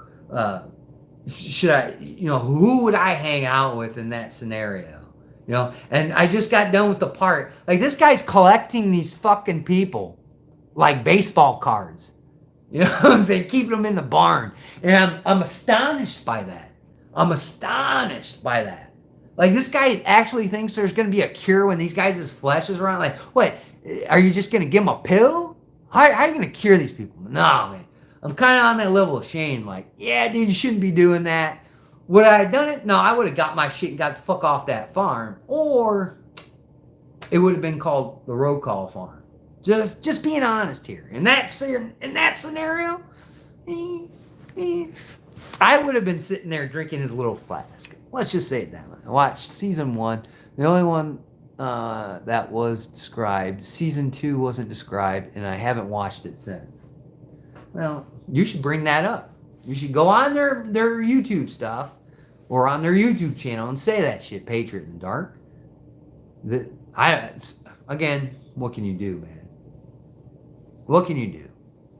should I, you know, who would I hang out with in that scenario? You know, and I just got done with the part. Like, this guy's collecting these fucking people like baseball cards. You know, they keep them in the barn. And I'm astonished by that. Like, this guy actually thinks there's going to be a cure when these guys' flesh is around. Like, what? Are you just going to give them a pill? How are you going to cure these people? No, man. I'm kind of on that level of Shane. Like, yeah, dude, you shouldn't be doing that. Would I have done it? No, I would have got my shit and got the fuck off that farm. Or it would have been called the RowCall farm. Just being honest here. In that scenario, I would have been sitting there drinking his little flask. Let's just say it that way. I watched season 1. The only one that was described. Season 2 wasn't described, and I haven't watched it since. Well, you should bring that up. You should go on their YouTube stuff or on their YouTube channel and say that shit, Patriot in the Dark. Again, what can you do, man? What can you do?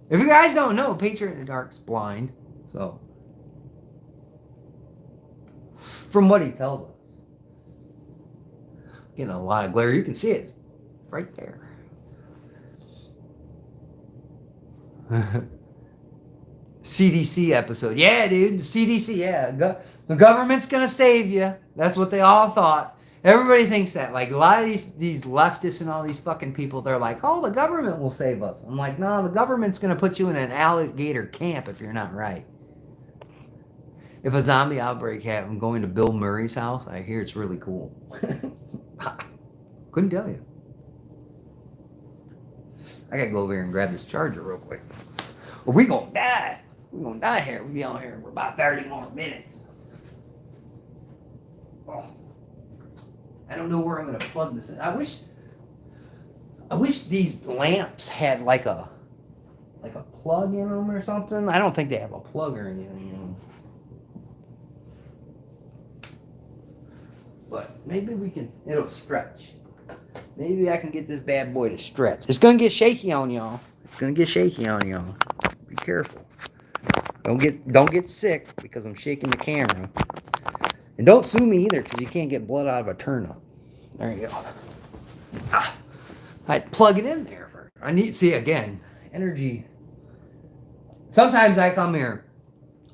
If you guys don't know, Patriot in the Dark's blind, so from what he tells us. Getting a lot of glare. You can see it right there. CDC episode. Yeah, dude. The CDC, yeah. The government's going to save you. That's what they all thought. Everybody thinks that. Like, a lot of these leftists and all these fucking people, they're like, oh, the government will save us. I'm like, no, the government's going to put you in an alligator camp if you're not right. If a zombie outbreak happened, I'm going to Bill Murray's house. I hear it's really cool. Couldn't tell you. I gotta go over here and grab this charger real quick. Or we gonna die. We're gonna die here. We'll be on here for about 30 more minutes. Oh. I don't know where I'm gonna plug this in. I wish these lamps had like a plug in them or something. I don't think they have a plug or anything in them. But maybe we can, it'll stretch. Maybe I can get this bad boy to stretch. It's going to get shaky on y'all. It's going to get shaky on y'all. Be careful. Don't get sick because I'm shaking the camera. And don't sue me either because you can't get blood out of a turnip. There you go. I'd plug it in there first. I need, see again, energy. Sometimes I come here,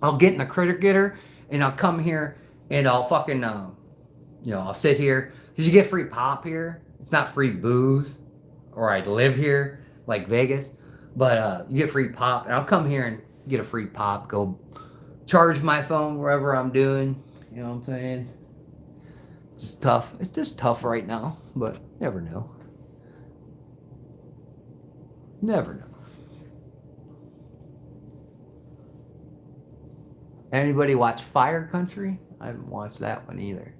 I'll get in the critter getter and I'll come here and I'll fucking, I'll sit here because you get free pop here. It's not free booze, or I live here like Vegas, but you get free pop, and I'll come here and get a free pop. Go charge my phone wherever I'm doing. You know what I'm saying? It's just tough. It's just tough right now, but never know. Never know. Anybody watch Fire Country? I haven't watched that one either.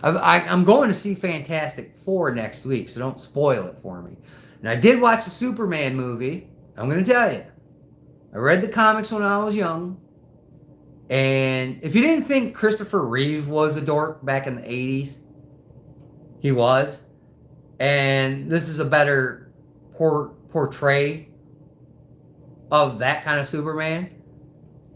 I'm going to see Fantastic Four next week, so don't spoil it for me. And I did watch the Superman movie. I'm going to tell you. I read the comics when I was young. And if you didn't think Christopher Reeve was a dork back in the 80s, he was. And this is a better portray of that kind of Superman.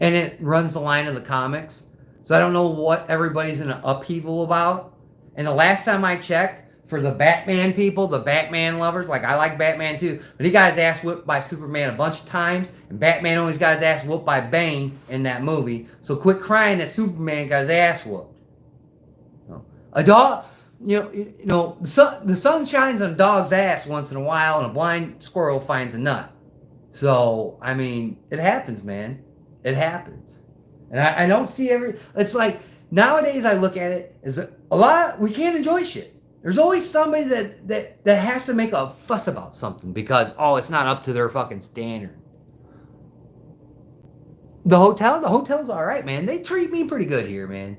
And it runs the line of the comics. So I don't know what everybody's in an upheaval about. And the last time I checked, for the Batman people, the Batman lovers, like I like Batman too, but he got his ass whipped by Superman a bunch of times, and Batman always got his ass whooped by Bane in that movie. So quit crying that Superman got his ass whooped. A dog, the sun shines on a dog's ass once in a while, and a blind squirrel finds a nut. So, I mean, it happens, man. It happens. And I don't see it's like, nowadays I look at it as we can't enjoy shit. There's always somebody that has to make a fuss about something because, it's not up to their fucking standard. The hotel's all right, man. They treat me pretty good here, man.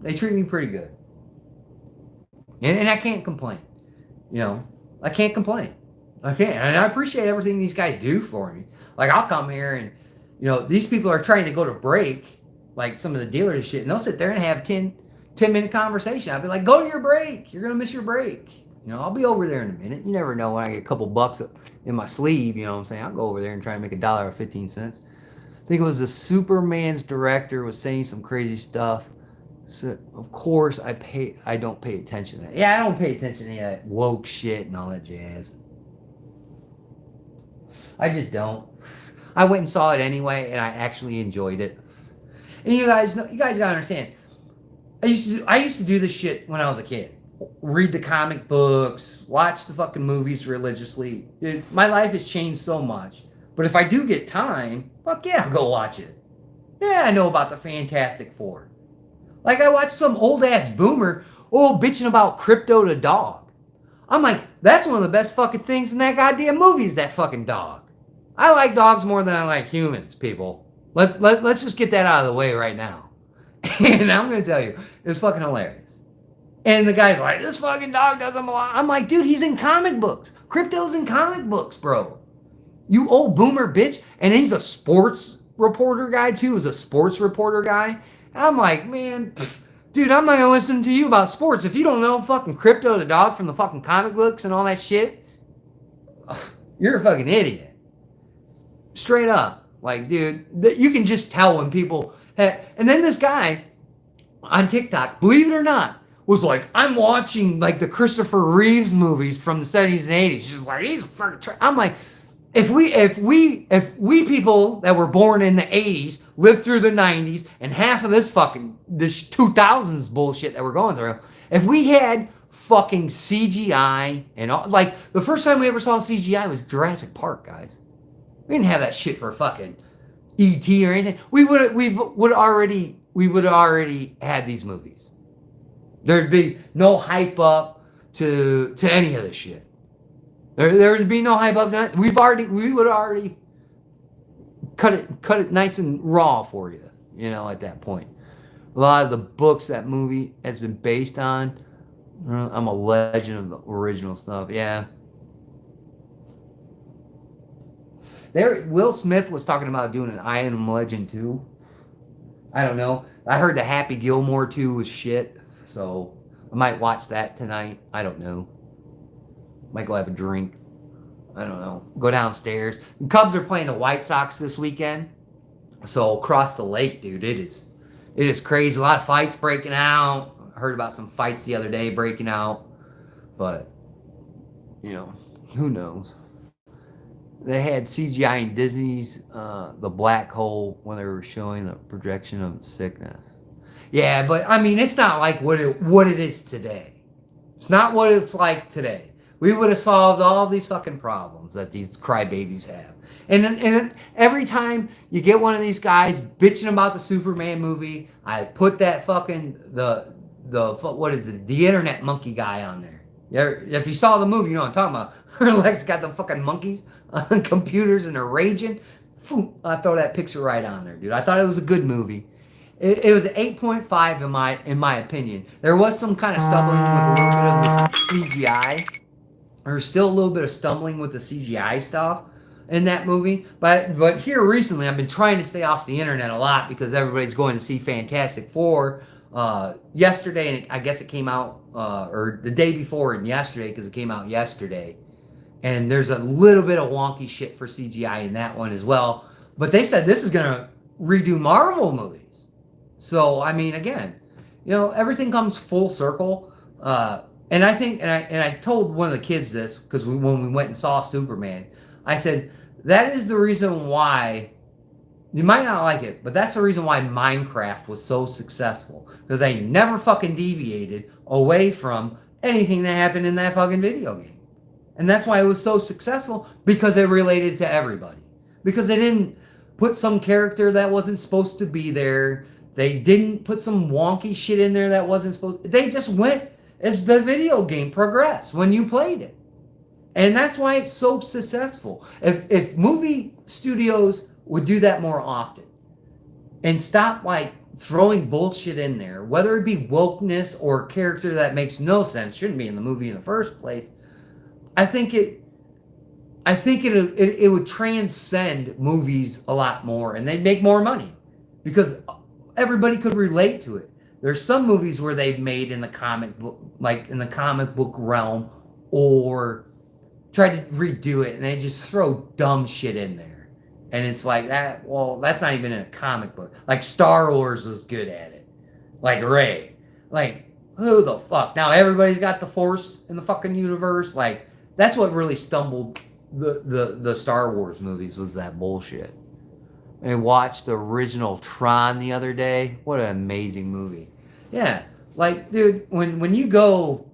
They treat me pretty good. And I can't complain. I can't complain. I can't. And I appreciate everything these guys do for me. Like, I'll come here and, these people are trying to go to break, like some of the dealers and shit, and they'll sit there and have 10-minute conversation. I'll be like, go to your break. You're going to miss your break. I'll be over there in a minute. You never know when I get a couple bucks in my sleeve, you know what I'm saying? I'll go over there and try and make $1.15. I think it was the Superman's director was saying some crazy stuff. So, of course, I don't pay attention to that. Yeah, I don't pay attention to that woke shit and all that jazz. I just don't. I went and saw it anyway, and I actually enjoyed it. And you guys gotta understand. I used to do this shit when I was a kid. Read the comic books, watch the fucking movies religiously. My life has changed so much. But if I do get time, fuck yeah, I'll go watch it. Yeah, I know about the Fantastic Four. Like, I watched some old-ass boomer, bitching about Crypto the dog. I'm like, that's one of the best fucking things in that goddamn movie is that fucking dog. I like dogs more than I like humans, people. Let's just get that out of the way right now. And I'm gonna tell you, it's fucking hilarious. And the guy's like, this fucking dog doesn't belong. I'm like, dude, he's in comic books. Crypto's in comic books, bro. You old boomer bitch. And he's a sports reporter guy too. He's a sports reporter guy. And I'm like, man, dude, I'm not gonna listen to you about sports if you don't know fucking Crypto the dog from the fucking comic books and all that shit. You're a fucking idiot. Straight up. Like, dude, you can just tell when people have, and then this guy on TikTok, believe it or not, was like, I'm watching like the Christopher Reeves movies from the 70s and 80s. She's like, he's a fucking I'm like, if we people that were born in the 80s lived through the 90s and half of this 2000s bullshit that we're going through, if we had fucking CGI and all, like the first time we ever saw CGI was Jurassic Park, guys. We didn't have that shit for fucking E.T. or anything. We would already had these movies. There'd be no hype up to any of this shit. There'd be no hype up to that. We would already cut it nice and raw for you, you know, at that point. A lot of the books that movie has been based on, I'm a legend of the original stuff, yeah. Will Smith was talking about doing an I Am Legend 2. I don't know. I heard the Happy Gilmore 2 was shit, so I might watch that tonight. I don't know. Might go have a drink. I don't know. Go downstairs. The Cubs are playing the White Sox this weekend. So across the lake, dude, it is crazy. A lot of fights breaking out. I heard about some fights the other day breaking out. But, you know, who knows? They had CGI in Disney's The Black Hole when they were showing the projection of sickness. Yeah, but I mean, it's not like what it is today. It's not what it's like today. We would have solved all these fucking problems that these crybabies have. And every time you get one of these guys bitching about the Superman movie, I put that fucking what is it? The internet monkey guy on there. If you saw the movie, you know what I'm talking about. Lex got the fucking monkeys on computers and they're raging. I throw that picture right on there, dude. I thought it was a good movie. It was an 8.5 in my opinion. There was some kind of stumbling with a little bit of the CGI. There's still a little bit of stumbling with the CGI stuff in that movie. But here recently, I've been trying to stay off the internet a lot because everybody's going to see Fantastic Four yesterday, and I guess it came out or the day before and yesterday because it came out yesterday. And there's a little bit of wonky shit for CGI in that one as well. But they said this is going to redo Marvel movies. So, I mean, again, you know, everything comes full circle. And I think, and I told one of the kids this, because when we went and saw Superman, I said, that is the reason why, you might not like it, but that's the reason why Minecraft was so successful. Because they never fucking deviated away from anything that happened in that fucking video game. And that's why it was so successful, because it related to everybody. Because they didn't put some character that wasn't supposed to be there. They didn't put some wonky shit in there that wasn't supposed to. They just went as the video game progressed when you played it. And that's why it's so successful. If movie studios would do that more often and stop like throwing bullshit in there, whether it be wokeness or a character that makes no sense, shouldn't be in the movie in the first place, I think it would transcend movies a lot more and they'd make more money because everybody could relate to it. There's some movies where they've made in the comic book, like in the comic book realm, or tried to redo it and they just throw dumb shit in there. And it's like that, well, that's not even in a comic book. Like Star Wars was good at it. Like Rey. Like, who the fuck? Now everybody's got the Force in the fucking universe. Like, that's what really stumbled the Star Wars movies, was that bullshit. I watched the original Tron the other day. What an amazing movie. Yeah, like, dude, when you go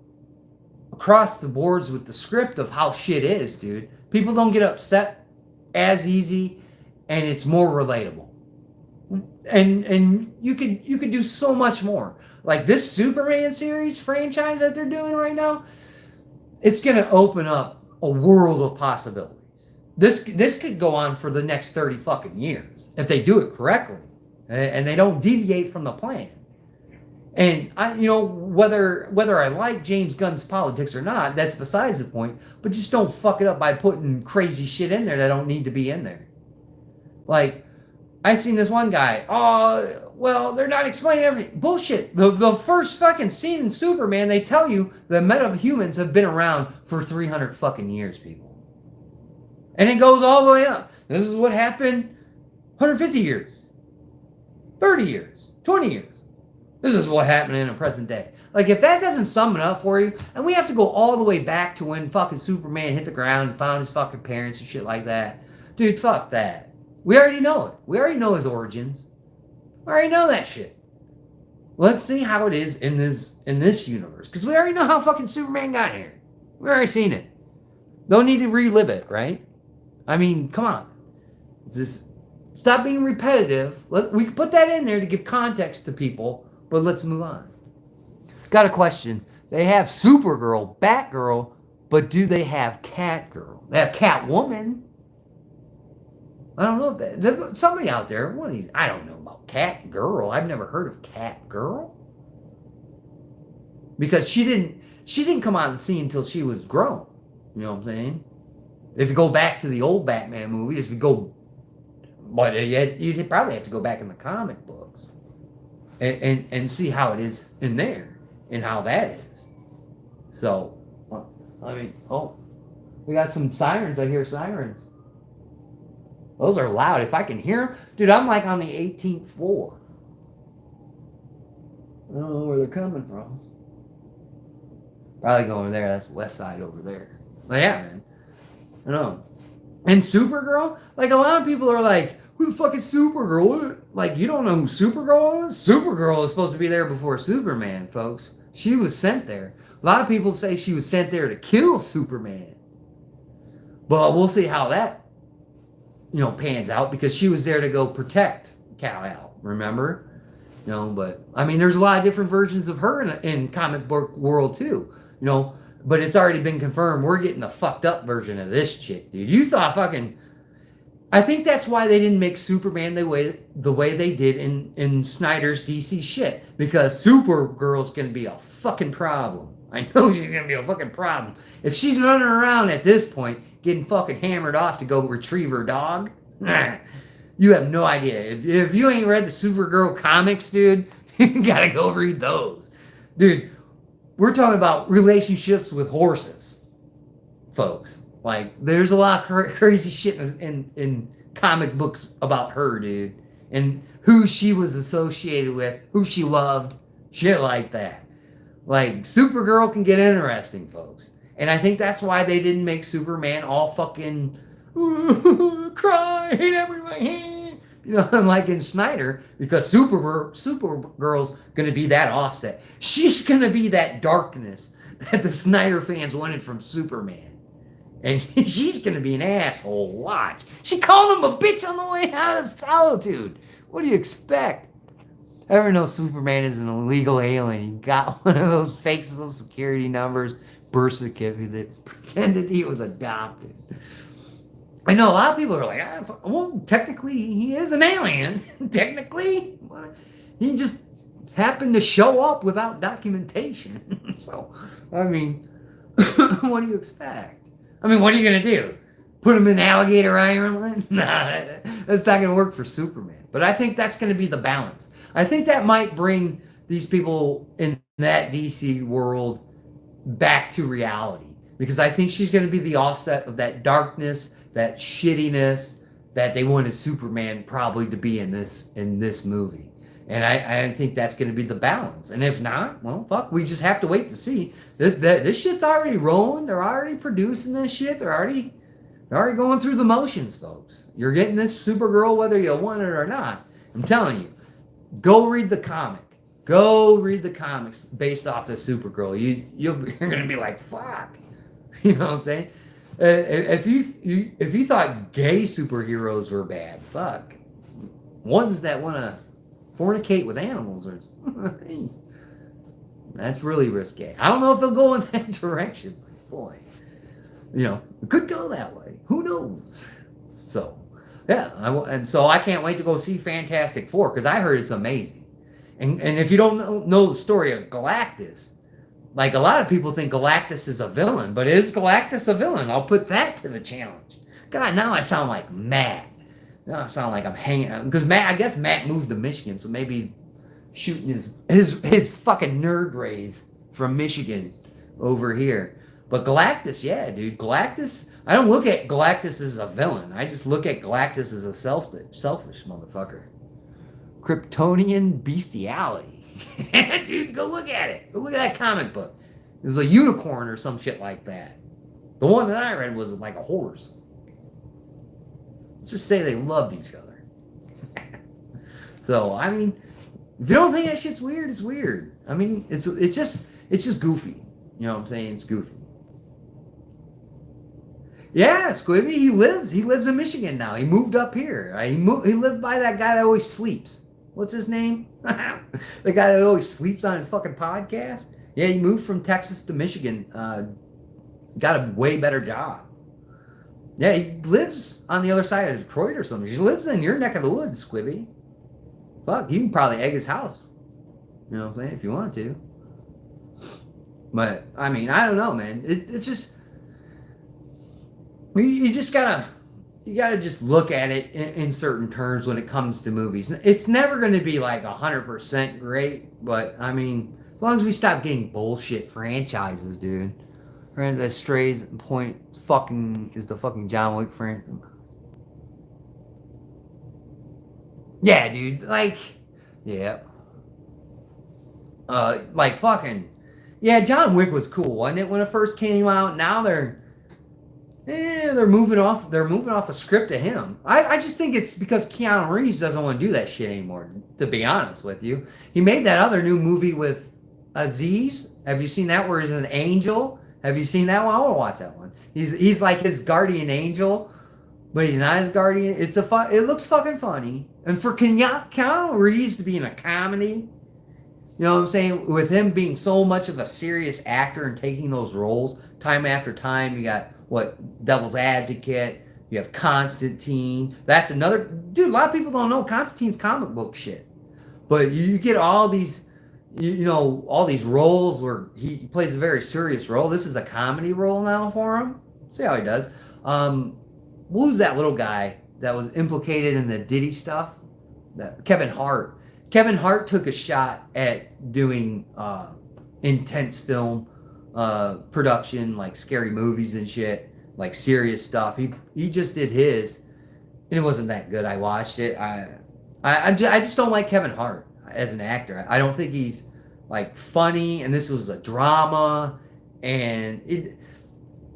across the boards with the script of how shit is, dude, people don't get upset as easy, and it's more relatable. And you could do so much more. Like this Superman series franchise that they're doing right now, it's gonna open up a world of possibilities. This could go on for the next 30 fucking years if they do it correctly, and they don't deviate from the plan. And whether I like James Gunn's politics or not, that's besides the point. But just don't fuck it up by putting crazy shit in there that don't need to be in there. Like, I seen this one guy. Oh, well, they're not explaining everything. Bullshit. The first fucking scene in Superman, they tell you the meta-humans have been around for 300 fucking years, people. And it goes all the way up. This is what happened 150 years, 30 years, 20 years. This is what happened in the present day. Like, if that doesn't sum it up for you, and we have to go all the way back to when fucking Superman hit the ground and found his fucking parents and shit like that. Dude, fuck that. We already know it. We already know his origins. We already know that shit. Let's see how it is in this universe. Because we already know how fucking Superman got here. We already seen it. Don't need to relive it, right? I mean, come on. Stop being repetitive. We can put that in there to give context to people. But let's move on. Got a question. They have Supergirl, Batgirl, but do they have Catgirl? They have Catwoman. I don't know if that... Somebody out there, one of these... I don't know about Catgirl. I've never heard of Catgirl. Because she didn't come on the scene until she was grown. You know what I'm saying? If you go back to the old Batman movies, but you'd probably have to go back in the comic books. And see how it is in there and how that is. So, we got some sirens. I hear sirens. Those are loud. If I can hear them, dude, I'm like on the 18th floor. I don't know where they're coming from. Probably going there. That's West Side over there. But yeah, man. I know. And Supergirl, like a lot of people are like, who the fuck is Supergirl? Like, you don't know who Supergirl is? Supergirl is supposed to be there before Superman, folks. She was sent there. A lot of people say she was sent there to kill Superman. But we'll see how that, pans out, because she was there to go protect Kal-El, remember? But, I mean, there's a lot of different versions of her in comic book world, too. But it's already been confirmed. We're getting the fucked up version of this chick, dude. You thought fucking... I think that's why they didn't make Superman the way they did in Snyder's DC shit. Because Supergirl's going to be a fucking problem. I know she's going to be a fucking problem. If she's running around at this point, getting fucking hammered off to go retrieve her dog, you have no idea. If you ain't read the Supergirl comics, dude, you got to go read those. Dude, we're talking about relationships with horses, folks. Like, there's a lot of crazy shit in comic books about her, dude. And who she was associated with, who she loved, shit like that. Like, Supergirl can get interesting, folks. And I think that's why they didn't make Superman all fucking cry, hate everybody. Like in Snyder, because Supergirl's going to be that offset. She's going to be that darkness that the Snyder fans wanted from Superman. And she's going to be an asshole. Watch. She called him a bitch on the way out of solitude. What do you expect? I ever know Superman is an illegal alien. He got one of those fake social security numbers, birth certificate that pretended he was adopted. I know a lot of people are like, well, technically he is an alien. Technically. He just happened to show up without documentation. So, I mean, what do you expect? I mean, what are you going to do? Put him in Alligator Island? Nah, that's not going to work for Superman. But I think that's going to be the balance. I think that might bring these people in that DC world back to reality. Because I think she's going to be the offset of that darkness, that shittiness that they wanted Superman probably to be in this movie. And I think that's going to be the balance. And if not, well, fuck, we just have to wait to see. This shit's already rolling. They're already producing this shit. They're already going through the motions, folks. You're getting this Supergirl whether you want it or not. I'm telling you, go read the comic. Go read the comics based off the Supergirl. You're going to be like, fuck. You know what I'm saying? If you thought gay superheroes were bad, fuck. Ones that want to fornicate with animals, or that's really risque. I don't know if they'll go in that direction. Boy, It could go that way. Who knows? So, yeah, and so I can't wait to go see Fantastic Four because I heard it's amazing. And if you don't know the story of Galactus, like a lot of people think Galactus is a villain, but is Galactus a villain? I'll put that to the challenge. God, now I sound like Matt. Now I sound like I'm hanging out because I guess Matt moved to Michigan, so maybe shooting his fucking nerd rays from Michigan over here. But Galactus, yeah, dude, Galactus. I don't look at Galactus as a villain. I just look at Galactus as a selfish motherfucker. Kryptonian bestiality. Dude, go look at it. Go look at that comic book. It was a unicorn or some shit like that. The one that I read was like a horse. Let's just say they loved each other. So, I mean, if you don't think that shit's weird, it's weird. I mean, it's just goofy. You know what I'm saying? It's goofy. Yeah, Squibby, he lives in Michigan now. He moved up here. He lived by that guy that always sleeps. What's his name? The guy that always sleeps on his fucking podcast. Yeah, he moved from Texas to Michigan. Got a way better job. Yeah, he lives on the other side of Detroit or something. He lives in your neck of the woods, Squibby. Fuck, you can probably egg his house. You know what I'm saying? If you wanted to. But, I mean, I don't know, man. It's just... You just gotta just look at it in certain terms when it comes to movies. It's never going to be like 100% great, but I mean, as long as we stop getting bullshit franchises, dude. Right, that strays point is the fucking John Wick franchise. Yeah, dude. Like, yeah. Like fucking. Yeah, John Wick was cool, wasn't it, when it first came out? Now they're moving off the script to him. I just think it's because Keanu Reeves doesn't want to do that shit anymore, to be honest with you. He made that other new movie with Aziz. Have you seen that where he's an angel? Have you seen that one? I want to watch that one. He's like his guardian angel, but he's not his guardian. It looks fucking funny. And for Keanu Reeves to be in a comedy, you know what I'm saying? With him being so much of a serious actor and taking those roles time after time, you got Devil's Advocate, you have Constantine. That's another dude. A lot of people don't know Constantine's comic book shit, but you get all these, all these roles where he plays a very serious role. This is a comedy role now for him. See how he does. Who's that little guy that was implicated in the Diddy stuff? Kevin Hart. Kevin Hart took a shot at doing intense film production, like scary movies and shit, like serious stuff. He just did his, and it wasn't that good. I watched it. I just don't like Kevin Hart as an actor. I don't think he's like funny, and this was a drama. And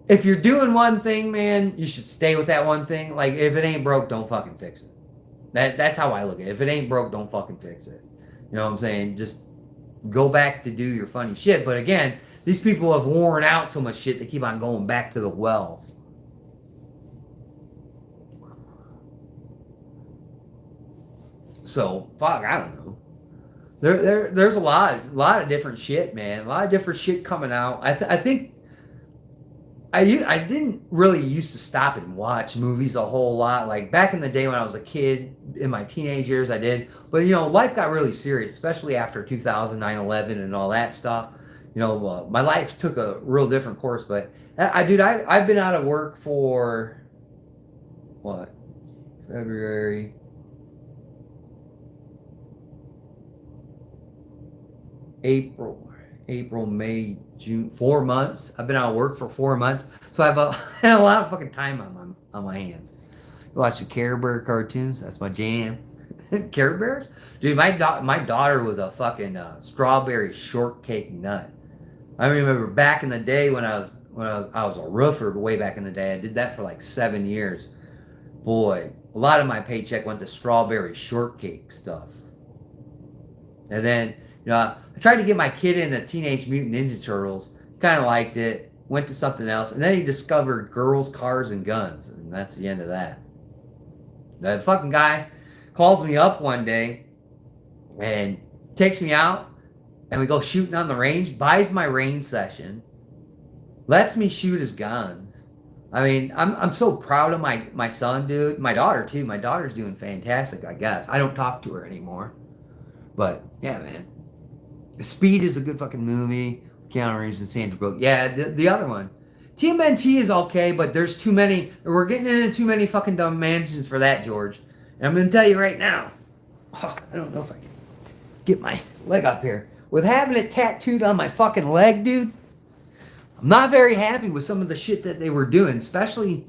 if you're doing one thing, man, you should stay with that one thing. Like, if it ain't broke, don't fucking fix it. That's how I look at it. If it ain't broke, don't fucking fix it. You know what I'm saying? Just go back to do your funny shit. But again, these people have worn out so much shit, they keep on going back to the well. So, fuck, I don't know. There's a lot of different shit, man. A lot of different shit coming out. I think I didn't really used to stop and watch movies a whole lot. Like back in the day when I was a kid, in my teenage years, I did. But life got really serious, especially after 2009, 11, and all that stuff. My life took a real different course. But I've been out of work for what? February. April, May, June, 4 months. I've been out of work for 4 months, so I've had a lot of fucking time on my hands. Watch the Care Bear cartoons. That's my jam. Care Bears, dude. My daughter was a fucking strawberry shortcake nut. I remember back in the day when I was a roofer, way back in the day. I did that for like 7 years. Boy, a lot of my paycheck went to strawberry shortcake stuff, and then. I tried to get my kid into Teenage Mutant Ninja Turtles. Kind of liked it. Went to something else. And then he discovered girls, cars, and guns. And that's the end of that. That fucking guy calls me up one day and takes me out. And we go shooting on the range. Buys my range session. Lets me shoot his guns. I mean, I'm so proud of my son, dude. My daughter too. My daughter's doing fantastic, I guess. I don't talk to her anymore. But yeah, man. Speed is a good fucking movie. Keanu Reeves and Sandra Bullock. Yeah, the other one. TMNT is okay, but there's too many. We're getting into too many fucking dimensions for that, George. And I'm gonna tell you right now. Oh, I don't know if I can get my leg up here. With having it tattooed on my fucking leg, dude, I'm not very happy with some of the shit that they were doing, especially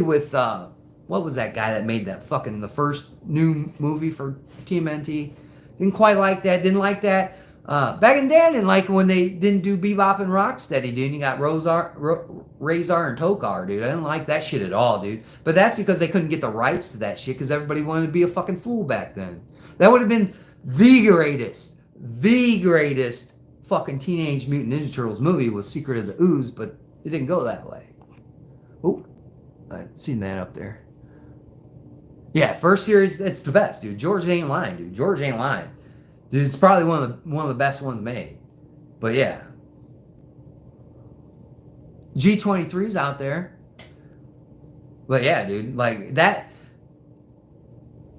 with what was that guy that made that fucking the first new movie for TMNT? Didn't quite like that. Didn't like that. Back in the day, I didn't like when they didn't do Bebop and Rocksteady, dude. You got Razor and Tokar, dude. I didn't like that shit at all, dude. But that's because they couldn't get the rights to that shit because everybody wanted to be a fucking fool back then. That would have been the greatest fucking Teenage Mutant Ninja Turtles movie was Secret of the Ooze, but it didn't go that way. Oh, I've seen that up there. Yeah, first series, it's the best, dude. George ain't lying, dude. George ain't lying. Dude, it's probably one of the best ones made. But yeah. G23's out there. But yeah, dude, like that.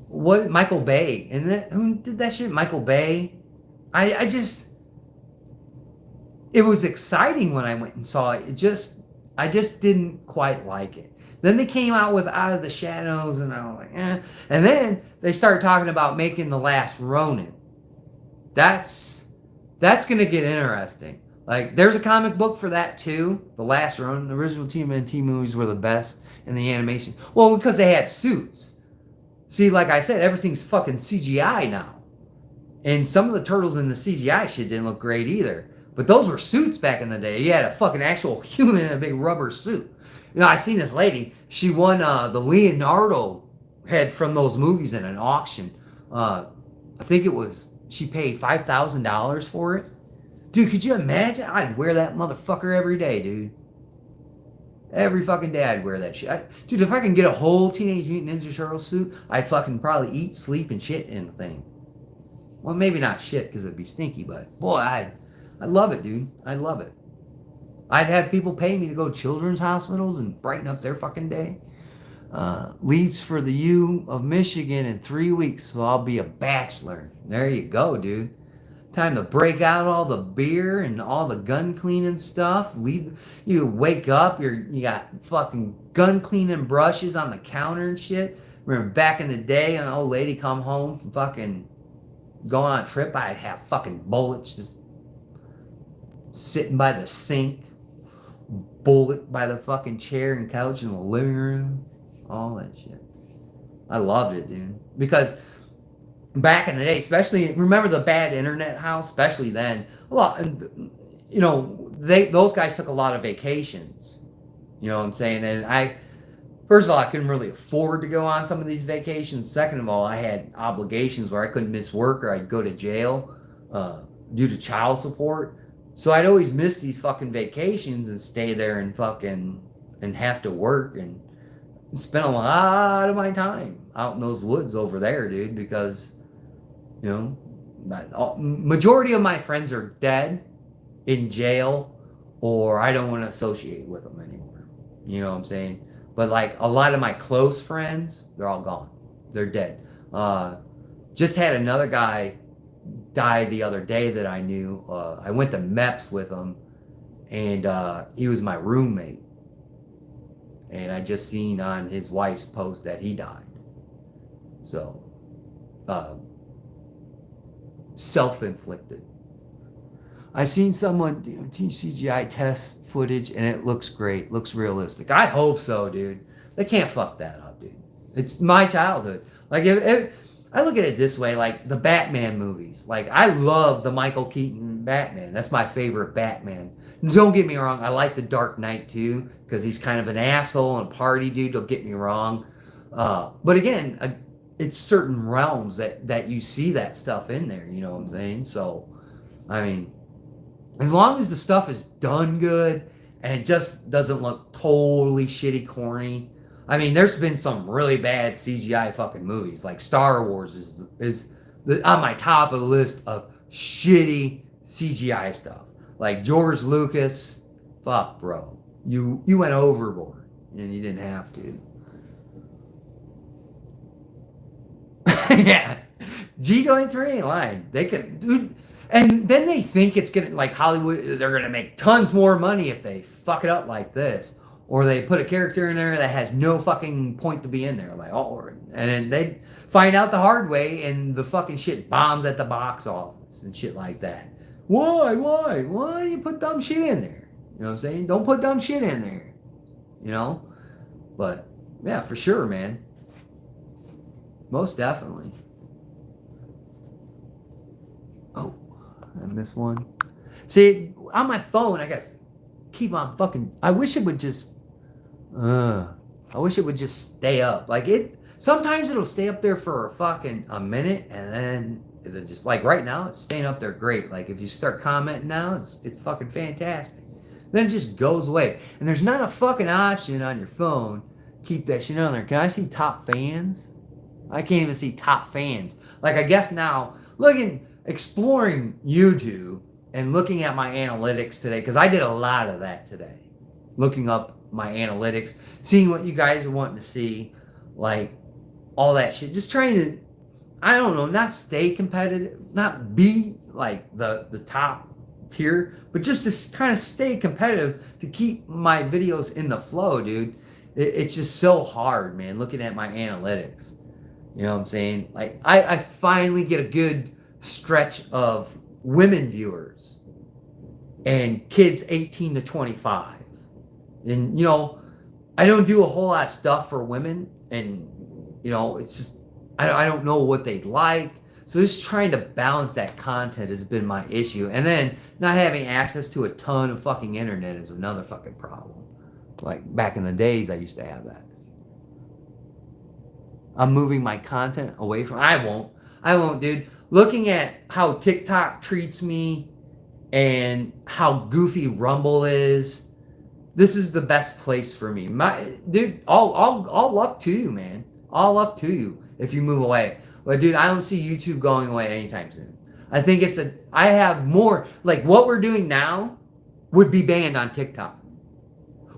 What Michael Bay, and that, who did that shit? Michael Bay. I just, it was exciting when I went and saw it. I just didn't quite like it. Then they came out with Out of the Shadows, and I was like, eh. And then they started talking about making The Last Ronin. That's gonna get interesting. Like, there's a comic book for that too. The Last Ronin. The original TMNT movies were the best in the animation. Well, because they had suits. See, like I said, everything's fucking CGI now. And some of the turtles in the CGI shit didn't look great either. But those were suits back in the day. You had a fucking actual human in a big rubber suit. You know, I seen this lady. She won the Leonardo head from those movies in an auction. I think it was, she paid $5,000 for it. Dude, could you imagine? I'd wear that motherfucker every day, dude. Every fucking day I'd wear that shit. Dude, if I can get a whole Teenage Mutant Ninja Turtle suit, I'd fucking probably eat, sleep, and shit in the thing. Well, maybe not shit because it'd be stinky, but boy, I love it, dude. I love it. I'd have people pay me to go to children's hospitals and brighten up their fucking day. Leaves for the U of Michigan in 3 weeks, so I'll be a bachelor. There you go, dude. Time to break out all the beer and all the gun cleaning stuff. You wake up, you got fucking gun cleaning brushes on the counter and shit. Remember back in the day, an old lady come home from fucking going on a trip, I'd have fucking bullets just sitting by the sink, bullet by the fucking chair and couch in the living room, all that shit. I loved it, dude. Because back in the day, especially, remember the bad internet house? Especially then, a lot, you know, those guys took a lot of vacations. You know what I'm saying? And first of all, I couldn't really afford to go on some of these vacations. Second of all, I had obligations where I couldn't miss work or I'd go to jail due to child support. So I'd always miss these fucking vacations and stay there and have to work and spend a lot of my time out in those woods over there, dude, because, you know, majority of my friends are dead, in jail, or I don't want to associate with them anymore. You know what I'm saying? But like a lot of my close friends, they're all gone. They're dead. Just had another guy die the other day that I knew. I went to MEPS with him, and he was my roommate. And I just seen on his wife's post that he died. So, self-inflicted. I seen someone do CGI test footage, and it looks great, looks realistic. I hope so, dude. They can't fuck that up, dude. It's my childhood. Like, if I look at it this way, like the Batman movies. Like, I love the Michael Keaton Batman. That's my favorite Batman. Don't get me wrong, I like the Dark Knight too, because he's kind of an asshole and a party dude. Don't get me wrong. But again, it's certain realms that you see that stuff in there. You know what I'm saying? So, I mean, as long as the stuff is done good and it just doesn't look totally shitty corny. I mean, there's been some really bad CGI fucking movies. Like Star Wars is on my top of the list of shitty CGI stuff. Like George Lucas, fuck, bro. you went overboard and you didn't have to. Yeah, G23 ain't lying. They could, dude, and then they think it's gonna like Hollywood. They're gonna make tons more money if they fuck it up like this, or they put a character in there that has no fucking point to be in there. Like, oh, and then they find out the hard way, and the fucking shit bombs at the box office and shit like that. Why do you put dumb shit in there? You know what I'm saying? Don't put dumb shit in there. You know, but yeah, for sure, man. Most definitely. Oh, I missed one. See, on my phone, I gotta keep on fucking. I wish it would just. I wish it would just stay up. Like it. Sometimes it'll stay up there for a minute, and then it'll just like right now, it's staying up there great. Like if you start commenting now, it's fucking fantastic. Then it just goes away, and there's not a fucking option on your phone. Keep that shit on there. Can I see top fans? I can't even see top fans. Like, I guess now, exploring YouTube and looking at my analytics today, because I did a lot of that today. Looking up my analytics, seeing what you guys are wanting to see, like, all that shit. Just trying to, I don't know, not stay competitive, not be, like, the top tier, but just to kind of stay competitive to keep my videos in the flow, dude. It's just so hard, man, looking at my analytics. You know what I'm saying? Like, I finally get a good stretch of women viewers and kids 18 to 25. And, you know, I don't do a whole lot of stuff for women. And, you know, it's just, I don't know what they like. So just trying to balance that content has been my issue. And then not having access to a ton of fucking internet is another fucking problem. Like, back in the days, I used to have that. I'm moving my content away from. I won't, dude. Looking at how TikTok treats me and how goofy Rumble is, this is the best place for me. Dude, all luck to you, man. All luck to you if you move away. But dude, I don't see YouTube going away anytime soon. I think I have more, like what we're doing now would be banned on TikTok.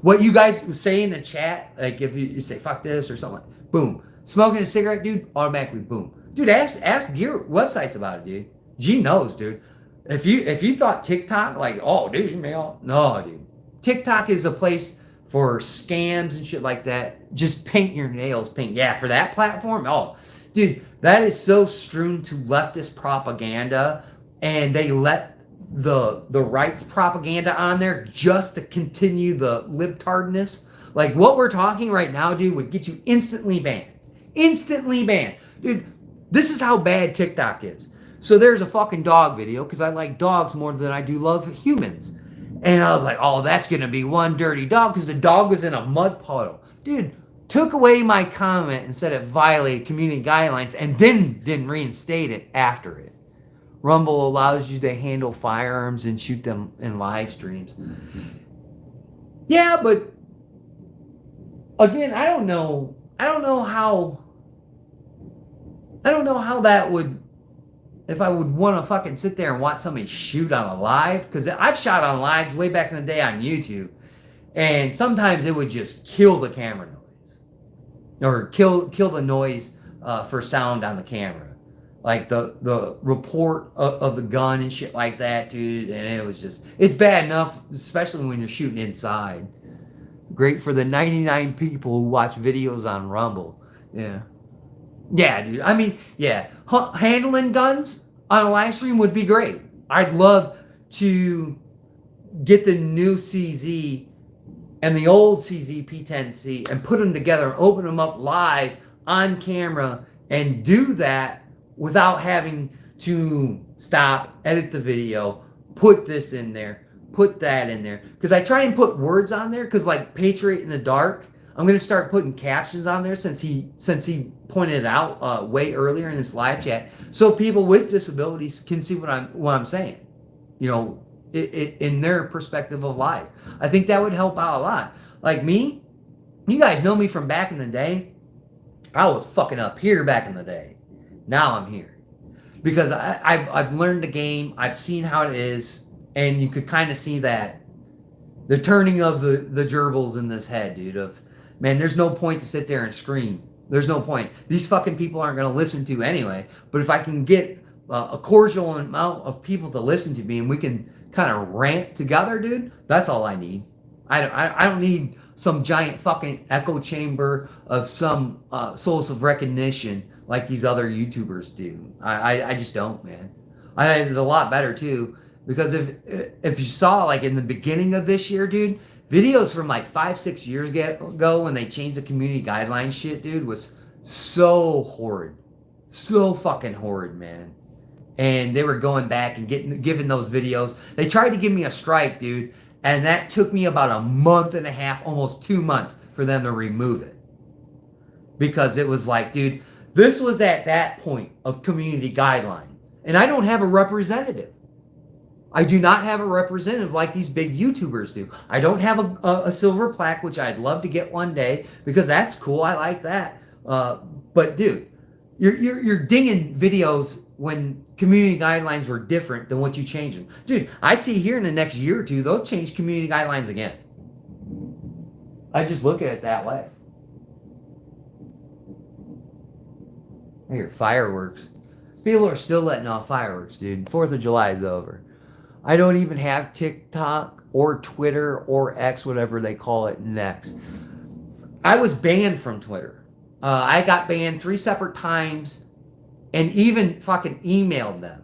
What you guys say in the chat, like if you say fuck this or something, boom. Smoking a cigarette, dude, automatically boom. Dude, ask your websites about it, dude. G knows, dude. If you thought TikTok, like, oh, dude, no, dude. TikTok is a place for scams and shit like that. Just paint your nails pink. Yeah, for that platform, oh, dude, that is so strewn to leftist propaganda, and they let the rights propaganda on there just to continue the libtardness. Like what we're talking right now, dude, would get you instantly banned. Instantly banned. Dude, this is how bad TikTok is. So there's a fucking dog video, because I like dogs more than I do love humans. And I was like, oh, that's going to be one dirty dog, because the dog was in a mud puddle. Dude, took away my comment and said it violated community guidelines, and then didn't reinstate it after it. Rumble allows you to handle firearms and shoot them in live streams. Yeah, but again, I don't know how that would, if I would want to fucking sit there and watch somebody shoot on a live, because I've shot on lives way back in the day on YouTube, and sometimes it would just kill the camera noise, or kill the noise for sound on the camera, like the report of the gun and shit like that, dude. And it was just, it's bad enough, especially when you're shooting inside. Great for the 99 people who watch videos on Rumble. Yeah, dude. I mean, yeah. Handling guns on a live stream would be great. I'd love to get the new CZ and the old CZ P10C and put them together and open them up live on camera and do that without having to stop, edit the video, put this in there, put that in there. Because I try and put words on there, because like Patriot in the Dark, I'm going to start putting captions on there since he pointed it out way earlier in his live chat, so people with disabilities can see what I'm saying, you know, in their perspective of life. I think that would help out a lot. Like me, you guys know me from back in the day. I was fucking up here back in the day. Now I'm here because I've learned the game. I've seen how it is, and you could kind of see that The turning of the gerbils in this head, dude. Of man, there's no point to sit there and scream. There's no point. These fucking people aren't going to listen to anyway. But if I can get a cordial amount of people to listen to me and we can kind of rant together, dude, that's all I need. I don't need some giant fucking echo chamber of some source of recognition like these other YouTubers do. I just don't, man. It's a lot better too, because if you saw like in the beginning of this year, dude, videos from like 5-6 years ago when they changed the community guidelines shit, dude, was so horrid, so fucking horrid, man. And they were going back and giving those videos. They tried to give me a strike, dude. And that took me about a month and a half, almost 2 months for them to remove it. Because it was like, dude, this was at that point of community guidelines. And I don't have a representative. I do not have a representative like these big YouTubers do. I don't have a silver plaque, which I'd love to get one day, because that's cool. I like that. But dude, you're dinging videos when community guidelines were different than what you changed them. Dude, I see here in the next year or two, they'll change community guidelines again. I just look at it that way. I hear fireworks. People are still letting off fireworks, dude. 4th of July is over. I don't even have TikTok or Twitter or X, whatever they call it next. I was banned from Twitter. I got banned 3 separate times and even fucking emailed them.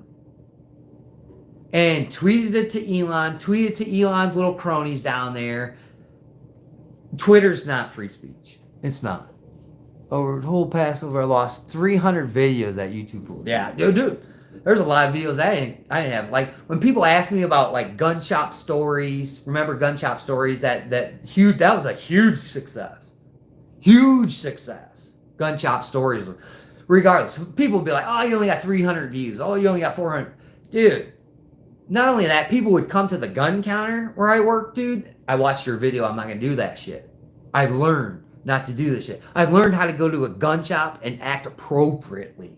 And tweeted it to Elon, tweeted to Elon's little cronies down there. Twitter's not free speech. It's not. Over the whole Passover, I lost 300 videos that YouTube. Yeah, dude. There's a lot of videos I didn't have. Like, when people ask me about, like, gun shop stories, remember gun shop stories? That was a huge success. Huge success. Gun shop stories. Regardless, people would be like, oh, you only got 300 views. Oh, you only got 400. Dude, not only that, people would come to the gun counter where I work, dude. I watched your video. I'm not going to do that shit. I've learned not to do this shit. I've learned how to go to a gun shop and act appropriately.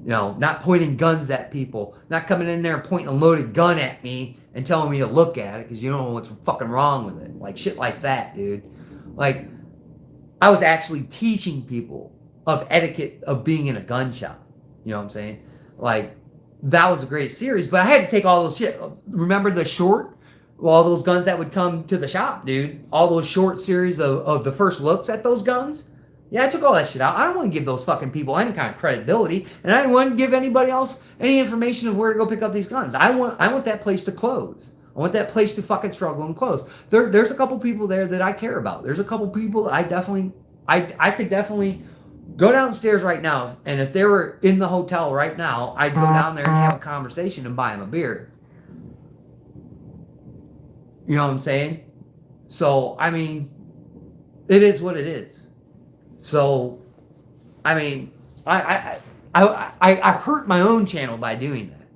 You know, not pointing guns at people. Not coming in there and pointing a loaded gun at me and telling me to look at it because you don't know what's fucking wrong with it. Like, shit like that, dude. Like, I was actually teaching people of etiquette of being in a gun shop. You know what I'm saying? Like, that was a great series, but I had to take all those shit. Remember the short? All those guns that would come to the shop, dude. All those short series of the first looks at those guns. Yeah, I took all that shit out. I don't want to give those fucking people any kind of credibility, and I didn't want to give anybody else any information of where to go pick up these guns. I want that place to close. I want that place to fucking struggle and close. There's a couple people there that I care about. There's a couple people that I could definitely go downstairs right now, and if they were in the hotel right now, I'd go down there and have a conversation and buy them a beer. You know what I'm saying? So, I mean, it is what it is. So, I mean, I hurt my own channel by doing that.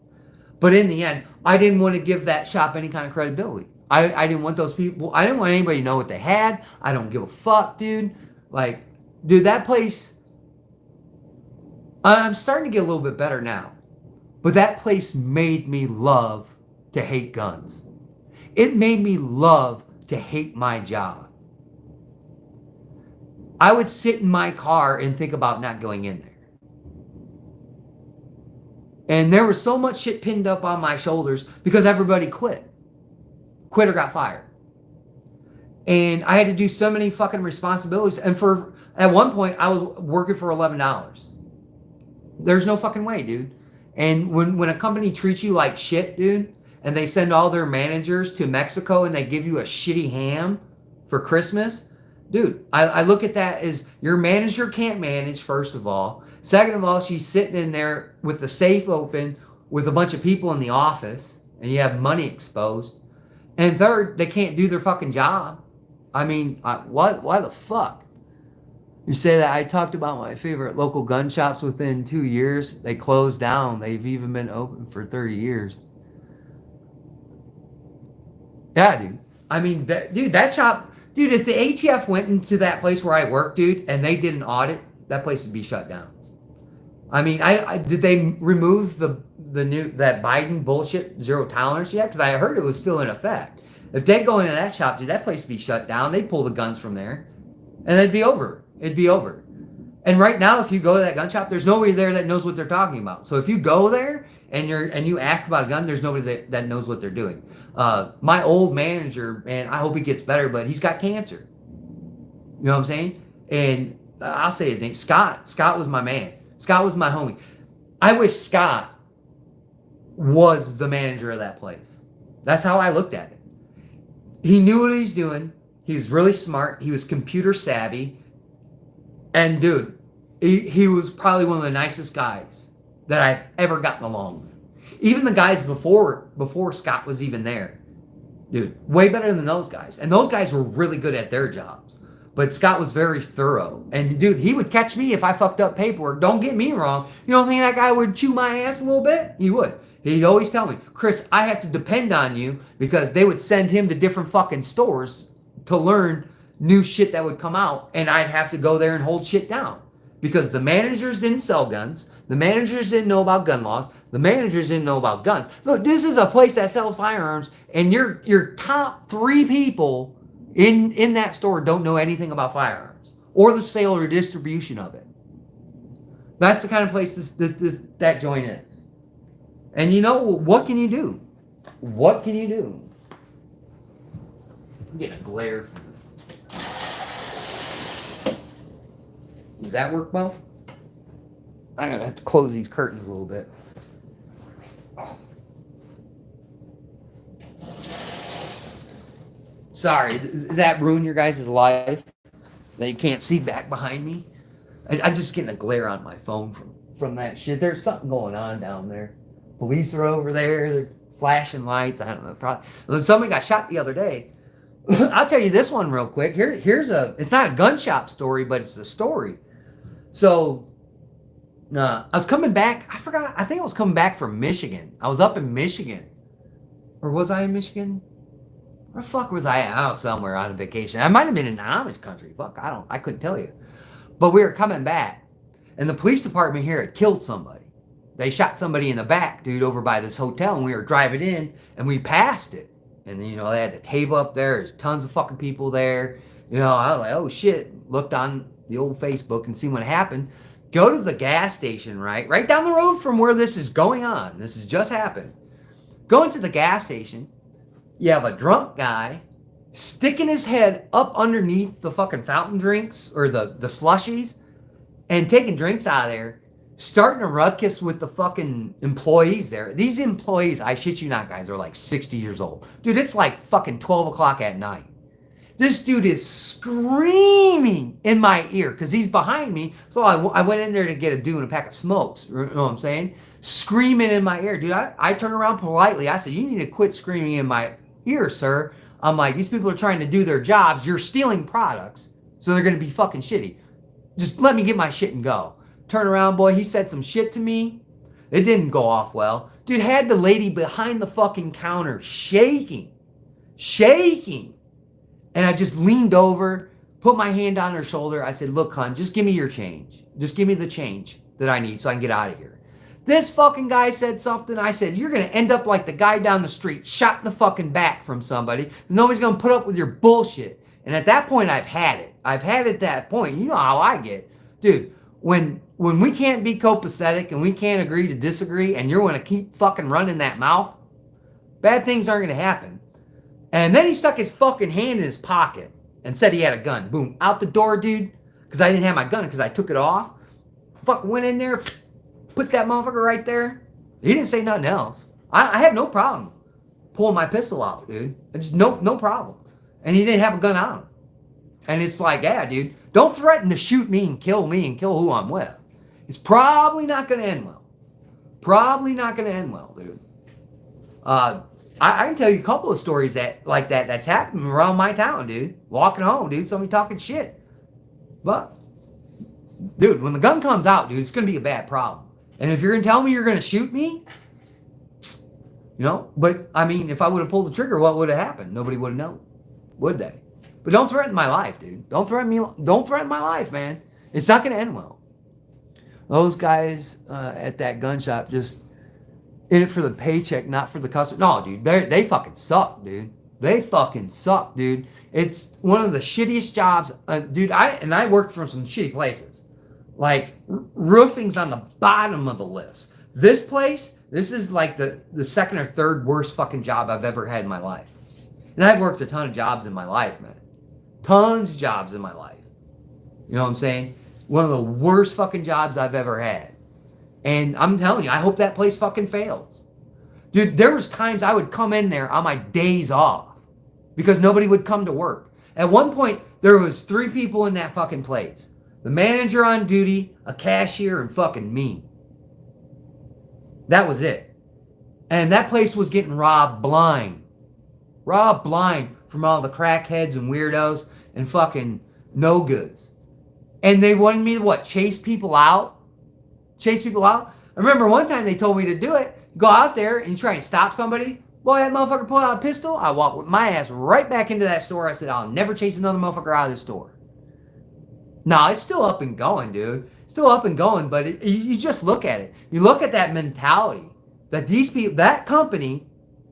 But in the end, I didn't want to give that shop any kind of credibility. I didn't want those people, I didn't want anybody to know what they had. I don't give a fuck, dude. Like, dude, that place, I'm starting to get a little bit better now. But that place made me love to hate guns. It made me love to hate my job. I would sit in my car and think about not going in there. And there was so much shit pinned up on my shoulders because everybody quit. Quit or got fired. And I had to do so many fucking responsibilities. And at one point, I was working for $11. There's no fucking way, dude. And when a company treats you like shit, dude, and they send all their managers to Mexico and they give you a shitty ham for Christmas, dude, I look at that as your manager can't manage, first of all. Second of all, she's sitting in there with the safe open with a bunch of people in the office and you have money exposed. And third, they can't do their fucking job. I mean, why the fuck? You say that I talked about my favorite local gun shops within 2 years. They closed down. They've even been open for 30 years. Yeah, dude. I mean, that shop... Dude, if the ATF went into that place where I work, dude, and they did an audit, that place would be shut down. I mean, did they remove that Biden bullshit zero tolerance yet? Because I heard it was still in effect. If they go into that shop, dude, that place would be shut down. They'd pull the guns from there, and it'd be over. It'd be over. And right now, if you go to that gun shop, there's nobody there that knows what they're talking about. So if you go there and you ask about a gun, there's nobody that knows what they're doing. My old manager, man, I hope he gets better, but he's got cancer. You know what I'm saying? And I'll say his name, Scott. Scott was my man. Scott was my homie. I wish Scott was the manager of that place. That's how I looked at it. He knew what he's doing. He was really smart. He was computer savvy. And dude, he was probably one of the nicest guys that I've ever gotten along with. Even the guys before Scott was even there. Dude, way better than those guys. And those guys were really good at their jobs. But Scott was very thorough. And dude, he would catch me if I fucked up paperwork. Don't get me wrong. You don't think that guy would chew my ass a little bit? He would. He'd always tell me, Chris, I have to depend on you, because they would send him to different fucking stores to learn new shit that would come out, and I'd have to go there and hold shit down because the managers didn't sell guns. The managers didn't know about gun laws. The managers didn't know about guns. Look, this is a place that sells firearms, and your top 3 people in that store don't know anything about firearms or the sale or distribution of it. That's the kind of place that joint is. And you know, what can you do? What can you do? I'm getting a glare from this. Does that work well? I'm going to have to close these curtains a little bit. Oh. Sorry, does that ruin your guys' life? That you can't see back behind me? I'm just getting a glare on my phone from that shit. There's something going on down there. Police are over there. They're flashing lights. I don't know. Probably. Somebody got shot the other day. I'll tell you this one real quick. It's not a gun shop story, but it's a story. So, I was coming back. I think I was coming back from Michigan. I was up in Michigan. Or was I in Michigan? Where the fuck was I at? I was somewhere on a vacation. I might have been in the Amish country. Fuck, I couldn't tell you. But we were coming back, and the police department here had killed somebody. They shot somebody in the back, dude, over by this hotel, and we were driving in, and we passed it. And, you know, they had a table up there. There's tons of fucking people there. You know, I was like, oh, shit. Looked on the old Facebook and see what happened. Go to the gas station, right down the road from where this is going on. This has just happened. Go into the gas station. You have a drunk guy sticking his head up underneath the fucking fountain drinks or the slushies and taking drinks out of there, starting a ruckus with the fucking employees there. These employees, I shit you not, guys, are like 60 years old. Dude, it's like fucking 12 o'clock at night. This dude is screaming in my ear because he's behind me. So I went in there to get a dude and a pack of smokes. You know what I'm saying? Screaming in my ear. Dude, I turned around politely. I said, you need to quit screaming in my ear, sir. I'm like, these people are trying to do their jobs. You're stealing products, so they're going to be fucking shitty. Just let me get my shit and go. Turn around, boy. He said some shit to me. It didn't go off well. Dude, had the lady behind the fucking counter shaking. And I just leaned over, put my hand on her shoulder. I said, look, hon, just give me your change. Just give me the change that I need so I can get out of here. This fucking guy said something. I said, you're going to end up like the guy down the street, shot in the fucking back from somebody. Nobody's going to put up with your bullshit. And at that point, I've had it. I've had it at that point. You know how I get. Dude, when we can't be copacetic and we can't agree to disagree and you're going to keep fucking running that mouth, bad things aren't going to happen. And then he stuck his fucking hand in his pocket and said he had a gun. Boom. Out the door, dude. Because I didn't have my gun because I took it off. Fucking went in there, put that motherfucker right there. He didn't say nothing else. I have no problem pulling my pistol out, dude. Just no problem. And he didn't have a gun on him. And it's like, yeah, dude, don't threaten to shoot me and kill who I'm with. It's probably not going to end well. Probably not going to end well, dude. I can tell you a couple of stories that's happened around my town, dude. Walking home, dude, somebody talking shit. But, dude, when the gun comes out, dude, it's going to be a bad problem. And if you're going to tell me you're going to shoot me, you know, but, I mean, if I would have pulled the trigger, what would have happened? Nobody would have known, would they? But don't threaten my life, dude. Don't threaten my life, man. It's not going to end well. Those guys at that gun shop just in it for the paycheck, not for the customer. No, dude, they fucking suck, dude. They fucking suck, dude. It's one of the shittiest jobs, dude. I worked for some shitty places. Like roofing's on the bottom of the list. This place, this is like the second or third worst fucking job I've ever had in my life. And I've worked a ton of jobs in my life, man. Tons of jobs in my life. You know what I'm saying? One of the worst fucking jobs I've ever had. And I'm telling you, I hope that place fucking fails. Dude, there was times I would come in there on my days off because nobody would come to work. At one point, there was 3 people in that fucking place. The manager on duty, a cashier, and fucking me. That was it. And that place was getting robbed blind. Robbed blind from all the crackheads and weirdos and fucking no goods. And they wanted me to what? Chase people out? Chase people out? I remember one time they told me to do it. Go out there and try and stop somebody. Boy, that motherfucker pulled out a pistol. I walked with my ass right back into that store. I said, I'll never chase another motherfucker out of this store. No, it's still up and going, dude. Still up and going, but you just look at it. You look at that mentality that these people, that company,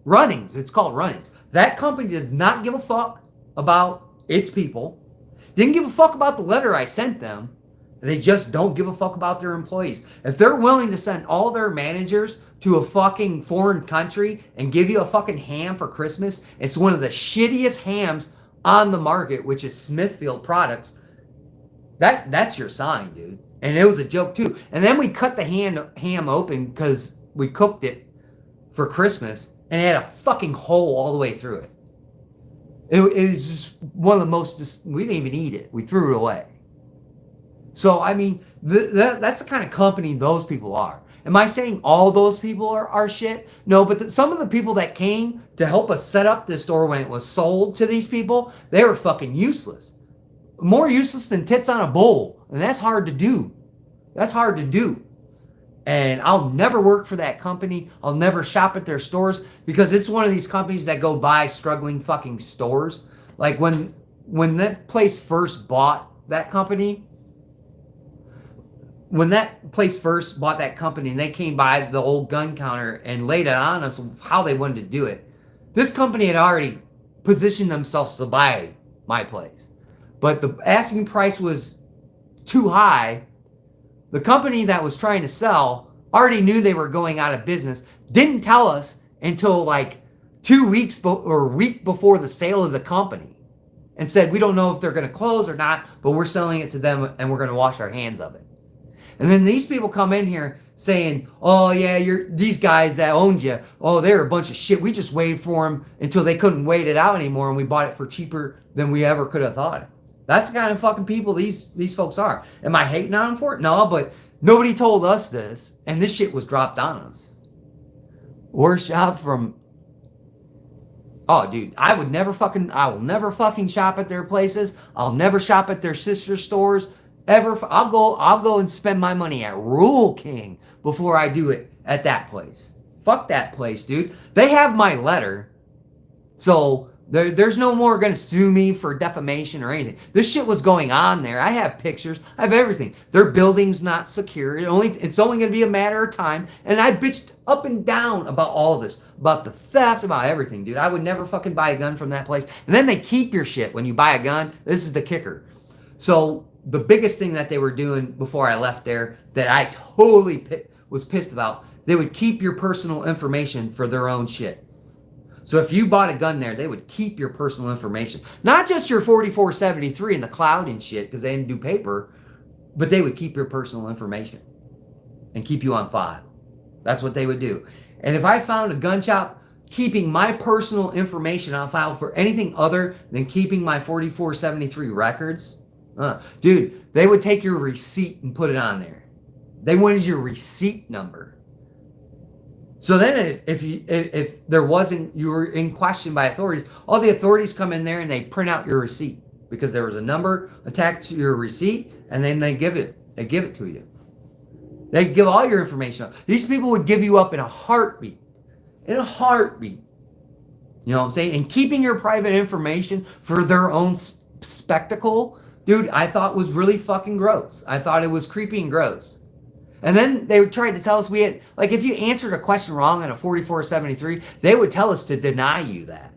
Runnings, it's called Runnings. That company does not give a fuck about its people. Didn't give a fuck about the letter I sent them. They just don't give a fuck about their employees. If they're willing to send all their managers to a fucking foreign country and give you a fucking ham for Christmas, it's one of the shittiest hams on the market, which is Smithfield Products. That's your sign, dude. And it was a joke too. And then we cut the ham open because we cooked it for Christmas, and it had a fucking hole all the way through it. It was just one of the most, we didn't even eat it. We threw it away. So, I mean, that's the kind of company those people are. Am I saying all those people are shit? No, but some of the people that came to help us set up this store when it was sold to these people, they were fucking useless. More useless than tits on a bowl. And that's hard to do. That's hard to do. And I'll never work for that company. I'll never shop at their stores because it's one of these companies that go buy struggling fucking stores. Like when that place first bought that company, when that place first bought that company and they came by the old gun counter and laid it on us how they wanted to do it, this company had already positioned themselves to buy my place. But the asking price was too high. The company that was trying to sell already knew they were going out of business, didn't tell us until like 2 weeks or a week before the sale of the company, and said, we don't know if they're going to close or not, but we're selling it to them and we're going to wash our hands of it. And then these people come in here saying, oh yeah, these guys that owned you, oh, they're a bunch of shit. We just waited for them until they couldn't wait it out anymore, and we bought it for cheaper than we ever could have thought it. That's the kind of fucking people these folks are. Am I hating on them for it? No, but nobody told us this, and this shit was dropped on us. Worst job from... Oh, dude, I will never fucking shop at their places. I'll never shop at their sister stores. Ever. I'll go and spend my money at RowCall before I do it at that place. Fuck that place, dude. They have my letter, so... There's no more going to sue me for defamation or anything. This shit was going on there. I have pictures. I have everything. Their building's not secure. It's only going to be a matter of time. And I bitched up and down about all of this. About the theft, about everything, dude. I would never fucking buy a gun from that place. And then they keep your shit when you buy a gun. This is the kicker. So the biggest thing that they were doing before I left there that I totally was pissed about, they would keep your personal information for their own shit. So if you bought a gun there, they would keep your personal information. Not just your 4473 in the cloud and shit, because they didn't do paper, but they would keep your personal information and keep you on file. That's what they would do. And if I found a gun shop keeping my personal information on file for anything other than keeping my 4473 records, dude, they would take your receipt and put it on there. They wanted your receipt number. So then if there wasn't, you were in question by authorities, all the authorities come in there and they print out your receipt because there was a number attached to your receipt, and then they give it to you. They give all your information up. These people would give you up in a heartbeat. In a heartbeat. You know what I'm saying? And keeping your private information for their own spectacle, dude, I thought was really fucking gross. I thought it was creepy and gross. And then they tried to tell us we had, like, if you answered a question wrong on a 4473, they would tell us to deny you that.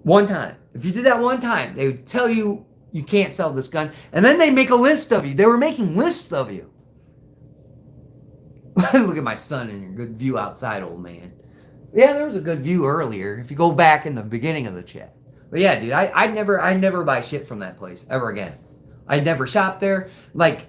One time. If you did that one time, they would tell you you can't sell this gun. And then they make a list of you. They were making lists of you. Look at my son and your good view outside, old man. Yeah, there was a good view earlier. If you go back in the beginning of the chat. But yeah, dude, I'd never buy shit from that place ever again. I'd never shop there. Like,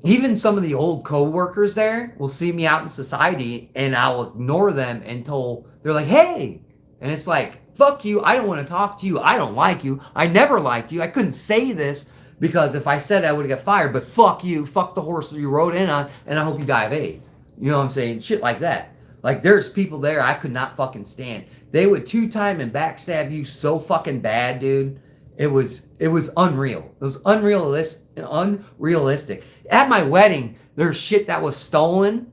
even some of the old co-workers there will see me out in society and I'll ignore them until they're like, hey. And it's like, fuck you. I don't want to talk to you. I don't like you. I never liked you. I couldn't say this because if I said it, I would have got fired. But fuck you. Fuck the horse that you rode in on. And I hope you die of AIDS. You know what I'm saying? Shit like that. Like, there's people there I could not fucking stand. They would two-time and backstab you so fucking bad, dude. It was unreal. It was unrealistic. At my wedding, there's shit that was stolen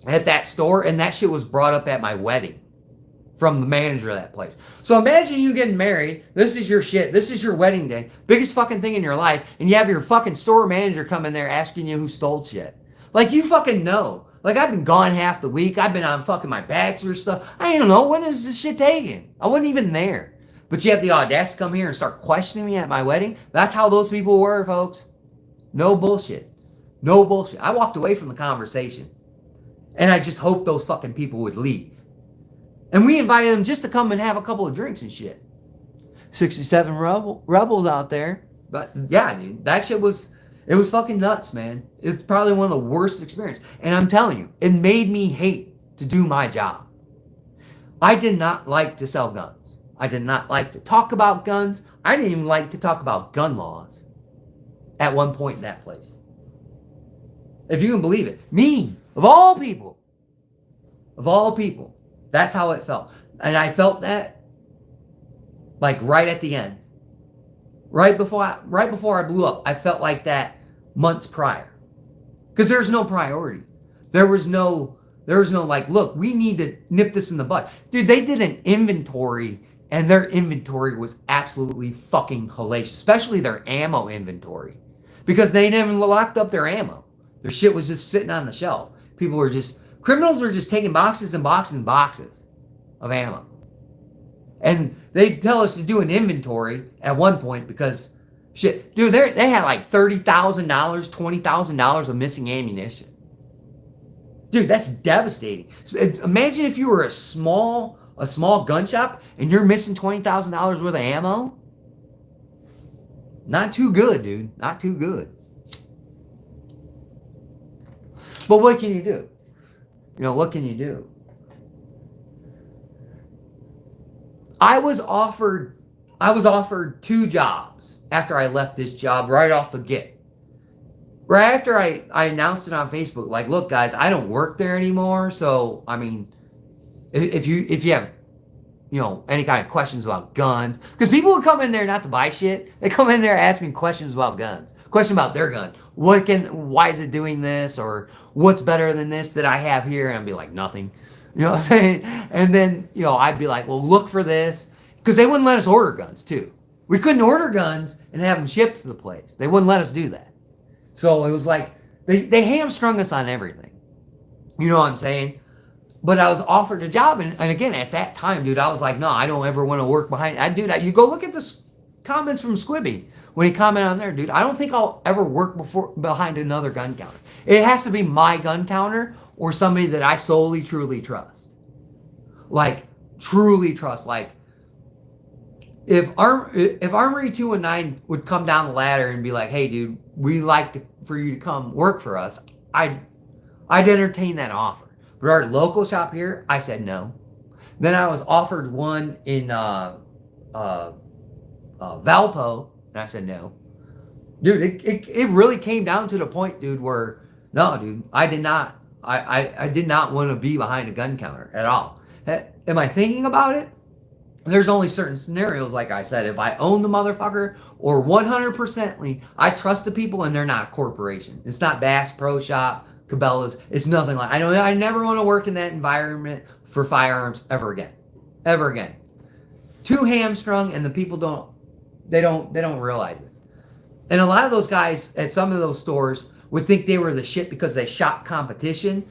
at that store, and that shit was brought up at my wedding from the manager of that place. So imagine you getting married. This is your shit. This is your wedding day. Biggest fucking thing in your life, and you have your fucking store manager come in there asking you who stole shit. Like, you fucking know. Like, I've been gone half the week. I've been on fucking my bachelor stuff. I don't know. When is this shit taken? I wasn't even there. But you have the audacity to come here and start questioning me at my wedding? That's how those people were, folks. No bullshit. No bullshit. I walked away from the conversation. And I just hoped those fucking people would leave. And we invited them just to come and have a couple of drinks and shit. 67 rebels out there. But yeah, dude, that shit was... It was fucking nuts, man. It's probably one of the worst experiences. And I'm telling you, it made me hate to do my job. I did not like to sell guns. I did not like to talk about guns. I didn't even like to talk about gun laws at one point in that place. If you can believe it. Me, of all people, that's how it felt. And I felt that like right at the end. Right before I blew up, I felt like that months prior. Because there's no priority. There was no like, look, we need to nip this in the bud. Dude, they did an inventory, and their inventory was absolutely fucking hellacious. Especially their ammo inventory. Because they never locked up their ammo. Their shit was just sitting on the shelf. Criminals were just taking boxes and boxes and boxes of ammo. And they tell us to do an inventory at one point because, shit, dude, they had like $30,000, $20,000 of missing ammunition. Dude, that's devastating. Imagine if you were a small gun shop and you're missing $20,000 worth of ammo. Not too good, dude. Not too good. But what can you do? You know, what can you do? I was offered 2 jobs after I left this job right off the get. Right after I announced it on Facebook, like, look, guys, I don't work there anymore. So, I mean, if you have, you know, any kind of questions about guns, because people would come in there not to buy shit. They come in there asking questions about guns, question about their gun. Why is it doing this? Or what's better than this that I have here? And I'd be like, nothing. You know what I'm saying? And then, you know, I'd be like, well, look for this. Because they wouldn't let us order guns, too. We couldn't order guns and have them shipped to the place. They wouldn't let us do that. So it was like, they hamstrung us on everything. You know what I'm saying? But I was offered a job. And again, at that time, dude, I was like, no, I don't ever want to work behind. You go look at the comments from Squibby. When he commented on there, dude, I don't think I'll ever work behind another gun counter. It has to be my gun counter or somebody that I solely, truly trust. Like, truly trust. Like, if Armory 219 would come down the ladder and be like, hey, dude, we'd like for you to come work for us, I'd entertain that offer. But our local shop here, I said no. Then I was offered one in Valpo, and I said no. Dude, it really came down to the point, dude, where, no, dude, I did not want to be behind a gun counter at all. Am I thinking about it? There's only certain scenarios, like I said, if I own the motherfucker or 100%ly, I trust the people and they're not a corporation. It's not Bass Pro Shop, Cabela's. It's nothing like, I never want to work in that environment for firearms ever again. Ever again. Too hamstrung, and the people don't realize it. And a lot of those guys at some of those stores would think they were the shit because they shot competition.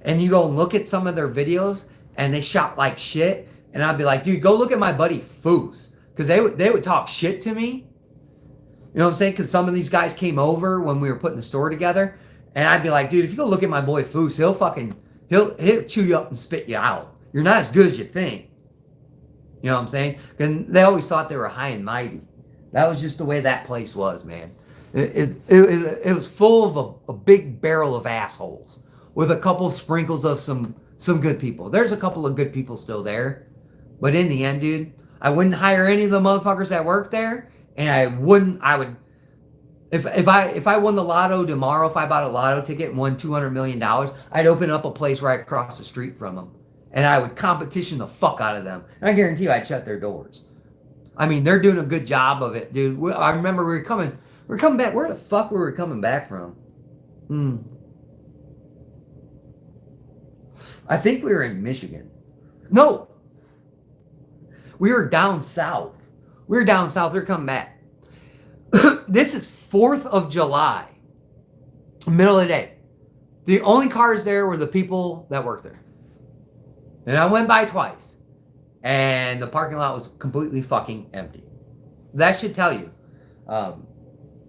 And you go and look at some of their videos and they shot like shit. And I'd be like, dude, go look at my buddy Foos. Because they would talk shit to me. You know what I'm saying? Because some of these guys came over when we were putting the store together. And I'd be like, dude, if you go look at my boy Foos, he'll chew you up and spit you out. You're not as good as you think. You know what I'm saying? And they always thought they were high and mighty. That was just the way that place was, man. It was full of a big barrel of assholes with a couple sprinkles of some good people. There's a couple of good people still there. But in the end, dude, I wouldn't hire any of the motherfuckers that work there. And if I won the lotto tomorrow, if I bought a lotto ticket and won $200 million, I'd open up a place right across the street from them. And I would competition the fuck out of them. And I guarantee you I'd shut their doors. I mean, they're doing a good job of it, dude. I remember we were coming back. Where the fuck were we coming back from? I think we were in Michigan. No. We were down south. We're coming back. This is 4th of July. Middle of the day. The only cars there were the people that worked there. And I went by twice. And the parking lot was completely fucking empty. That should tell you.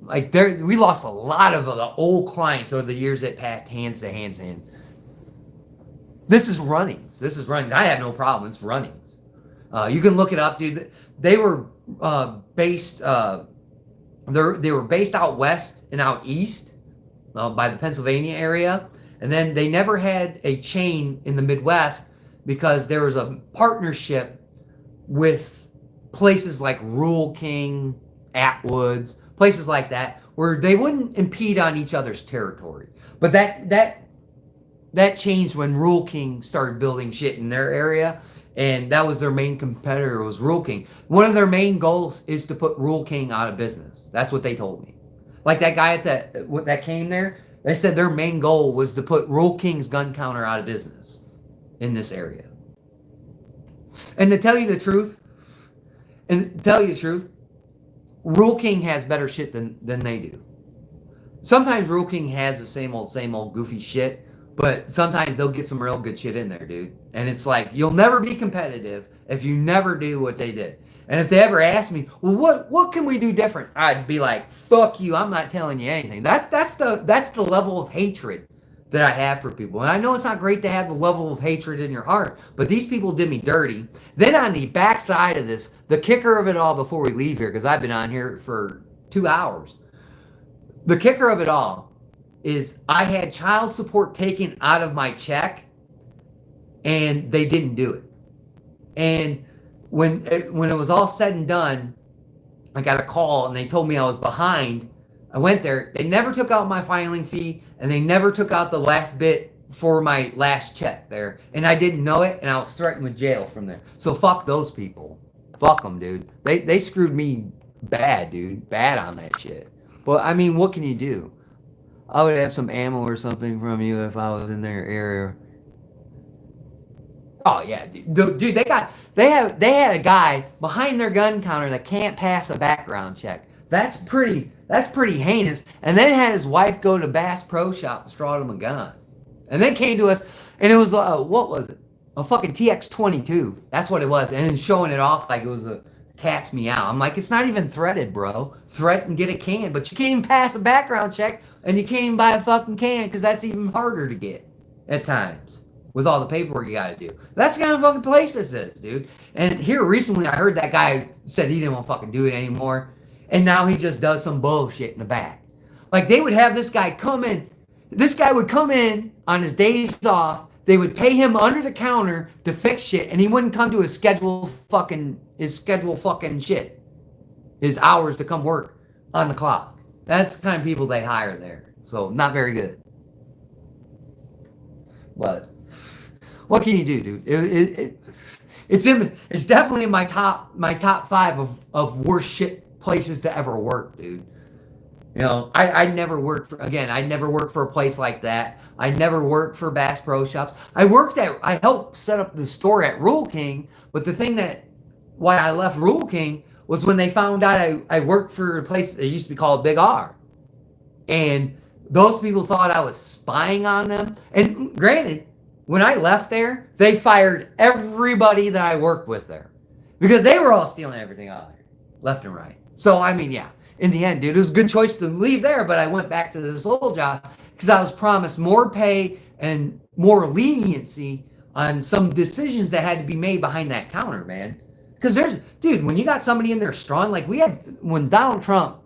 We lost a lot of the old clients over the years that passed hands to hands. This is Runnings. I have no problem. It's Runnings. You can look it up, dude. They were based. They were based out west and out east by the Pennsylvania area, and then they never had a chain in the Midwest because there was a partnership with places like Rural King, Atwoods, places like that, where they wouldn't impede on each other's territory. But that changed when Rural King started building shit in their area. And that was their main competitor, was Rural King. One of their main goals is to put Rural King out of business. That's what they told me. Like that guy that came there, they said their main goal was to put Rural King's gun counter out of business in this area. And to tell you the truth, Rural King has better shit than they do. Sometimes Rural King has the same old goofy shit. But sometimes they'll get some real good shit in there, dude. And it's like, you'll never be competitive if you never do what they did. And if they ever ask me, well, what can we do different? I'd be like, fuck you, I'm not telling you anything. That's the level of hatred that I have for people. And I know it's not great to have the level of hatred in your heart, but these people did me dirty. Then on the backside of this, the kicker of it all before we leave here, because I've been on here for 2 hours. The kicker of it all is I had child support taken out of my check, and they didn't do it. And when it was all said and done, I got a call, and they told me I was behind. I went there. They never took out my filing fee, and they never took out the last bit for my last check there. And I didn't know it, and I was threatened with jail from there. So fuck those people. Fuck them, dude. They screwed me bad, dude. Bad on that shit. But, I mean, what can you do? I would have some ammo or something from you if I was in their area. Oh yeah, dude. They had a guy behind their gun counter that can't pass a background check. That's pretty heinous. And then had his wife go to Bass Pro Shop and straw him a gun. And then came to us, and it was what was it? A fucking TX-22. That's what it was. And then showing it off like it was a cat's meow. I'm like, it's not even threaded, bro. Thread and get a can, but you can't even pass a background check. And you can't even buy a fucking can because that's even harder to get at times with all the paperwork you got to do. That's the kind of fucking place this is, dude. And here recently I heard that guy said he didn't want to fucking do it anymore. And now he just does some bullshit in the back. Like they would have this guy come in. This guy would come in on his days off. They would pay him under the counter to fix shit. And he wouldn't come to his schedule fucking shit. His hours to come work on the clock. That's the kind of people they hire there. So, not very good. But, what can you do, dude? It's definitely in my top 5 of worst shit places to ever work, dude. You know, I never worked for a place like that. I never worked for Bass Pro Shops. I helped set up the store at Rural King, but the thing why I left Rural King was when they found out I worked for a place that used to be called Big R. And those people thought I was spying on them. And granted, when I left there, they fired everybody that I worked with there because they were all stealing everything out of there, left and right. So, I mean, yeah, in the end, dude, it was a good choice to leave there, but I went back to this old job because I was promised more pay and more leniency on some decisions that had to be made behind that counter, man. Because dude, when you got somebody in there strong, like we had, when Donald Trump,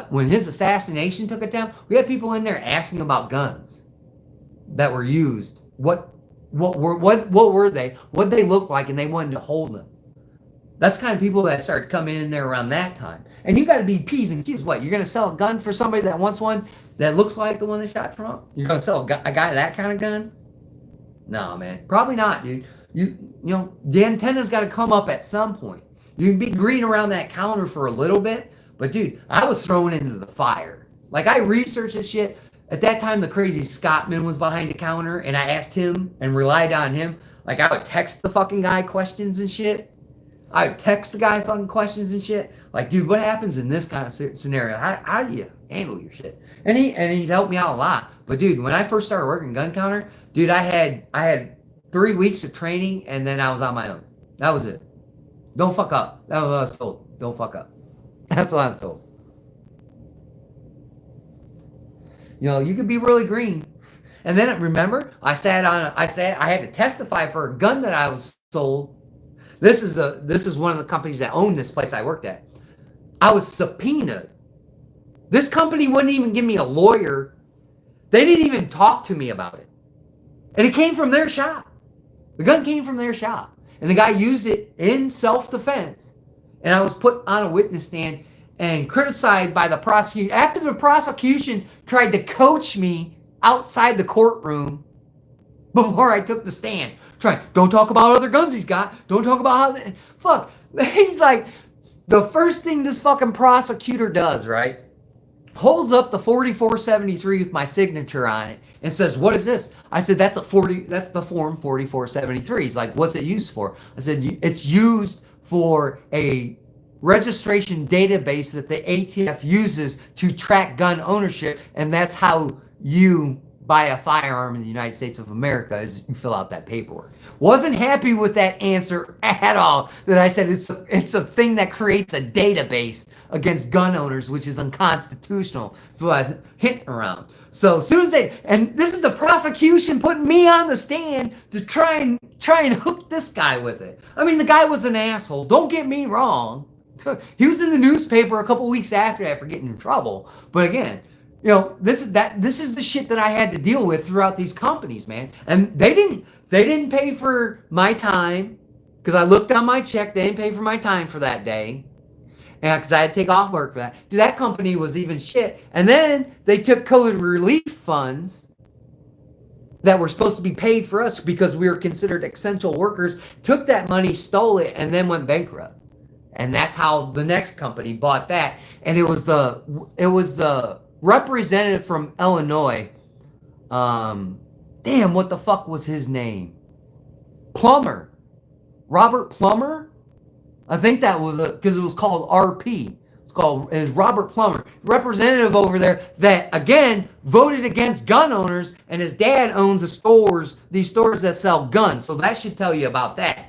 when his assassination took it down, we had people in there asking about guns that were used. What were they? What they look like, and they wanted to hold them. That's the kind of people that started coming in there around that time. And you got to be P's and Q's. What, you're going to sell a gun for somebody that wants one that looks like the one that shot Trump? You're going to sell a guy that kind of gun? No, man. Probably not, dude. You know, the antenna's got to come up at some point. You can be green around that counter for a little bit, but dude, I was thrown into the fire. Like, I researched this shit. At that time, the crazy Scotsman was behind the counter, and I asked him and relied on him. Like, I would text the fucking guy questions and shit. I would text the guy fucking questions and shit. Like, dude, what happens in this kind of scenario? How do you handle your shit? And he'd help me out a lot. But dude, when I first started working gun counter, dude, I had 3 weeks of training, and then I was on my own. That was it. Don't fuck up. That was what I was told. Don't fuck up. That's what I was told. You know, you could be really green. And then remember, I had to testify for a gun that I was sold. This is one of the companies that owned this place I worked at. I was subpoenaed. This company wouldn't even give me a lawyer. They didn't even talk to me about it. And it came from their shop. The gun came from their shop. And the guy used it in self-defense. And I was put on a witness stand and criticized by the prosecution. After the prosecution tried to coach me outside the courtroom before I took the stand. Don't talk about other guns he's got. Don't talk about how... Fuck. He's like, the first thing this fucking prosecutor does, right? Holds up the 4473 with my signature on it and says, what is this? I said, that's the form 4473. He's like, what's it used for? I said, it's used for a registration database that the ATF uses to track gun ownership, and that's how you buy a firearm in the United States of America, is you fill out that paperwork. Wasn't happy with that answer at all, that I said it's a thing that creates a database against gun owners, which is unconstitutional. So I was hitting around. So as soon as and this is the prosecution putting me on the stand to try and hook this guy with it. I mean, the guy was an asshole. Don't get me wrong. He was in the newspaper a couple weeks after that for getting in trouble. But again, you know, this is the shit that I had to deal with throughout these companies, man. And they didn't pay for my time, because I looked on my check. They didn't pay for my time for that day, and because I had to take off work for that. Dude, that company was even shit. And then they took COVID relief funds that were supposed to be paid for us because we were considered essential workers, took that money, stole it, and then went bankrupt. And that's how the next company bought that. And it was the representative from Illinois. Damn, what the fuck was his name? Plummer. Robert Plummer? I think that was because it was called RP. It's Robert Plummer. Representative over there that, again, voted against gun owners, and his dad owns these stores that sell guns. So that should tell you about that.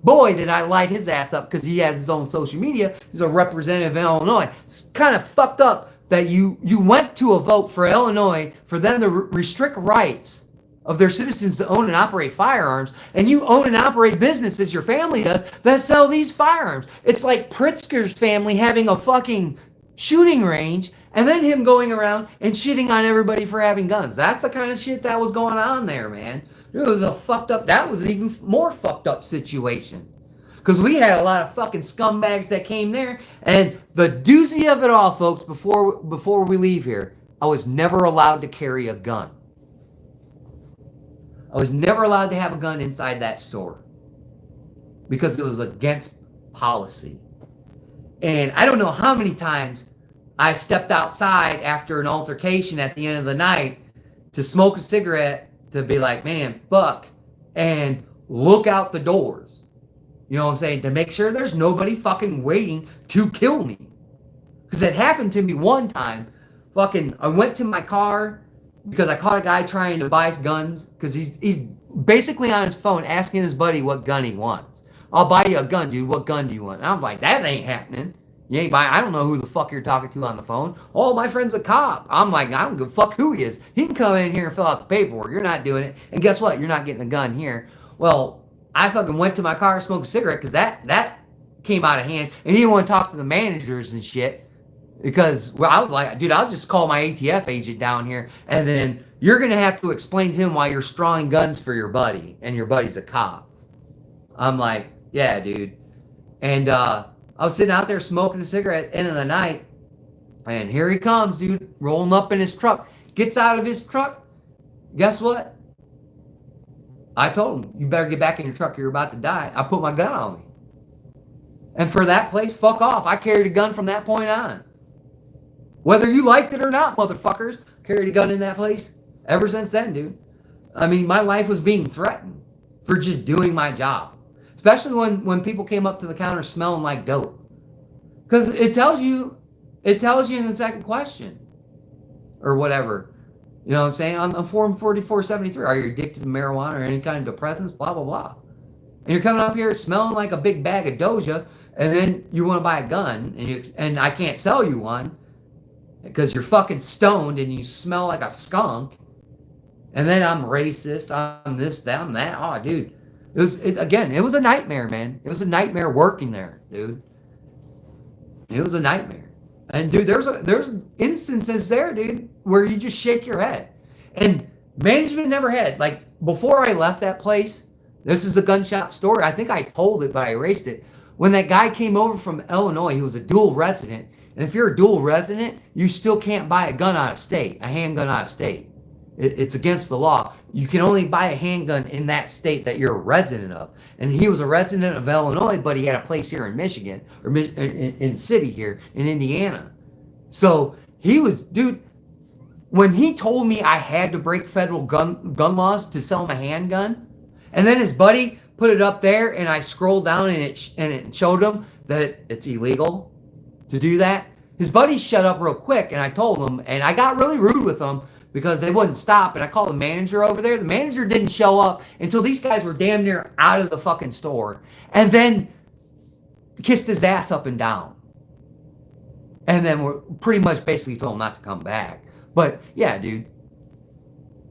Boy, did I light his ass up because he has his own social media. He's a representative in Illinois. It's kind of fucked up that you went to a vote for Illinois for them to restrict rights of their citizens to own and operate firearms, and you own and operate businesses, your family does, that sell these firearms. It's like Pritzker's family having a fucking shooting range, and then him going around and shitting on everybody for having guns. That's the kind of shit that was going on there, man. It was that was an even more fucked up situation. Because we had a lot of fucking scumbags that came there. And the doozy of it all, folks, before we leave here, I was never allowed to carry a gun. I was never allowed to have a gun inside that store. Because it was against policy. And I don't know how many times I stepped outside after an altercation at the end of the night to smoke a cigarette, to be like, man, fuck, and look out the doors. You know what I'm saying? To make sure there's nobody fucking waiting to kill me. Because it happened to me one time. Fucking, I went to my car because I caught a guy trying to buy guns because he's basically on his phone asking his buddy what gun he wants. I'll buy you a gun, dude. What gun do you want? And I'm like, that ain't happening. You ain't buying. I don't know who the fuck you're talking to on the phone. Oh, my friend's a cop. I'm like, I don't give a fuck who he is. He can come in here and fill out the paperwork. You're not doing it. And guess what? You're not getting a gun here. Well, I fucking went to my car and smoked a cigarette because that came out of hand. And he didn't want to talk to the managers and shit because, well, I was like, dude, I'll just call my ATF agent down here and then you're going to have to explain to him why you're strawing guns for your buddy and your buddy's a cop. I'm like, yeah, dude. And I was sitting out there smoking a cigarette at the end of the night, and here he comes, dude, rolling up in his truck. Gets out of his truck. Guess what? I told him, you better get back in your truck. You're about to die. I put my gun on me. And for that place, fuck off. I carried a gun from that point on. Whether you liked it or not, motherfuckers, carried a gun in that place ever since then, dude. I mean, my life was being threatened for just doing my job. Especially when people came up to the counter smelling like dope. Because it tells you in the second question. Or whatever. You know what I'm saying? On Form 4473, are you addicted to marijuana or any kind of depressants? Blah, blah, blah. And you're coming up here smelling like a big bag of Doja, and then you want to buy a gun, and I can't sell you one because you're fucking stoned and you smell like a skunk. And then I'm racist, I'm this, that, I'm that. Oh, dude. It was a nightmare, man. It was a nightmare working there, dude. It was a nightmare. And dude, there's instances there, dude, where you just shake your head. And management never had, like, before I left that place, this is a gun shop story. I think I told it, but I erased it. When that guy came over from Illinois, he was a dual resident. And if you're a dual resident, you still can't buy a gun out of state, a handgun out of state. It's against the law. You can only buy a handgun in that state that you're a resident of. And he was a resident of Illinois, but he had a place here in Michigan, or in city here in Indiana. So he was, dude, when he told me I had to break federal gun laws to sell him a handgun, and then his buddy put it up there, and I scrolled down and it showed him that it's illegal to do that. His buddy shut up real quick, and I told him, and I got really rude with him, because they wouldn't stop, and I called the manager over there. The manager didn't show up until these guys were damn near out of the fucking store, and then kissed his ass up and down. And then we're pretty much basically told him not to come back. But yeah, dude,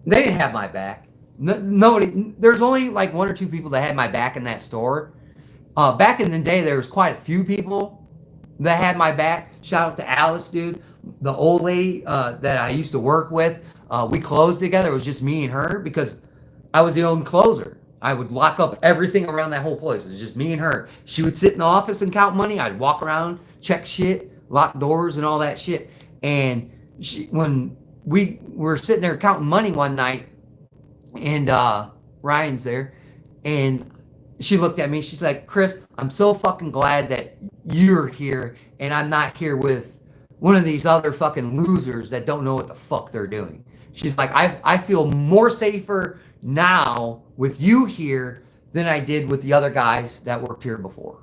they didn't have my back. Nobody. There's only like one or two people that had my back in that store. Back in the day, there was quite a few people that had my back. Shout out to Alice, dude, the old lady that I used to work with. We closed together. It was just me and her because I was the only closer. I would lock up everything around that whole place. It was just me and her. She would sit in the office and count money. I'd walk around, check shit, lock doors and all that shit. And when we were sitting there counting money one night, and Ryan's there, and she looked at me. She's like, Chris, I'm so fucking glad that you're here and I'm not here with one of these other fucking losers that don't know what the fuck they're doing. She's like, I feel more safer now with you here than I did with the other guys that worked here before.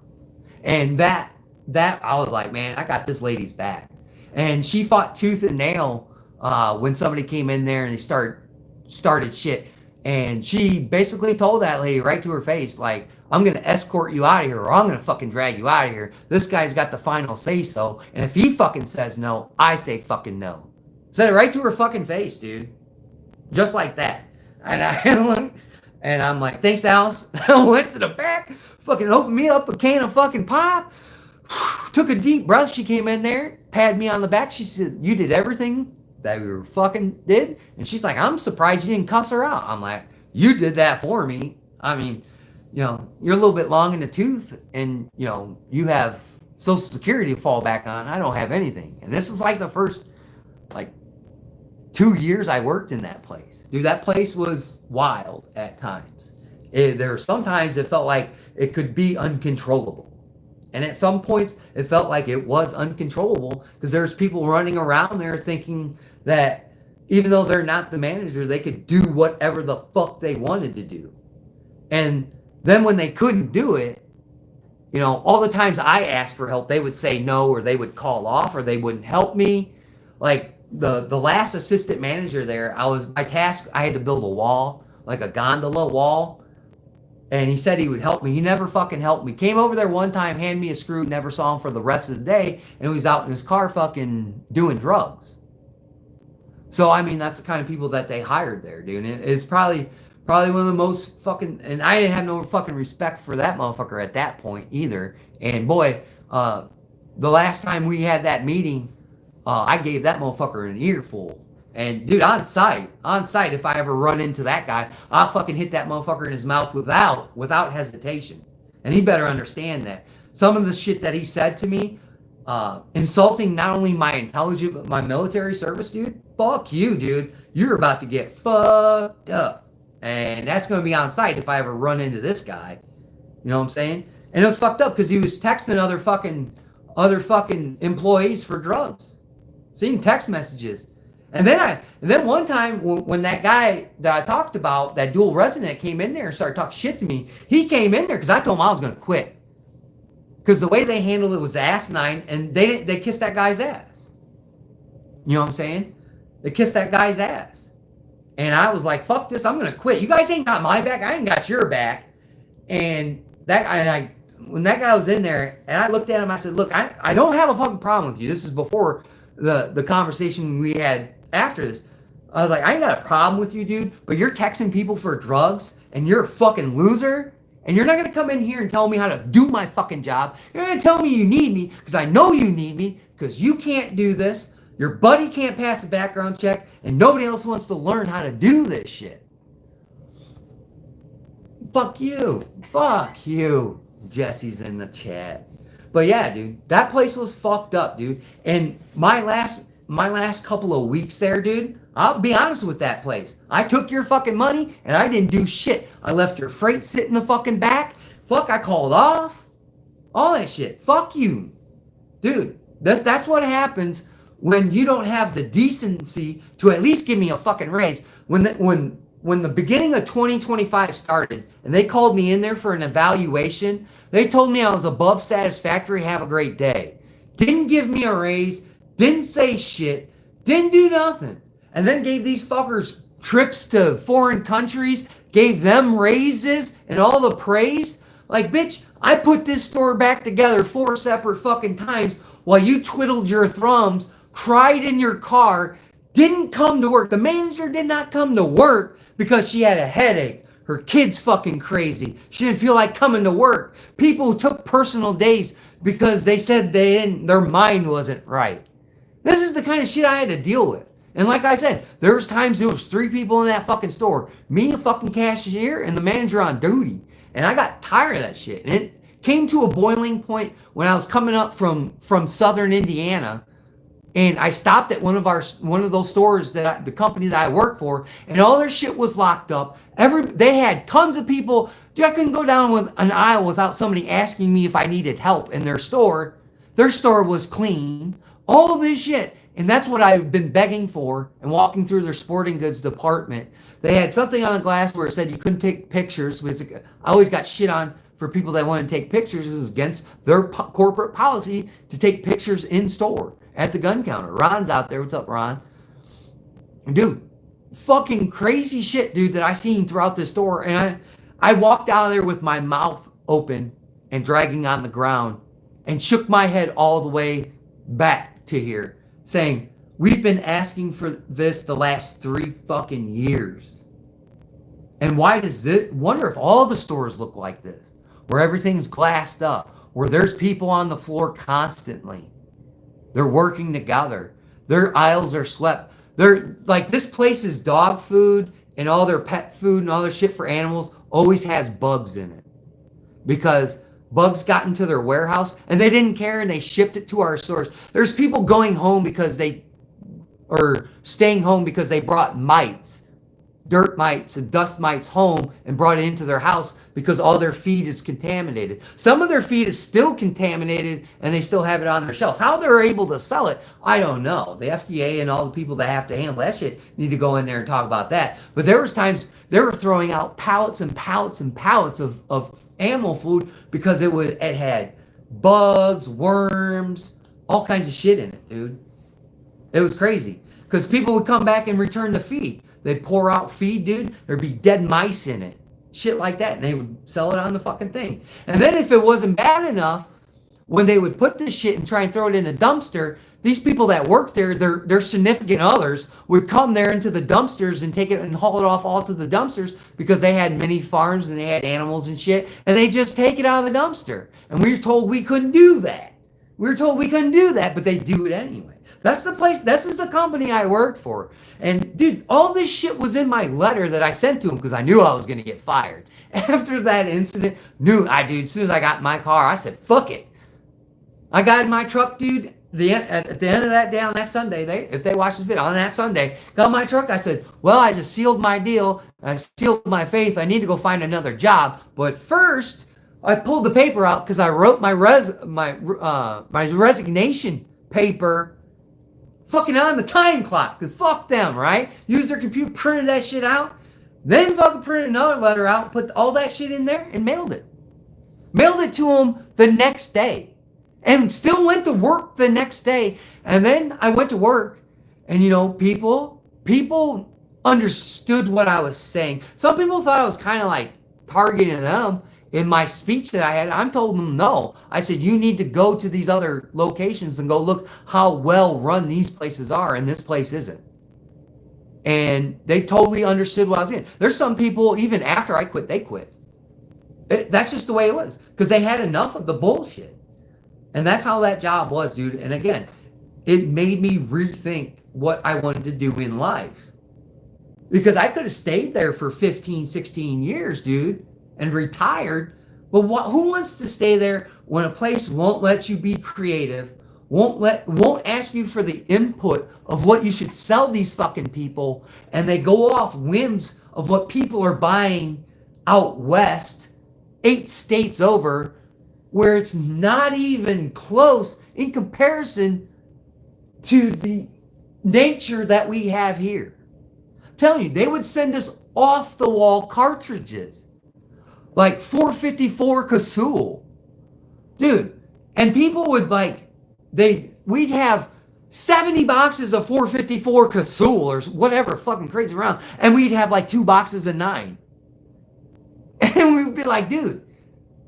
And that I was like, man, I got this lady's back. And she fought tooth and nail when somebody came in there and they started shit. And she basically told that lady right to her face, like, I'm going to escort you out of here, or I'm going to fucking drag you out of here. This guy's got the final say so. And if he fucking says no, I say fucking no. Said it right to her fucking face, dude. Just like that. And I'm like, thanks, Alice. I went to the back, fucking opened me up a can of fucking pop, took a deep breath. She came in there, patted me on the back. She said, you did everything that we were fucking did. And she's like, I'm surprised you didn't cuss her out. I'm like, you did that for me. I mean, you know, you're a little bit long in the tooth, and, you know, you have Social Security to fall back on. I don't have anything. And this is like the first, like, 2 years I worked in that place. Dude, that place was wild at times. There were sometimes it felt like it could be uncontrollable. And at some points, it felt like it was uncontrollable because there's people running around there thinking that even though they're not the manager, they could do whatever the fuck they wanted to do. And then when they couldn't do it, you know, all the times I asked for help, they would say no, or they would call off, or they wouldn't help me. Like, the last assistant manager there, my task, I had to build a wall, like a gondola wall, and he said he would help me. He never fucking helped me. Came over there one time, handed me a screw, never saw him for the rest of the day, and he was out in his car fucking doing drugs. So I mean, that's the kind of people that they hired there, dude. And it's probably one of the most fucking, and I didn't have no fucking respect for that motherfucker at that point either. And boy, the last time we had that meeting, I gave that motherfucker an earful. And dude, on site, if I ever run into that guy, I'll fucking hit that motherfucker in his mouth without hesitation. And he better understand that. Some of the shit that he said to me, insulting not only my intelligence, but my military service, dude. Fuck you, dude. You're about to get fucked up. And that's going to be on site if I ever run into this guy. You know what I'm saying? And it was fucked up because he was texting other fucking employees for drugs. Seeing text messages. And then one time when that guy that I talked about, that dual resident, came in there and started talking shit to me, he came in there because I told him I was going to quit. Because the way they handled it was asinine, and they kissed that guy's ass. You know what I'm saying? They kissed that guy's ass. And I was like, fuck this, I'm going to quit. You guys ain't got my back, I ain't got your back. And when that guy was in there, and I looked at him, I said, look, I don't have a fucking problem with you. This is before the conversation we had after this. I was like, I ain't got a problem with you, dude, but you're texting people for drugs, and you're a fucking loser, and you're not going to come in here and tell me how to do my fucking job. You're going to tell me you need me, because I know you need me, because you can't do this. Your buddy can't pass a background check, and nobody else wants to learn how to do this shit. Fuck you. Fuck you. Jesse's in the chat. But yeah, dude, that place was fucked up, dude. And my last couple of weeks there, dude, I'll be honest with that place. I took your fucking money, and I didn't do shit. I left your freight sit in the fucking back. Fuck, I called off. All that shit. Fuck you. Dude, that's what happens when you don't have the decency to at least give me a fucking raise. When the beginning of 2025 started and they called me in there for an evaluation, they told me I was above satisfactory, have a great day. Didn't give me a raise, didn't say shit, didn't do nothing. And then gave these fuckers trips to foreign countries, gave them raises and all the praise. Like, bitch, I put this store back together 4 separate fucking times while you twiddled your thumbs, cried in your car, didn't come to work. The manager did not come to work because she had a headache. Her kid's fucking crazy. She didn't feel like coming to work. People who took personal days because they said their mind wasn't right. This is the kind of shit I had to deal with. And like I said, there was 3 people in that fucking store. Me, a fucking cashier, and the manager on duty. And I got tired of that shit. And it came to a boiling point when I was coming up from southern Indiana. And I stopped at one of those stores the company that I work for, and all their shit was locked up. They had tons of people. Dude, I couldn't go down with an aisle without somebody asking me if I needed help in their store. Their store was clean. All of this shit. And that's what I've been begging for and walking through their sporting goods department. They had something on the glass where it said you couldn't take pictures. I always got shit on for people that want to take pictures. It was against their corporate policy to take pictures in store at the gun counter. Ron's out there. What's up, Ron? Dude, fucking crazy shit, dude, that I seen throughout this store. And I walked out of there with my mouth open and dragging on the ground and shook my head all the way back to here, saying, we've been asking for this the last 3 fucking years. And wonder if all the stores look like this, where everything's glassed up, where there's people on the floor constantly. They're working together. Their aisles are swept. They're like, this place's dog food and all their pet food and all their shit for animals always has bugs in it. Because bugs got into their warehouse and they didn't care and they shipped it to our stores. There's people going home staying home because they brought mites, dirt mites and dust mites home and brought it into their house because all their feed is contaminated. Some of their feed is still contaminated and they still have it on their shelves. How they're able to sell it, I don't know. The FDA and all the people that have to handle that shit need to go in there and talk about that. But there was times they were throwing out pallets and pallets and pallets of animal food because it had bugs, worms, all kinds of shit in it, dude. It was crazy. because people would come back and return the feed. They'd pour out feed, dude. There'd be dead mice in it. Shit like that. And they would sell it on the fucking thing. And then if it wasn't bad enough, when they would put this shit and try and throw it in a dumpster, these people that work there, their significant others, would come there into the dumpsters and take it and haul it off all to the dumpsters because they had many farms and they had animals and shit. And they just take it out of the dumpster. And we were told we couldn't do that. We were told we couldn't do that, but they do it anyway. That's the place, this is the company I worked for. And dude, all this shit was in my letter that I sent to him because I knew I was going to get fired. After that incident, as soon as I got in my car, I said, fuck it. I got in my truck, dude, at the end of that day on that Sunday, if they watch this video, on that Sunday, got in my truck, I said, well, I just sealed my deal. I sealed my faith. I need to go find another job. But first, I pulled the paper out because I wrote my resignation paper fucking on the time clock. Because fuck them, right? Use their computer, printed that shit out. Then fucking printed another letter out, put all that shit in there, and mailed it. Mailed it to them the next day. And still went to work the next day. And then I went to work. And, you know, people understood what I was saying. Some people thought I was kind of like targeting them. In my speech that I had, I told them no. I said, you need to go to these other locations and go look how well run these places are, and this place isn't. And they totally understood what I was saying. There's some people, even after I quit, they quit. That's just the way it was. Because they had enough of the bullshit. And that's how that job was, dude. And again, it made me rethink what I wanted to do in life. Because I could have stayed there for 15, 16 years, dude, and retired. But who wants to stay there when a place won't let you be creative, won't ask you for the input of what you should sell these fucking people, and they go off whims of what people are buying out west, 8 states over, where it's not even close in comparison to the nature that we have here. I'm telling you, they would send us off the wall cartridges. Like 454 Casul. Dude. And people would we'd have 70 boxes of 454 Casul or whatever fucking crazy around. And we'd have like 2 boxes of 9. And we'd be like, dude,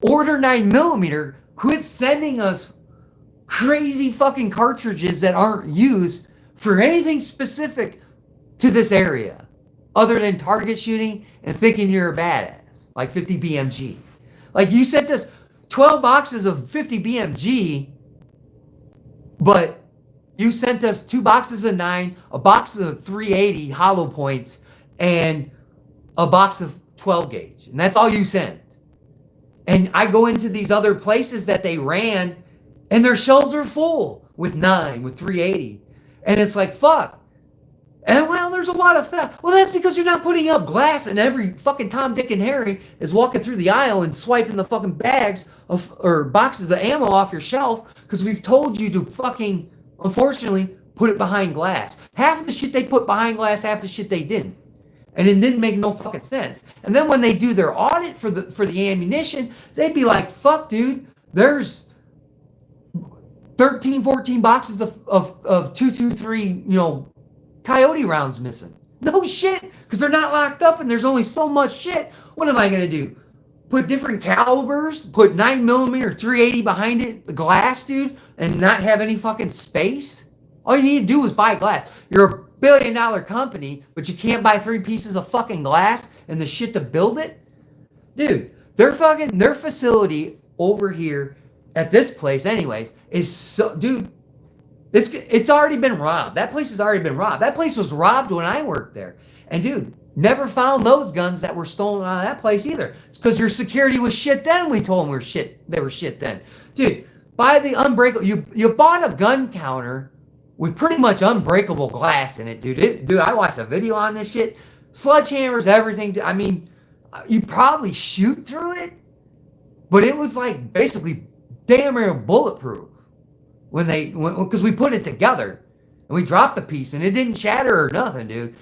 order 9mm. Quit sending us crazy fucking cartridges that aren't used for anything specific to this area. Other than target shooting and thinking you're a badass. Like 50 BMG. Like you sent us 12 boxes of 50 BMG, but you sent us 2 boxes of 9, a box of 380 hollow points, and a box of 12 gauge. And that's all you sent. And I go into these other places that they ran, and their shelves are full with 9, with 380. And it's like, fuck. And well, there's a lot of theft. Well, that's because you're not putting up glass, and every fucking Tom, Dick, and Harry is walking through the aisle and swiping the fucking bags or boxes of ammo off your shelf because we've told you to fucking, unfortunately, put it behind glass. Half of the shit they put behind glass, half the shit they didn't. And it didn't make no fucking sense. And then when they do their audit for the ammunition, they'd be like, fuck, dude, there's 13, 14 boxes of 223, Coyote rounds missing. No shit, because they're not locked up and there's only so much shit. What am I going to do? Put different calibers, put 9mm 380 behind it, the glass, dude, and not have any fucking space? All you need to do is buy glass. You're a $1 billion company, but you can't buy 3 pieces of fucking glass and the shit to build it? Dude, their facility over here at this place anyways is so, dude, it's already been robbed. That place has already been robbed. That place was robbed when I worked there. And dude, never found those guns that were stolen out of that place either. It's because your security was shit then. We told them they were shit then. Dude, buy the unbreakable. You bought a gun counter with pretty much unbreakable glass in it, dude. Dude, I watched a video on this shit. Sledgehammers, everything. I mean, you probably shoot through it, but it was like basically damn near bulletproof. Because we put it together and we dropped the piece and it didn't shatter or nothing, dude.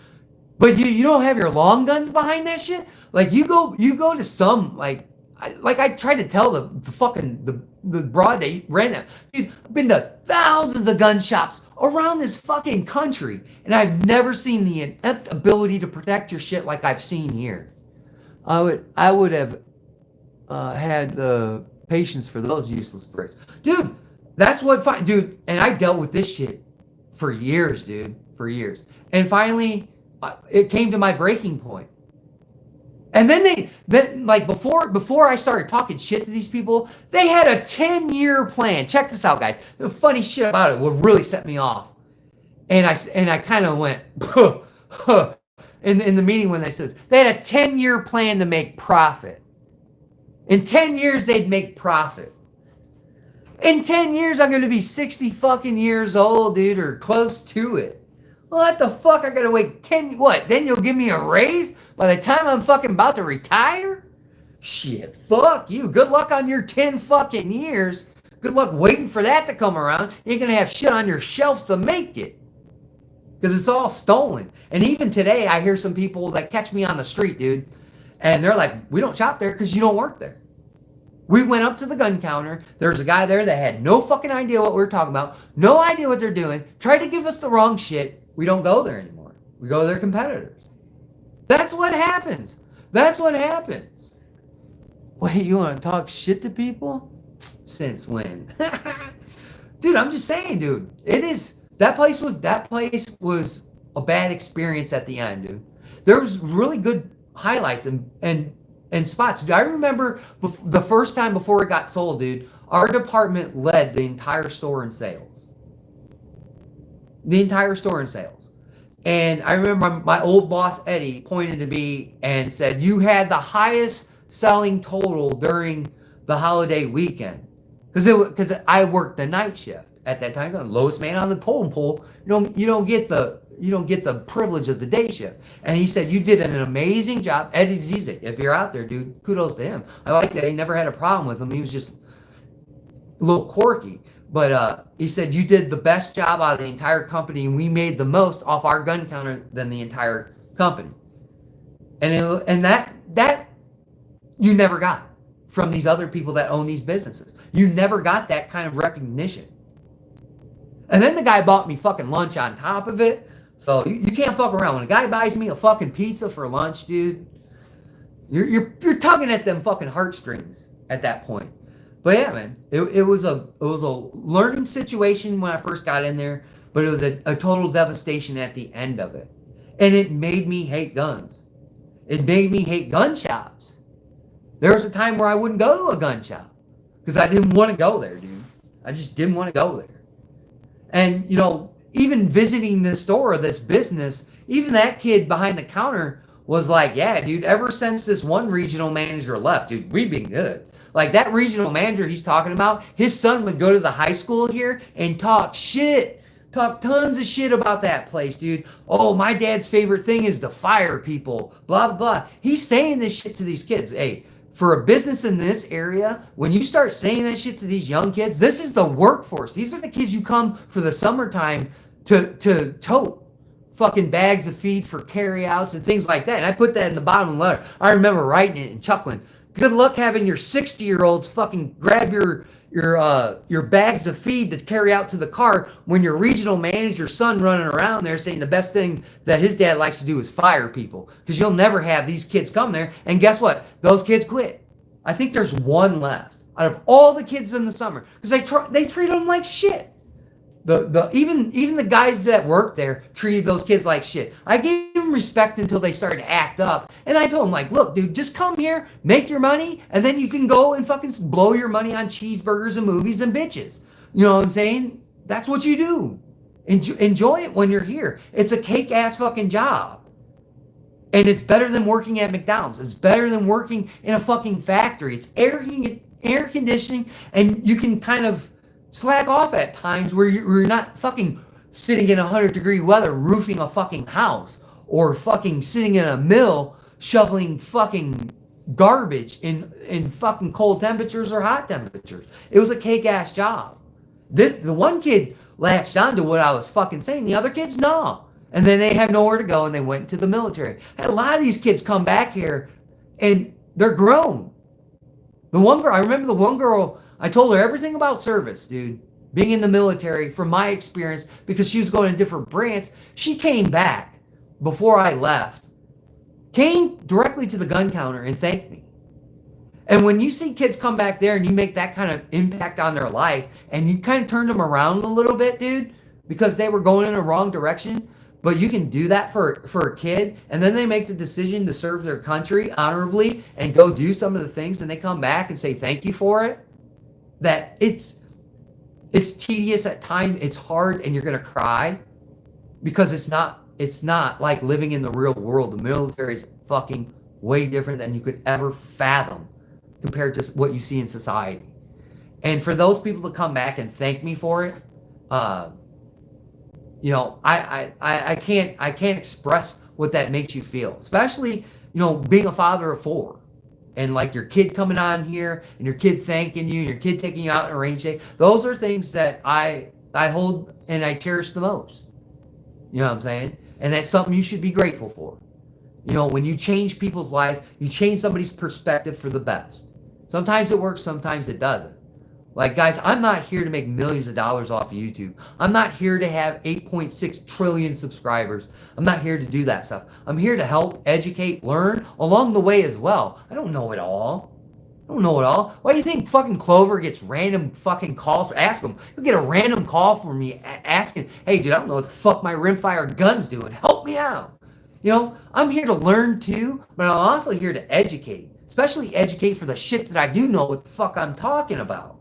But you don't have your long guns behind that shit. Like you go to some, like, I tried to tell the broad they ran it. Dude, I've been to thousands of gun shops around this fucking country, and I've never seen the inept ability to protect your shit like I've seen here. I would have had the patience for those useless pricks. Dude, that's what dude, and I dealt with this shit for years, dude, for years. And finally, it came to my breaking point. And then before I started talking shit to these people, they had a 10-year plan. Check this out, guys. The funny shit about it, what really set me off. And I kind of went, in the meeting when they says, they had a 10-year plan to make profit. In 10 years, they'd make profit. In 10 years, I'm going to be 60 fucking years old, dude, or close to it. What the fuck? I gotta wait 10, what? Then you'll give me a raise by the time I'm fucking about to retire? Shit, fuck you. Good luck on your 10 fucking years. Good luck waiting for that to come around. You ain't gonna have shit on your shelves to make it. Because it's all stolen. And even today, I hear some people that catch me on the street, dude. And they're like, we don't shop there because you don't work there. We went up to the gun counter. There's a guy there that had no fucking idea what we were talking about. No idea what they're doing. Tried to give us the wrong shit. We don't go there anymore. We go to their competitors. That's what happens. That's what happens. Wait, you want to talk shit to people? Since when? Dude, I'm just saying, dude. That place was a bad experience at the end, dude. There was really good highlights and spots. Dude, I remember the first time before it got sold, dude, our department led the entire store in sales. The entire store in sales. And I remember my old boss, Eddie, pointed to me and said, you had the highest selling total during the holiday weekend. Because I worked the night shift at that time. The lowest man on the totem pole. You don't get the privilege of the day shift. And he said, you did an amazing job. Eddie Zizek, if you're out there, dude, kudos to him. I like that. He never had a problem with him. He was just a little quirky. But he said, you did the best job out of the entire company, and we made the most off our gun counter than the entire company. And that you never got from these other people that own these businesses. You never got that kind of recognition. And then the guy bought me fucking lunch on top of it. So you can't fuck around. When a guy buys me a fucking pizza for lunch, dude, you're tugging at them fucking heartstrings at that point. But yeah, man, it was a learning situation when I first got in there, but it was a total devastation at the end of it. And it made me hate guns. It made me hate gun shops. There was a time where I wouldn't go to a gun shop because I didn't want to go there, dude. I just didn't want to go there. And, even visiting this store or this business, even that kid behind the counter was like, yeah, dude, ever since this one regional manager left, dude, we've been good. Like that regional manager he's talking about, his son would go to the high school here and talk tons of shit about that place, dude. Oh, my dad's favorite thing is to fire people, blah, blah, blah. He's saying this shit to these kids. Hey, for a business in this area, when you start saying that shit to these young kids, this is the workforce. These are the kids you come for the summertime to tote fucking bags of feed for carryouts and things like that. And I put that in the bottom of the letter. I remember writing it and chuckling. Good luck having your 60-year-olds fucking grab your bags of feed to carry out to the car when your regional manager's son running around there saying the best thing that his dad likes to do is fire people. Because you'll never have these kids come there. And guess what? Those kids quit. I think there's one left out of all the kids in the summer. Because they treat them like shit. Even the guys that worked there treated those kids like shit. I gave them respect until they started to act up. And I told them, like, look, dude, just come here, make your money, and then you can go and fucking blow your money on cheeseburgers and movies and bitches. You know what I'm saying? That's what you do. Enjoy it when you're here. It's a cake-ass fucking job. And it's better than working at McDonald's. It's better than working in a fucking factory. It's air conditioning, and you can kind of slack off at times where you're not fucking sitting in 100-degree weather roofing a fucking house or fucking sitting in a mill shoveling fucking garbage in fucking cold temperatures or hot temperatures. It was a cake-ass job. The one kid latched onto what I was fucking saying. The other kids, no. And then they had nowhere to go and they went to the military. And a lot of these kids come back here and they're grown. The one girl, I remember the one girl, I told her everything about service, dude. Being in the military, from my experience, because she was going to different branch, she came back before I left, came directly to the gun counter and thanked me. And when you see kids come back there and you make that kind of impact on their life and you kind of turned them around a little bit, dude, because they were going in the wrong direction, but you can do that for a kid, and then they make the decision to serve their country honorably and go do some of the things, and they come back and say thank you for it, that it's tedious at times, it's hard, and you're going to cry because it's not like living in the real world. The military is fucking way different than you could ever fathom compared to what you see in society. And for those people to come back and thank me for it, you know, I can't express what that makes you feel, especially, you know, being a father of 4 and like your kid coming on here and your kid thanking you and your kid taking you out on a range day. Those are things that I hold and I cherish the most. You know what I'm saying? And that's something you should be grateful for. You know, when you change people's life, you change somebody's perspective for the best. Sometimes it works, sometimes it doesn't. Like, guys, I'm not here to make millions of dollars off of YouTube. I'm not here to have 8.6 trillion subscribers. I'm not here to do that stuff. I'm here to help, educate, learn along the way as well. I don't know it all. I don't know it all. Why do you think fucking Clover gets random fucking calls? Ask him. He'll get a random call from me asking, hey, dude, I don't know what the fuck my rimfire gun's doing. Help me out. You know, I'm here to learn too, but I'm also here to educate. Especially educate for the shit that I do know what the fuck I'm talking about.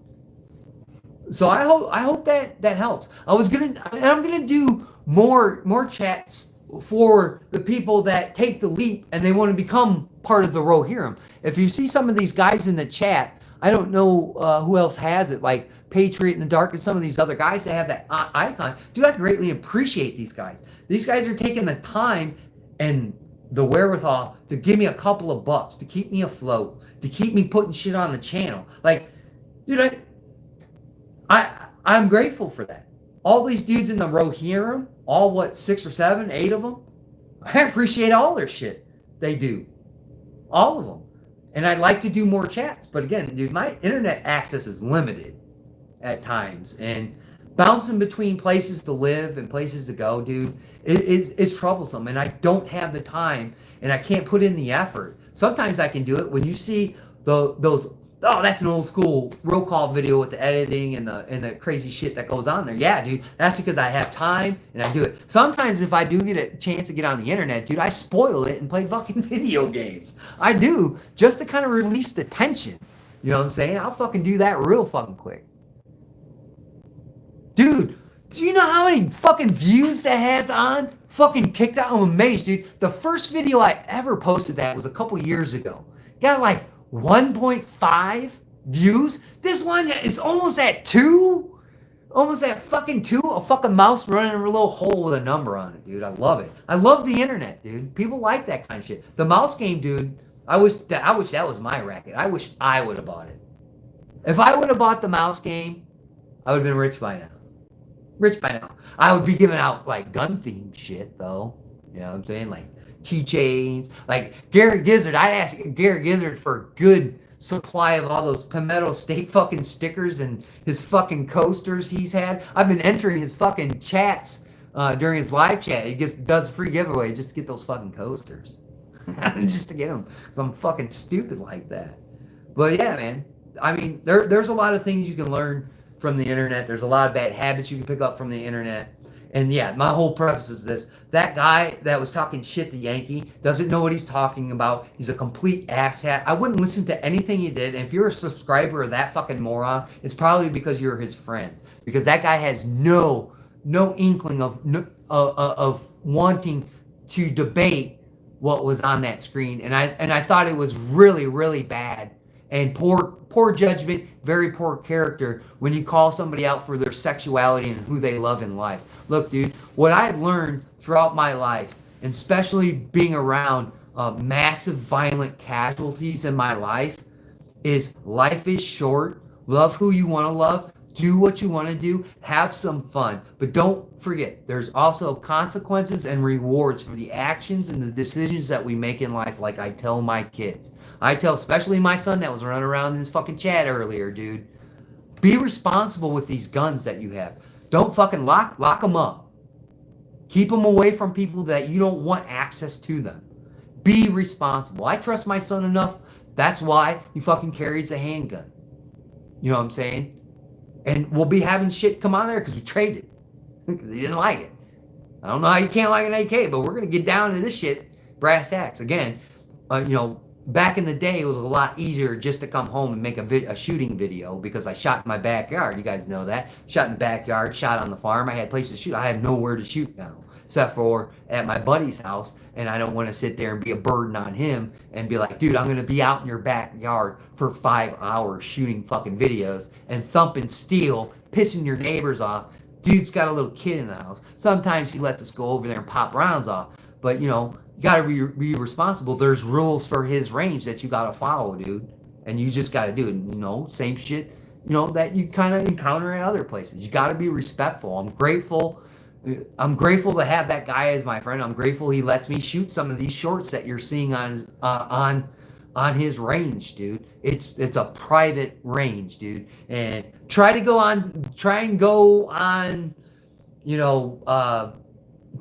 So I hope that helps. I'm gonna do more chats for the people that take the leap and they want to become part of the Rohirrim. If you see some of these guys in the chat, I don't know who else has it, like Patriot in the Dark and some of these other guys that have that icon. Dude, I greatly appreciate these guys. These guys are taking the time and the wherewithal to give me a couple of bucks, to keep me afloat, to keep me putting shit on the channel. Like, dude, I'm grateful for that. All these dudes in the Rohirrim, all what, 6 or 7, 8 of them, I appreciate all their shit they do. All of them. And I'd like to do more chats. But again, dude, my internet access is limited at times. And bouncing between places to live and places to go, dude, it's troublesome. And I don't have the time and I can't put in the effort. Sometimes I can do it. When you see those, oh, that's an old school RowCall video with the editing and the crazy shit that goes on there. Yeah, dude, that's because I have time and I do it. Sometimes if I do get a chance to get on the internet, dude, I spoil it and play fucking video games. I do, just to kind of release the tension. You know what I'm saying? I'll fucking do that real fucking quick. Dude, do you know how many fucking views that has on fucking TikTok? I'm amazed, dude. The first video I ever posted that was a couple years ago. Got like 1.5 views. This one is almost at 2. Almost at fucking 2. A fucking mouse running in a little hole with a number on it, dude. I love it. I love the internet, dude. People like that kind of shit. The mouse game, dude, I wish that was my racket. I wish I would have bought it. If I would have bought the mouse game, I would have been rich by now. I would be giving out like gun themed shit though. You know what I'm saying? Like keychains. Like Garrett Gizzard. I asked Garrett Gizzard for a good supply of all those Palmetto State fucking stickers and his fucking coasters he's had. I've been entering his fucking chats during his live chat. He does a free giveaway just to get those fucking coasters. Just to get them. Because I'm fucking stupid like that. But yeah, man. I mean, there's a lot of things you can learn from the internet. There's a lot of bad habits you can pick up from the internet. And yeah, my whole preface is this. That guy that was talking shit to Yankee doesn't know what he's talking about. He's a complete asshat. I wouldn't listen to anything he did. And if you're a subscriber of that fucking moron, it's probably because you're his friends. Because that guy has no inkling of wanting to debate what was on that screen. And I thought it was really, really bad. And poor judgment, very poor character when you call somebody out for their sexuality and who they love in life. Look, dude, what I've learned throughout my life, and especially being around massive violent casualties in my life, is life is short. Love who you want to love. do what you want to do, have some fun, but don't forget, there's also consequences and rewards for the actions and the decisions that we make in life, like I tell my kids. I tell especially my son that was running around in this fucking chat earlier, dude. Be responsible with these guns that you have. Don't fucking lock them up. Keep them away from people that you don't want access to them. Be responsible. I trust my son enough. That's why he fucking carries a handgun. You know what I'm saying? And we'll be having shit come on there because we traded. Because he didn't like it. I don't know how you can't like an AK, but we're going to get down to this shit brass tacks. Again, back in the day, it was a lot easier just to come home and make a shooting video because I shot in my backyard. You guys know that. Shot in the backyard, shot on the farm. I had places to shoot. I have nowhere to shoot now, except for at my buddy's house. And I don't want to sit there and be a burden on him and be like, dude, I'm going to be out in your backyard for 5 hours shooting fucking videos and thumping steel, pissing your neighbors off. Dude's got a little kid in the house. Sometimes he lets us go over there and pop rounds off. But, you got to be responsible. There's rules for his range that you got to follow, dude. And you just got to do it. Same shit, that you kind of encounter in other places. You got to be respectful. I'm grateful to have that guy as my friend. I'm grateful he lets me shoot some of these shorts that you're seeing on his range, dude. It's a private range, dude. And try and go on,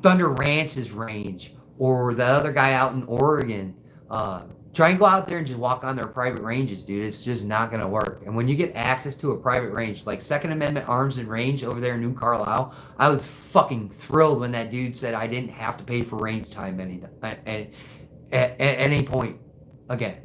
Thunder Ranch's range or the other guy out in Oregon. Try and go out there and just walk on their private ranges, dude. It's just not going to work. And when you get access to a private range, like Second Amendment Arms and Range over there in New Carlisle, I was fucking thrilled when that dude said I didn't have to pay for range time at any point again.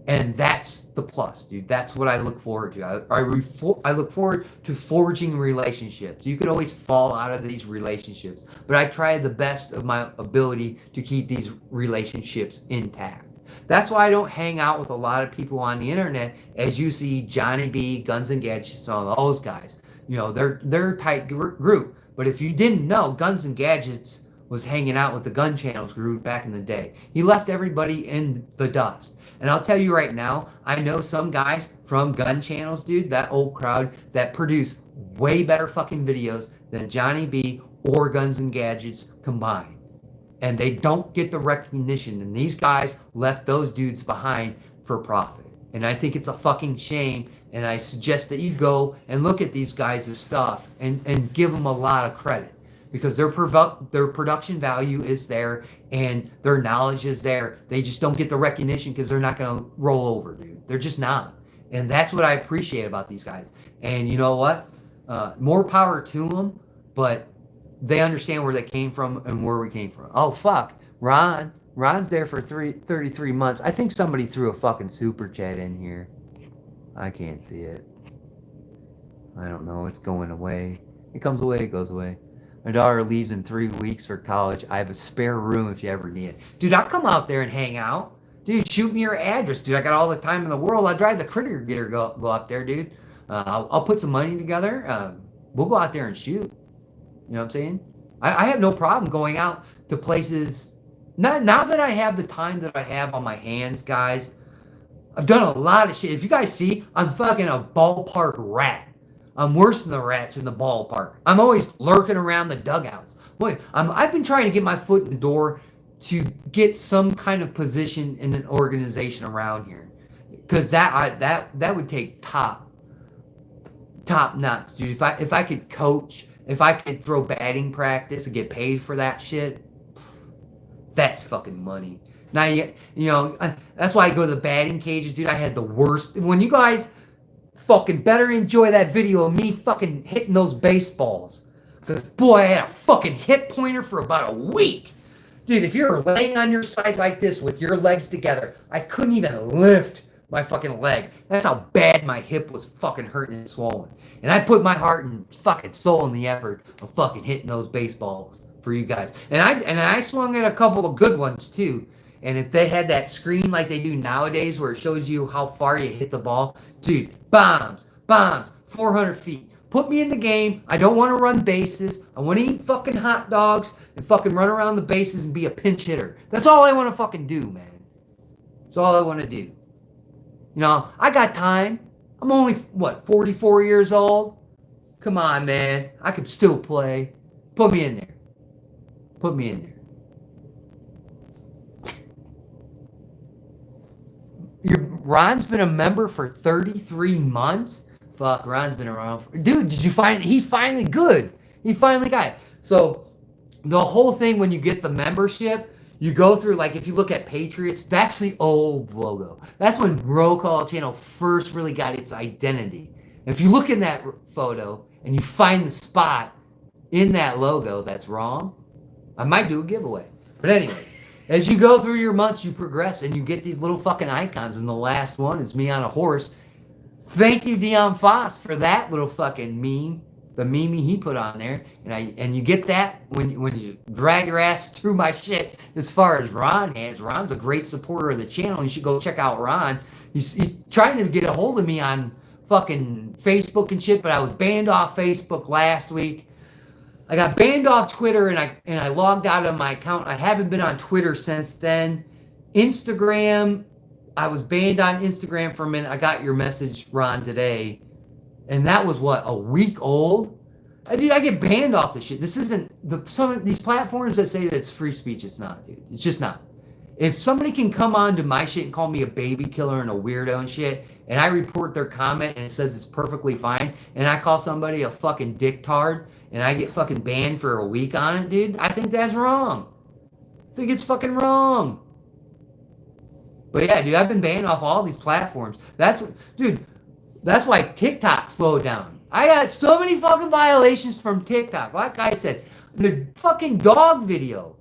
And that's the plus, dude. That's what I look forward to. I look forward to forging relationships. You could always fall out of these relationships, but I try the best of my ability to keep these relationships intact. That's why I don't hang out with a lot of people on the internet, as you see Johnny B, Guns and Gadgets, all those guys. They're a tight group. But if you didn't know, Guns and Gadgets was hanging out with the Gun Channels group back in the day. He left everybody in the dust. And I'll tell you right now, I know some guys from Gun Channels, dude, that old crowd, that produce way better fucking videos than Johnny B or Guns and Gadgets combined. And they don't get the recognition. And these guys left those dudes behind for profit. And I think it's a fucking shame. And I suggest that you go and look at these guys' stuff and give them a lot of credit. Because their production value is there and their knowledge is there. They just don't get the recognition because they're not going to roll over, dude. They're just not. And that's what I appreciate about these guys. And you know what? More power to them, but they understand where they came from and where we came from. Oh, fuck. Ron's there for 33 months. I think somebody threw a fucking super chat in here. I can't see it. I don't know. It's going away. It comes away, it goes away. My daughter leaves in 3 weeks for college. I have a spare room if you ever need it. Dude, I'll come out there and hang out. Dude, shoot me your address. Dude, I got all the time in the world. I'll drive the critter getter, go up there, dude. I'll put some money together. We'll go out there and shoot. You know what I'm saying? I have no problem going out to places. Now that I have the time that I have on my hands, guys, I've done a lot of shit. If you guys see, I'm fucking a ballpark rat. I'm worse than the rats in the ballpark. I'm always lurking around the dugouts. Boy, I've been trying to get my foot in the door to get some kind of position in an organization around here, because that would take top nuts, dude. If I could coach, if I could throw batting practice and get paid for that shit, that's fucking money. Now that's why I go to the batting cages, dude. I had the worst. When you guys fucking better enjoy that video of me fucking hitting those baseballs. Because, boy, I had a fucking hip pointer for about a week. Dude, if you're laying on your side like this with your legs together, I couldn't even lift my fucking leg. That's how bad my hip was fucking hurting and swollen. And I put my heart and fucking soul in the effort of fucking hitting those baseballs for you guys. And I swung at a couple of good ones, too. And if they had that screen like they do nowadays where it shows you how far you hit the ball, dude, bombs, 400 feet. Put me in the game. I don't want to run bases. I want to eat fucking hot dogs and fucking run around the bases and be a pinch hitter. That's all I want to fucking do, man. That's all I want to do. I got time. I'm only, 44 years old? Come on, man. I can still play. Put me in there. Put me in there. Ron's been a member for 33 months? Fuck, Ron's been around. Dude, did you find he's finally good? He finally got it. So, the whole thing when you get the membership, you go through, like, if you look at Patriots, that's the old logo. That's when RowCall channel first really got its identity. If you look in that photo and you find the spot in that logo that's wrong, I might do a giveaway. But anyways, as you go through your months, you progress and you get these little fucking icons. And the last one is me on a horse. Thank you, Dion Foss, for that little fucking meme. The meme he put on there. And you get that when you drag your ass through my shit as far as Ron has. Ron's a great supporter of the channel. You should go check out Ron. He's trying to get a hold of me on fucking Facebook and shit, but I was banned off Facebook last week. I got banned off Twitter and I logged out of my account. I haven't been on Twitter since then. Instagram, I was banned on Instagram for a minute. I got your message, Ron, today. And that was what, a week old? Dude, I get banned off this shit. This isn't some of these platforms that say that it's free speech. It's not, dude. It's just not. If somebody can come on to my shit and call me a baby killer and a weirdo and shit, and I report their comment and it says it's perfectly fine, and I call somebody a fucking dicktard and I get fucking banned for a week on it, dude, I think that's wrong. I think it's fucking wrong. But yeah, dude, I've been banned off all these platforms. Dude, that's why TikTok slowed down. I got so many fucking violations from TikTok. Like I said, the fucking dog video.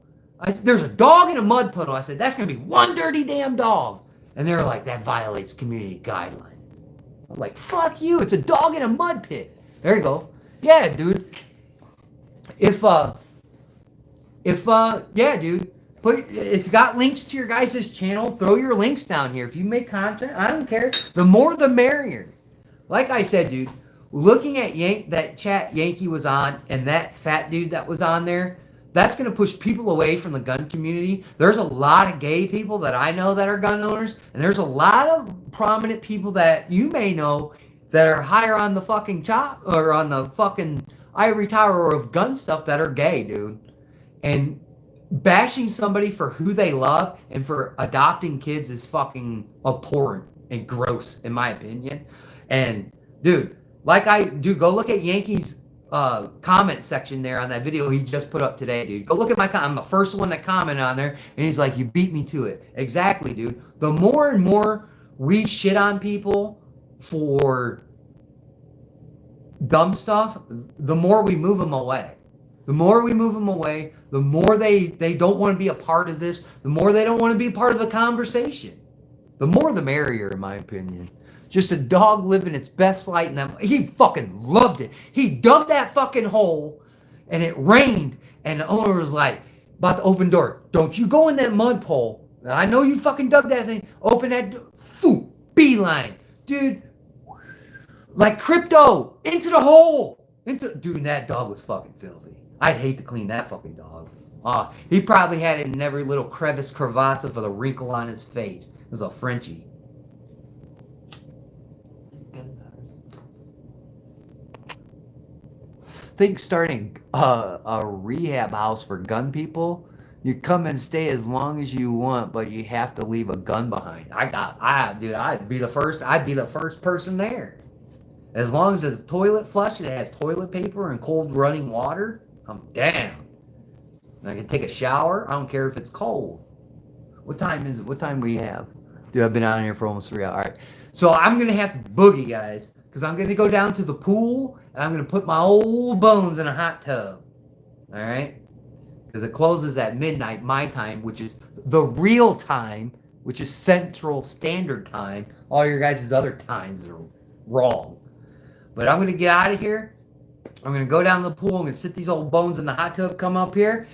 There's a dog in a mud puddle. I said, that's going to be one dirty damn dog. And they're like, that violates community guidelines. I'm like, fuck you. It's a dog in a mud pit. There you go. Yeah, dude. Yeah, dude. If you got links to your guys' channel, throw your links down here. If you make content, I don't care. The more the merrier. Like I said, dude, looking at that chat Yankee was on and that fat dude that was on there, that's going to push people away from the gun community. There's a lot of gay people that I know that are gun owners, and there's a lot of prominent people that you may know that are higher on the fucking top or on the fucking ivory tower of gun stuff that are gay, dude. And bashing somebody for who they love and for adopting kids is fucking abhorrent and gross, in my opinion. And dude, go look at Yankee's comment section there on that video he just put up today, dude. Go look at my comment. I'm the first one that commented on there, and he's like, you beat me to it. Exactly, dude. The more and more we shit on people for dumb stuff, the more we move them away. The more we move them away, the more they don't want to be a part of this, the more they don't want to be a part of the conversation. The more the merrier, in my opinion. Just a dog living its best life. And he fucking loved it. He dug that fucking hole and it rained. And the owner was like, about to open door. Don't you go in that mud hole. I know you fucking dug that thing. Open that door. Foo. Beeline. Dude. Like crypto. Into the hole. Dude, that dog was fucking filthy. I'd hate to clean that fucking dog. He probably had it in every little crevasse of a wrinkle on his face. It was a Frenchie. Think starting a rehab house for gun people. You come and stay as long as you want, but you have to leave a gun behind. I'd be the first person there. As long as it's a toilet flush, it has toilet paper and cold running water, I'm down. And I can take a shower. I don't care if it's cold. What time is it? What time we have? Dude, I've been out here for almost 3 hours. All right. So I'm going to have to boogie, guys. Because I'm going to go down to the pool, and I'm going to put my old bones in a hot tub. All right? Because it closes at midnight, my time, which is the real time, which is Central Standard Time. All your guys' other times are wrong. But I'm going to get out of here. I'm going to go down to the pool. I'm going to sit these old bones in the hot tub, come up here.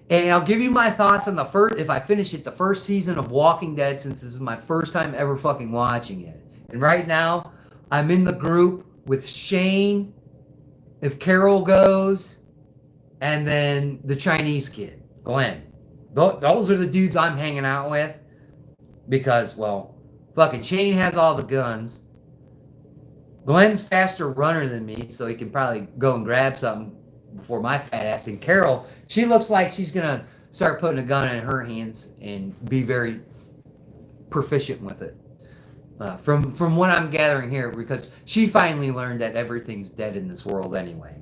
And I'll give you my thoughts on the first, if I finish it, the first season of Walking Dead, since this is my first time ever fucking watching it. And right now, I'm in the group with Shane, if Carol goes, and then the Chinese kid, Glenn. Those are the dudes I'm hanging out with because, well, fucking Shane has all the guns. Glenn's faster runner than me, so he can probably go and grab something before my fat ass. And Carol, she looks like she's gonna start putting a gun in her hands and be very proficient with it. From what I'm gathering here, because she finally learned that everything's dead in this world anyway,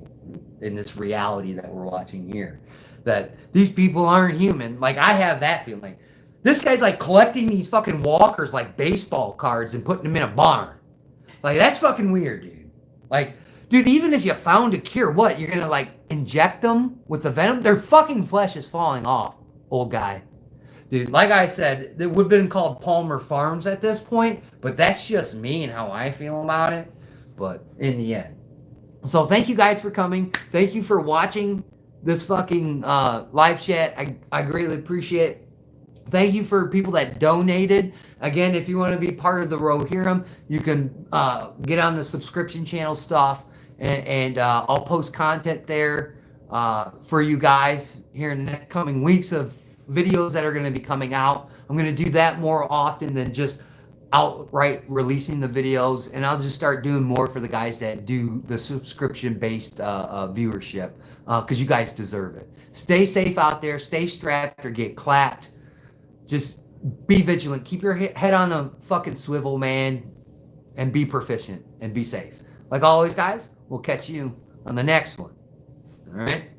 in this reality that we're watching here, that these people aren't human. Like, I have that feeling. This guy's like collecting these fucking walkers like baseball cards and putting them in a barn. Like, that's fucking weird, dude. Like, dude, even if you found a cure, what, you're gonna like inject them with the venom? Their fucking flesh is falling off, old guy. Dude, like I said, it would have been called Palmer Farms at this point, but that's just me and how I feel about it. But in the end. So thank you guys for coming. Thank you for watching this fucking live chat. I greatly appreciate it. Thank you for people that donated. Again, if you want to be part of the Rohirrim, you can get on the subscription channel stuff, and I'll post content there for you guys here in the next coming weeks of videos that are going to be coming out. I'm going to do that more often than just outright releasing the videos, and I'll just start doing more for the guys that do the subscription-based viewership, because you guys deserve it. Stay safe out there. Stay strapped or get clapped. Just be vigilant. Keep your head on the fucking swivel, man, and be proficient and be safe. Like always, guys, we'll catch you on the next one. All right?